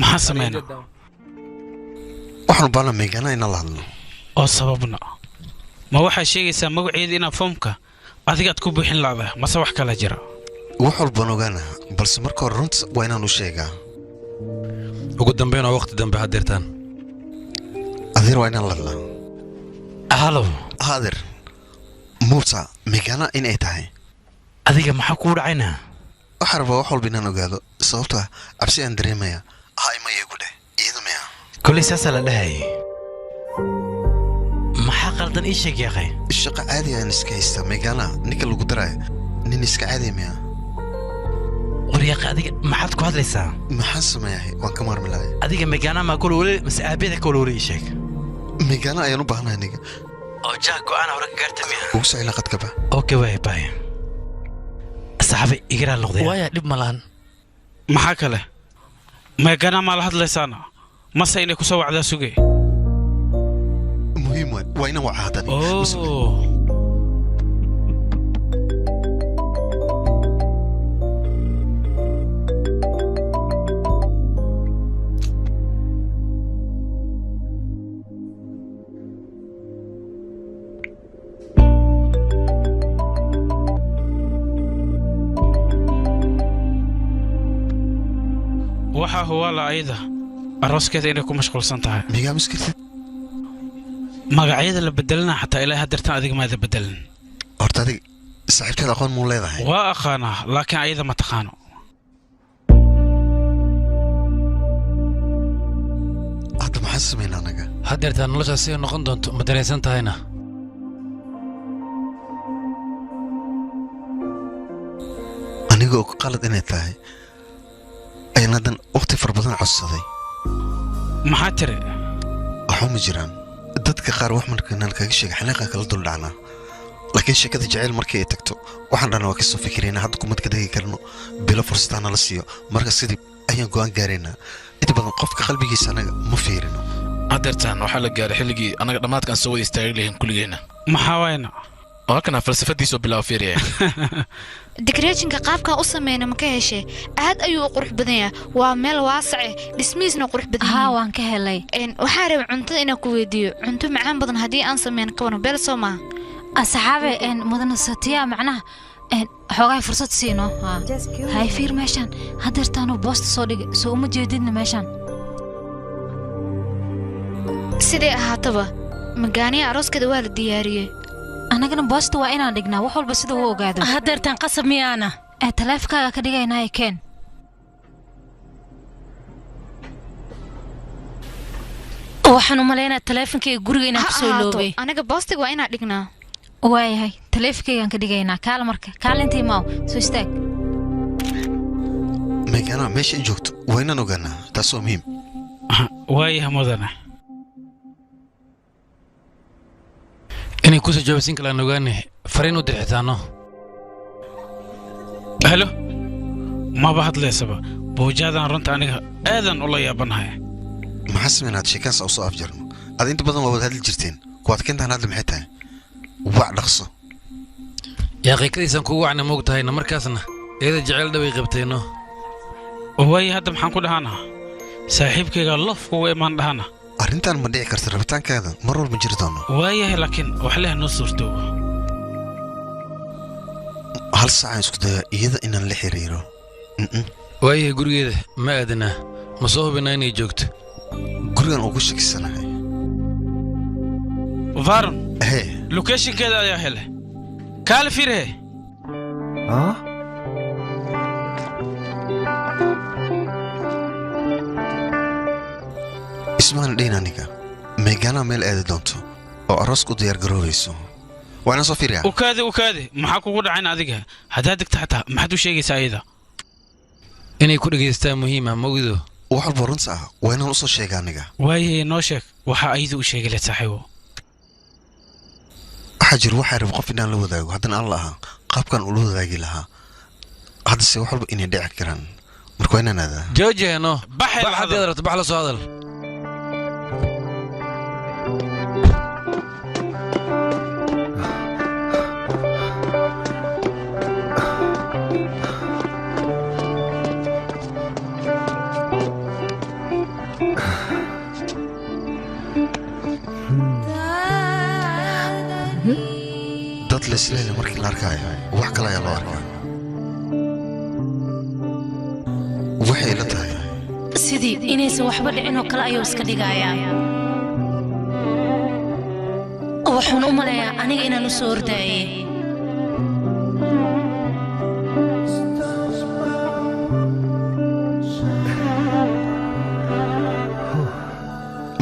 N: maxaa sameynaa
B: waxaanu baana meegana inaan la hadlo
N: oo sababna ma waxaa sheegaysaa magaceeda inaa foomka adigaad ku buuxin la'dahay mase wax kala jira
B: wax walbaan ogaana balse marka hore runta waa inaan u sheegaa
E: ugu dambeyn oo waqti dambe hadeertaan
B: adeer waa inaan la hadlaa
G: halow
B: adeer muusa meegana in ay tahay
G: adiga maxaa kuu dhacaynaa
B: waxaa rabaa wax walba inaan ogaado sababto ah cabsi aan dareemaya hay ma iigu dheh iyada maya
G: kolay saasaa la dhahayay maxaa qaldan ii sheeg yaaqay
B: shaqo caadi aan iska haystaa meegana ninka lagu daraayo nin iska caadiya maya
G: waryaaqe adiga maxaad ku hadlaysaa
B: maxaan sameeyahay waan ka maarmi lahay
G: adiga meegana maa kolowle mase aabiyada kolowle ii sheeg
B: meegana ayaan u baahnahay aniga
G: oo jaha go'aan hore ka gaarta miya
B: ugu socila qadkaba
G: okay waay baay saxaabay igiraa noqday
D: waaya dhib malaan
N: maxaa kale meegana maa la hadlaysaana mase inay ku soo wacdaa sugay
B: muhiim waay waa inaan wacaa haddani
N: waxaa huwaala ayada arooskeeda inay ku mashquulsan tahay
B: migaa miskirtid
N: magacyada la bedelana xataa ilaa hadeertan adiga maada bedelin
B: horta adig saaxiibteed aqoon muu leedahay
N: waa aqaanaa laakiin ayada ma taqaano
B: hadda maxaan samaynaa anaga
E: hadeertaan noloshaas siday noqon doonto ma dareensan tahayna
B: anigoo ku qalad inay tahay ayaan haddan waqti fara badan codsaday
N: maxaa tiri
B: waxba ma jiraan dadka qaar wax markaan kaga sheegay xanaaqan kala dul dhacnaa laakiin sheekada jacayl markii ay tagto waxaan dhanna waa ka soo fikiraynaa hadda kumad ka degi karno bilo fursadaana la siiyo marka sidii ayaan go'aan gaaraynaa inta badan qofka qalbigiisa anaga ma fiirino
D: hadeertaan waxaa la gaaray xilligii anaga dhammaadkaan soo wada istaagi lahayn kulligeenna
N: maxaa wayna
D: waa kana falsafadiisoo bilaabo fiiriya
L: decorationka qaabkan u sameyna ma ka heshay aad ayuu u qurux badan yahay waa meel waasace dhismihiisna qurux badan
C: haa waan ka helay
L: waxaa rabay cuntada inaan ku weydiiyo cunto macaan badan haddii aan sameyn ka waran beel soo maaha
C: asxaabe mudana satiya macnaha xoogaa fursad siino hay fiir meeshaan hadeertaanu boosta soo dhigay soo uma jeedidna meeshaan
L: sidee ahaataba magaaniya arooskeeda waa la diyaariyey
C: annagana boosta waa inaan dhignaa wax walba sida uu ogaado hadeertaan qasab miyaana taleefankaaga ka dhigaynaa keen waxaan u maleynayaa taleefankayga guriga inaan ku soo loobay
L: aniga boostiga waa inaan dhignaa
C: waayahay taleefankaygaan ka dhigaynaa kaal marka kaalintii maaw soo istaag
B: meegana meesha in joogto waa inaan ogaanaa taasoo muhiim
N: waayaha mudane
E: inay kusoo jawaabisin kalaan ogaane fariin u dirxitaano
N: halo maba hadlaysaba boojaadaan runta aniga aadan ula yaabanahay
B: maxaa samaynaad sheekaansa u soo afjarno ad inta badan waa wada hadli jirteen kuwaad keentaan hadda maxay tahay wac dhaqso
E: yaa qiikadiisaan kugu wacna moog tahayna markaasna iyada jecel dhaway qabteenno
N: waaye hadda maxaan ku dhahaanaa saaxiibkayga lof kugu imaan dhahana
B: arrintan ma dhici karta rabitaankaada mar walba jiri doono
N: waayahay laakiin wax leh noo suurtoobo
B: hal saacaan isku dayaa iyada inaan la xiriiro
E: waayahay gurigeeda ma aadanaa ma soo hubinaa inay joogto
B: gurigan ugu shakisanahay
N: varon locationkeeda ayaa hele kaale fiirhe
B: ismaan dhayn aniga meegaanaa meel aadi doonto oo aroosku diyaar garoobayso waa inaan soo fiiriyaa
N: ukaade maxaa kugu dhacayn adiga haddaad degta xataa maxaad u sheegaysaa ayada
E: inay ku dhegaystaan muhiima mogdo
B: wax walba runta ah waa inaan u soo sheega aniga
N: waayahe noo sheeg waxaa ayada u sheegi leed saaxiibo
B: waxaa jir waxaa raba qof inaan la wadaago haddana aan la ahaa qaabkan ula wadaagi lahaa haddase wax walba inay dhici karaan marka waa inaan aadaa
E: joojeno baxadeed rabto bax la soo hadal
B: dad laisleele markii la arkaayo wax kale ayaa loo arkaa waxay la tahay
C: sidii inaysan waxba dhicinoo kale ayuu iska dhigayaa waxaan u malayaa aniga inaan u soo ordaayey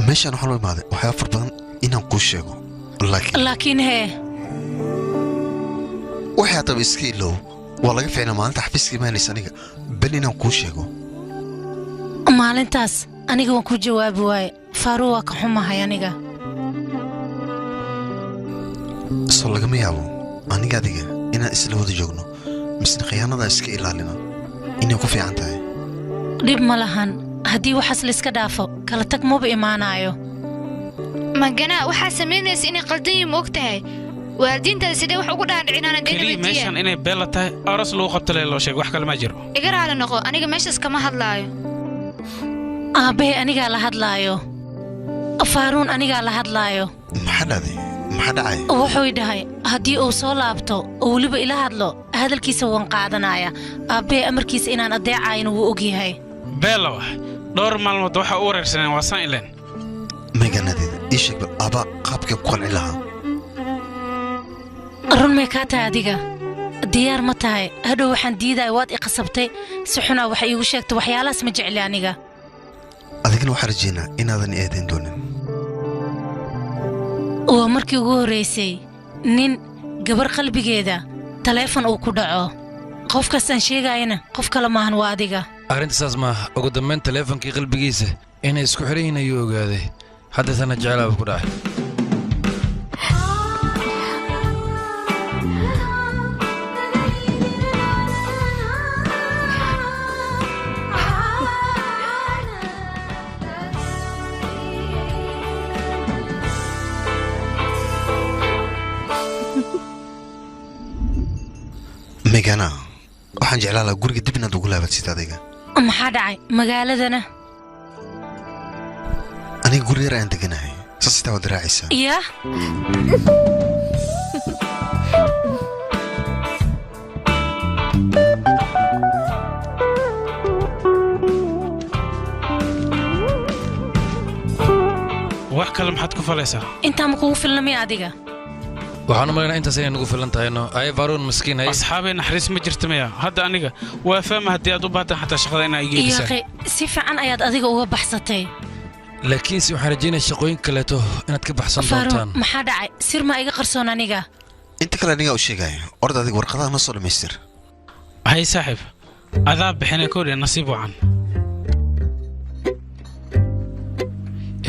B: meeshaan waxaa loo imaaday waxyaaba far badan inaan kuu sheego
C: laakiin hee
B: waxay haddaba iska ilow waa laga ficnaa maalinta xafiiska imaanaysa aniga bal inaan kuu sheego
C: maalintaas aniga waan ku jawaabi waaye faaruu waa ka xumahay aniga
B: soo lagama yaabo aniga adiga inaan isla wada joogno misna khiyaanadaa iska ilaalina inay ku fiican tahay
C: dhib ma lahan haddii waxaas layska dhaafo kala tag maba imaanaayo
L: maganaa waxaa samaynaysa inay qaldan yihiin ma og tahay waalidiintaada sidee wax ugu dhaadhicinaana
N: keliya meeshan inay beella tahay aroos lagu qabto lee loo sheeg wax kale ma jiro
L: iga raali noqo aniga meeshaas kama hadlaayo
C: aabbahe anigaa la hadlaayo faaruun anigaa la hadlaayo
B: maxaa dhacday maxaa dhacay
C: wuxuu dhahay haddii uu soo laabto oo weliba ila hadlo hadalkiisa waan qaadanaya aabbahe amarkiisa inaan adeecaayna wuu og yahay
N: beella wax dhowr maalmood waxaa u wareersaneen waa saan ileen
B: meeganadeeda ii sheeg bal aabaa qaabkeen ku qanci lahaa
C: run may kaa tahay adiga diyaar ma tahay hadhow waxaan diidaya waad i qasabtay si xunaa waxa iigu sheegta waxyaalahaas ma jecli aniga
B: adigana waxaa rajaynaa inaadan i eedayn doonin
C: waa markii ugu horraysay nin gabar qalbigeeda taleefon uu ku dhaco qofkaasaan sheegaayana qof kale maahan waa adiga
E: arrinta saas maaha ugu dambayn taleefonkii qalbigiisa inay isku xidhan yihiin ayuu ogaaday haddasana jecelaaba ku dhacay
B: meegana waxaan jeclaan lahaa guriga dib inaad ugu laabatid adiga
C: maxaa dhacay magaaladana
B: aniga guri yar ayaan deganahay saas xitaa waad raacaysaa
C: yaa
N: wax kale maxaad ku falaysaa
C: intaa ma kugu filnamay adiga
E: waxaan u malaynaa intaas inay nagu filan tahayno ay faaruun miskiin ay
N: asxaabay naxariis ma jirta maya hadda aniga waa fahma haddii aad u baahan xataa shaqada inaa igeelisaan
C: yaqi si fiican ayaad adiga uga baxsatay
E: laakiinse waxaan rajaynaya shaqooyin kaleeto inaad ka baxsan
C: faaruun
E: doontaan
C: maxaa dhacay sir ma iga qarsoon aniga
B: inta kale anigaa u sheegaya orda adiga warqadaha noo soo dhammaystir
N: hay saaxiib adaa bixinay koodhe nasiib wacan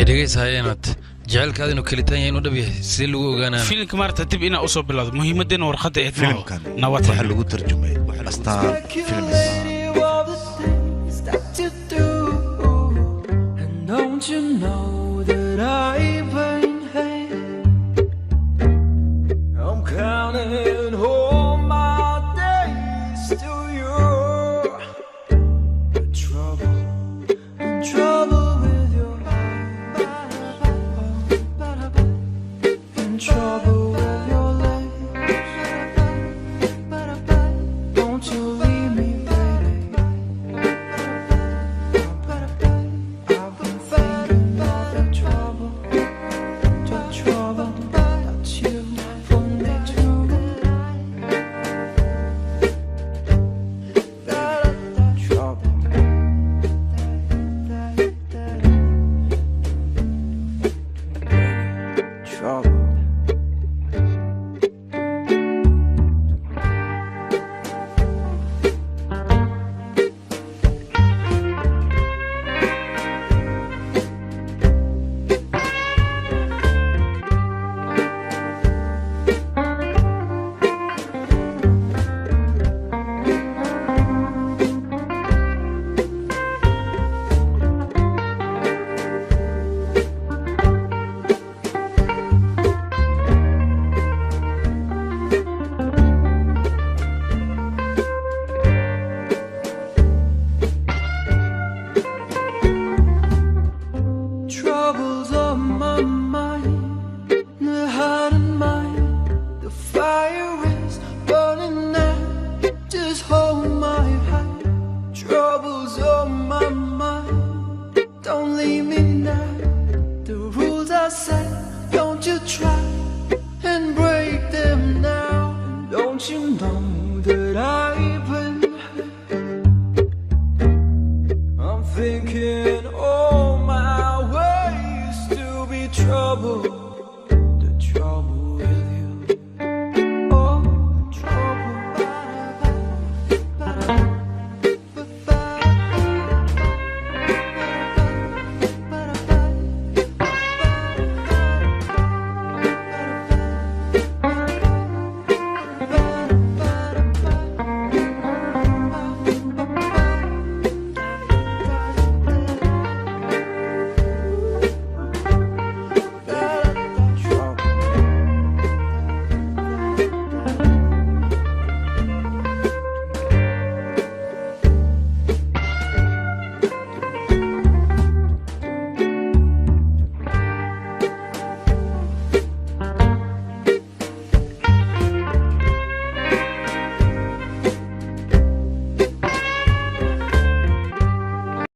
E: dhegaysa hayeenad jecelkaada inuu kelitaan yahay inuu dhab yahay sidee lagu ogaanaa
N: filimka maarta dib inaa usoo bilowdo muhiimaddeena warqadda eed
A: filimkan waxaa lagu tarjumay astaan films
R: Don't you know that I've been here? I'm counting all my days to you. Trouble with your trouble with your legs. Don't you leave me, baby. I've been thinking of the trouble that you put me through. Trouble. Trouble. Troubles on my mind, the heart and mind. The fire is burning out. Just hold my hand. Troubles on my mind. Don't leave me now. The rules I set, don't you try and break them now. Don't you know that I